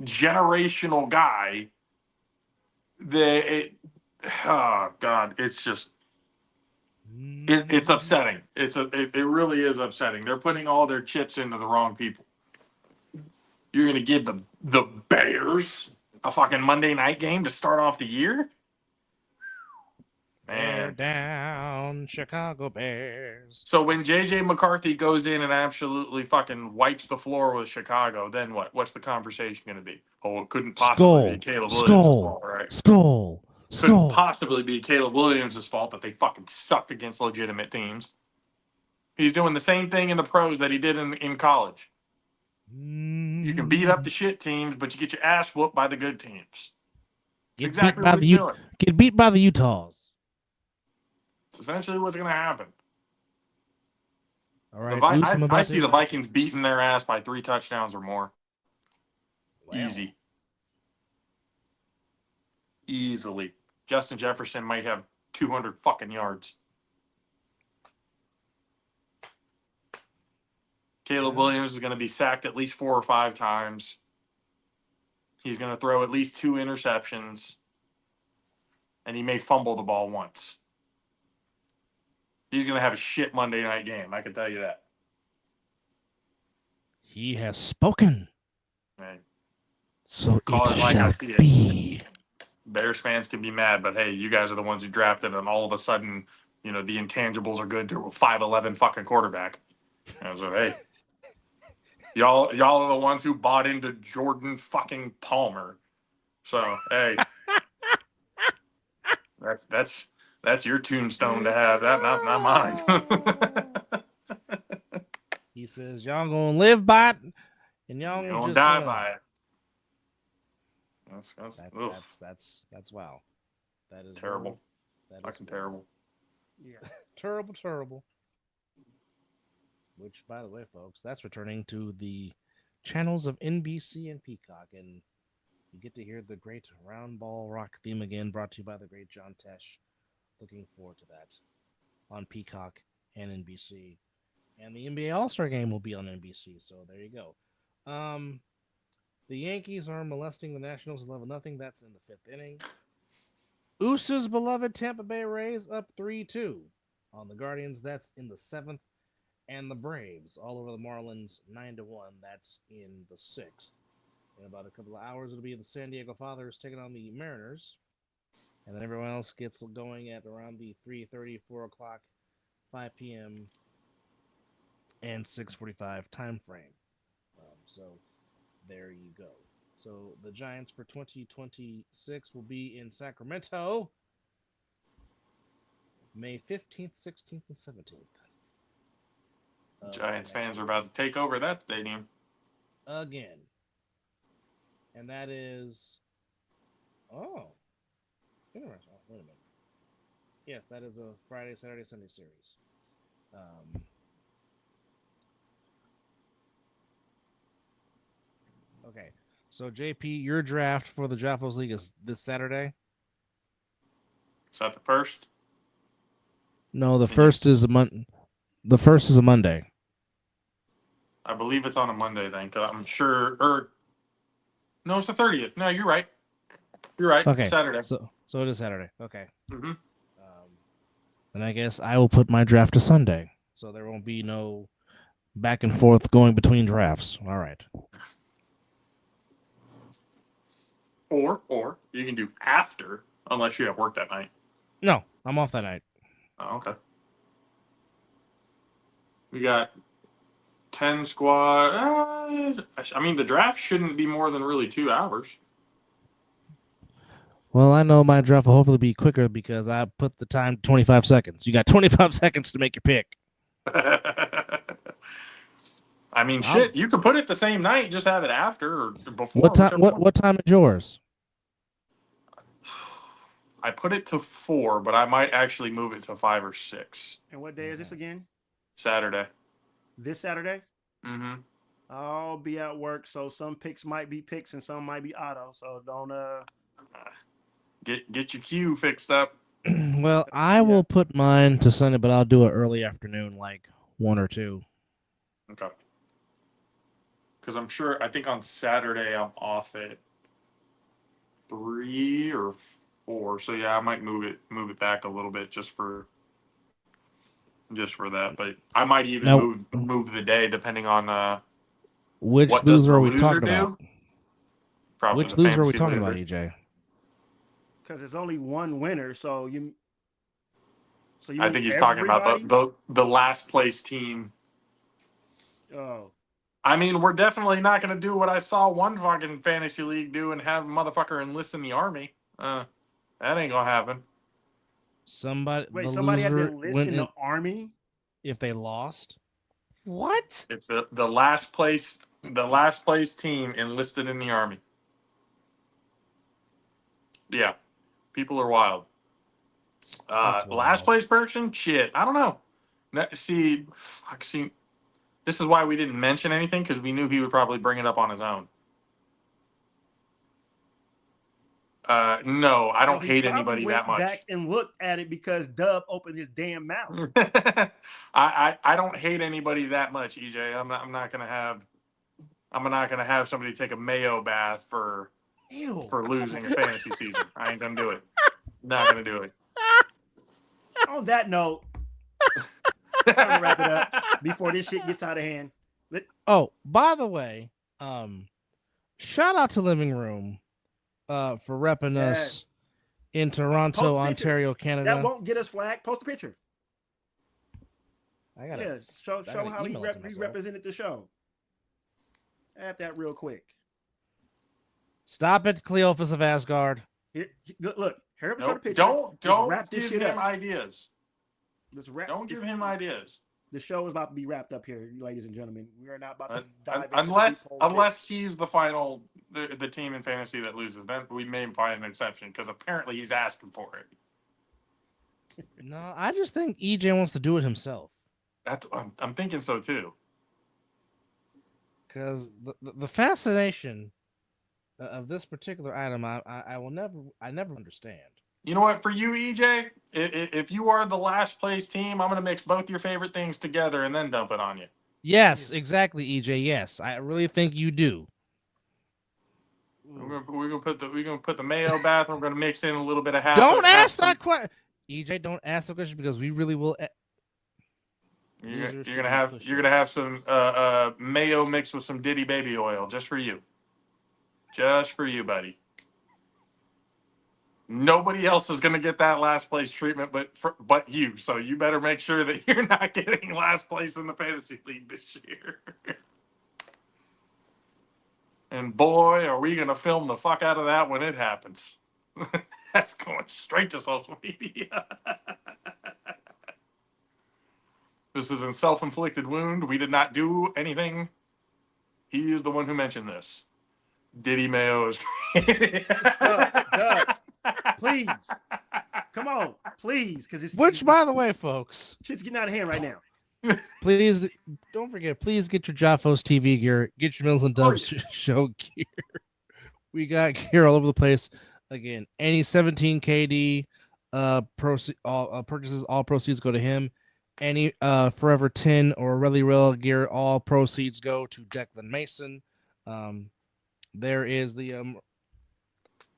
generational guy. Oh God, it's just it's upsetting. It really is upsetting. They're putting all their chips into the wrong people. You're gonna give the Bears a fucking Monday night game to start off the year? Bear Man. down, Chicago Bears. So when JJ McCarthy goes in and absolutely fucking wipes the floor with Chicago, then what? What's the conversation going to be? Oh, it couldn't possibly be Caleb Williams' fault, right? Skull. Couldn't possibly be Caleb Williams' fault that they fucking suck against legitimate teams. He's doing the same thing in the pros that he did in college. You can beat up the shit teams, but you get your ass whooped by the good teams. It's exactly what he's doing. Get beat by the Utahs. It's essentially what's going to happen. All right. I see the Vikings beating their ass by 3 touchdowns or more. Wow. Easily. Justin Jefferson might have 200 fucking yards. Caleb Williams is going to be sacked at least 4 or 5 times. He's going to throw at least 2 interceptions. And he may fumble the ball once. He's going to have a shit Monday night game. I can tell you that. He has spoken. Right. So Call it it like I shall see it. be. Bears fans can be mad, but hey, you guys are the ones who drafted, and all of a sudden, the intangibles are good to a 5'11" fucking quarterback. And so, hey, y'all are the ones who bought into Jordan fucking Palmer. So, hey, that's your tombstone to have. That not mine. He says y'all gonna live by it, and y'all You gonna don't just die by it. That's wow. That is terrible. That Fucking is terrible. Yeah. Terrible. Which, by the way, folks, that's returning to the channels of NBC and Peacock, and you get to hear the great Round Ball Rock theme again, brought to you by the great John Tesh. Looking forward to that on Peacock and NBC. And the NBA All-Star Game will be on NBC, so there you go. The Yankees are molesting the Nationals 11-0. That's in the 5th inning. Oose's beloved Tampa Bay Rays up 3-2 on the Guardians. That's in the 7th. And the Braves all over the Marlins 9-1. That's in the 6th. In about a couple of hours, it'll be the San Diego Fathers taking on the Mariners. And then everyone else gets going at around the 3:30, 4 o'clock, 5 p.m., and 6:45 time frame. So there you go. So the Giants for 2026 will be in Sacramento May 15th, 16th, and 17th. Giants fans are about to take over that stadium. Again. And that is... Oh. Interesting. Wait a minute. Yes, that is a Friday, Saturday, Sunday series. Okay. So, JP, your draft for the Jaffos League is this Saturday? Is that the first? No, the first is The first is a Monday. I believe it's on a Monday then, because I'm sure. No, it's the 30th. No, you're right. You're right. Okay. Saturday. So it is Saturday. Okay. Mm-hmm. Then I guess I will put my draft to Sunday, so there won't be no back and forth going between drafts. All right. Or you can do after, unless you have work that night. No, I'm off that night. Oh, okay. We got 10 squad. I mean, the draft shouldn't be more than really 2 hours. Well, I know my draft will hopefully be quicker because I put the time to 25 seconds. You got 25 seconds to make your pick. I mean, shit, you could put it the same night, just have it after or before. What time is yours? I put it to 4, but I might actually move it to 5 or 6. And what day is this again? Saturday. This Saturday? Mm-hmm. I'll be at work, so some picks might be picks and some might be auto. So don't get your queue fixed up. Well, I will put mine to Sunday, but I'll do it early afternoon, like 1 or 2. Okay. Because I think on Saturday I'm off at 3 or 4. So yeah, I might move it back a little bit just for that. But I might even move the day depending on which what loser are we loser talking do? about? Probably Which the loser are we fantasy talking loser. about, EJ? because there's only one winner, so you So you I mean think he's talking about everybody? the last place team. Oh, I mean, we're definitely not going to do what I saw one fucking fantasy league do and have a motherfucker enlist in the army. That ain't gonna happen. Somebody, wait, the somebody had to loser enlist went in the in army? if they lost. What? It's the last place. The last place team enlisted in the army. Yeah, people are wild. That's Last wild. place person? Shit, I don't know. See, this is why we didn't mention anything because we knew he would probably bring it up on his own. No, I Well, don't he hate probably anybody that went back much. and looked at it because Dub opened his damn mouth. I don't hate anybody that much, EJ. I'm not gonna have somebody take a mayo bath for Ew. losing a fantasy season. I ain't gonna do it. Not gonna do it. On that note, time to wrap it up before this shit gets out of hand. Oh, by the way, shout out to Living Room for repping us in Toronto, Post a picture. Ontario, Canada. That won't get us flagged. Post a picture. I gotta show how he represented the show. Add that real quick. Stop it, Cleophas of Asgard. Here, look, hurry up, show the Nope. picture. Don't wrap this give shit him up. ideas. Don't give him ideas. The show is about to be wrapped up here, ladies and gentlemen. We are not about to dive into Unless he's the final the team in fantasy that loses, then we may find an exception because apparently he's asking for it. No, I just think EJ wants to do it himself. I'm thinking so too. Because the fascination of this particular item, I never understand. You know what? For you, EJ, if you are the last place team, I'm going to mix both your favorite things together and then dump it on you. Yes, exactly, EJ. Yes, I really think you do. We're gonna put the mayo bath. We're gonna mix in a little bit of Don't ask that question, EJ. Don't ask the question because we really will. You're gonna have some mayo mixed with some Diddy baby oil just for you, buddy. Nobody else is gonna get that last place treatment, but you. So you better make sure that you're not getting last place in the fantasy league this year. And boy, are we gonna film the fuck out of that when it happens. That's going straight to social media. This is a self-inflicted wound. We did not do anything. He is the one who mentioned this. Diddy Mayo is Doug, please. Come on, please. Which, by the way, folks, shit's getting out of hand right now. Please don't forget. Please get your Jaffos TV gear. Get your Mills and Dubs show gear. We got gear all over the place. Again, any 17 KD purchases, all proceeds go to him. Any Forever 10 or Really Real gear, all proceeds go to Declan Mason. There is the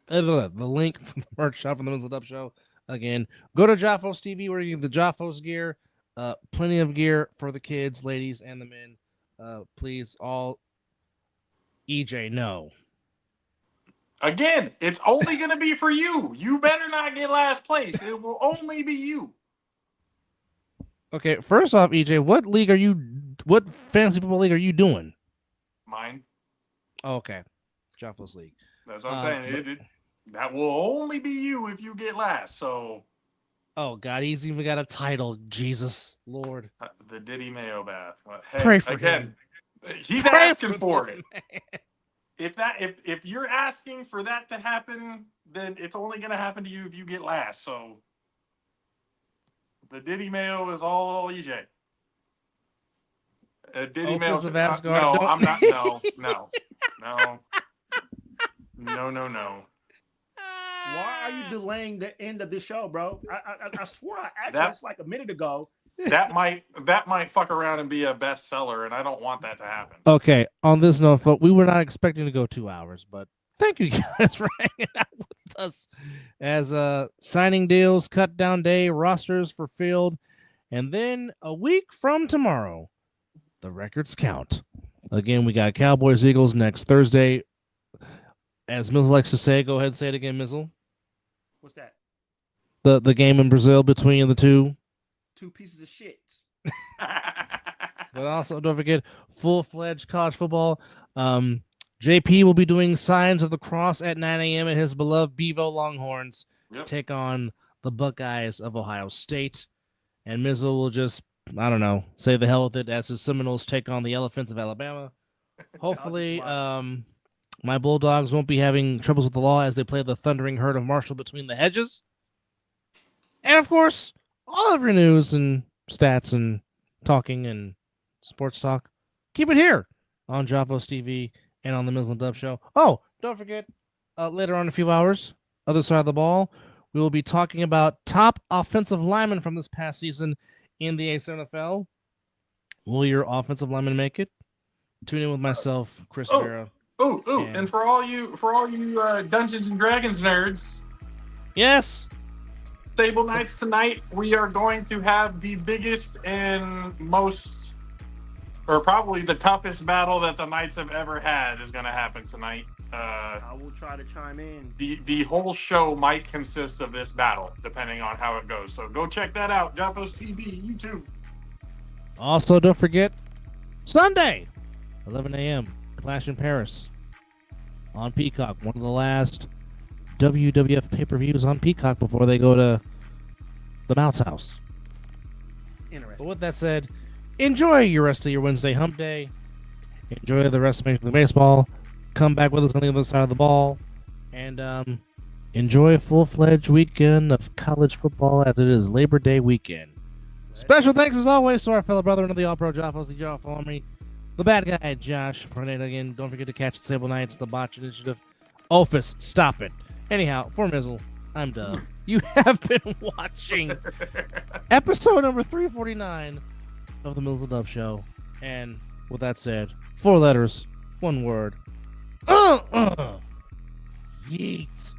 link from the merch shop from the Mizzle Dub Show. Again, go to Jaffos TV where you get the Jaffos gear. Plenty of gear for the kids, ladies, and the men. Please, all EJ, no. Again, it's only going to be for you. You better not get last place. It will only be you. Okay, first off, EJ, what fantasy football league are you doing? Mine. Oh, okay. Jaffos League. That's what I'm saying. That will only be you if you get last. So. Oh, God, he's even got a title. Jesus, Lord. The Diddy Mayo bath. Hey, pray for him. He's asking for it. If you're asking for that to happen, then it's only going to happen to you if you get last. So the Diddy Mayo is all EJ. Diddy Mayo. Of Asgard, no, I'm not. No. Why are you delaying the end of the show, bro? I swore it's like a minute ago. That might fuck around and be a bestseller, and I don't want that to happen. Okay, on this note, folks, we were not expecting to go 2 hours, but thank you guys for hanging out with us as signing deals, cut down day, rosters for field, and then a week from tomorrow, the records count. Again, we got Cowboys Eagles next Thursday. As Mizzle likes to say, go ahead and say it again, Mizzle. What's that? The game in Brazil between the two. two pieces of shit. But also, don't forget, full-fledged college football. JP will be doing Signs of the Cross at 9 a.m. at his beloved Bevo Longhorns. Yep. Take on the Buckeyes of Ohio State. And Mizzle will just, I don't know, say the hell with it as his Seminoles take on the Elephants of Alabama. Hopefully, my Bulldogs won't be having troubles with the law as they play the thundering herd of Marshall between the hedges. And, of course, all of your news and stats and talking and sports talk, keep it here on Javos TV and on the Mizzle and Dub Show. Oh, don't forget, later on in a few hours, other side of the ball, we will be talking about top offensive linemen from this past season in the XFL. Will your offensive lineman make it? Tune in with myself, Chris Vera. And for all you Dungeons and Dragons nerds, yes, Stable Nights tonight, we are going to have the biggest and most, or probably the toughest battle that the Knights have ever had is going to happen tonight. I will try to chime in. The whole show might consist of this battle, depending on how it goes. So go check that out. Javos TV, YouTube. Also, don't forget, Sunday, 11 a.m., Clash in Paris on Peacock. One of the last WWF pay-per-views on Peacock before they go to the Mouse House. Interesting. But with that said, enjoy your rest of your Wednesday hump day. Enjoy the rest of Major League Baseball. Come back with us on the other side of the ball. And enjoy a full-fledged weekend of college football as it is Labor Day weekend. Special thanks, as always, to our fellow brother of the All-Pro Javos, the Jaw Army, the bad guy, Josh. Again, don't forget to catch the Sable Knights, the Botch Initiative. Ophis, stop it. Anyhow, for Mizzle, I'm Dub. You have been watching episode number 349 of the Mizzle Dub Show. And with that said, 4 letters, 1 word. Yeet.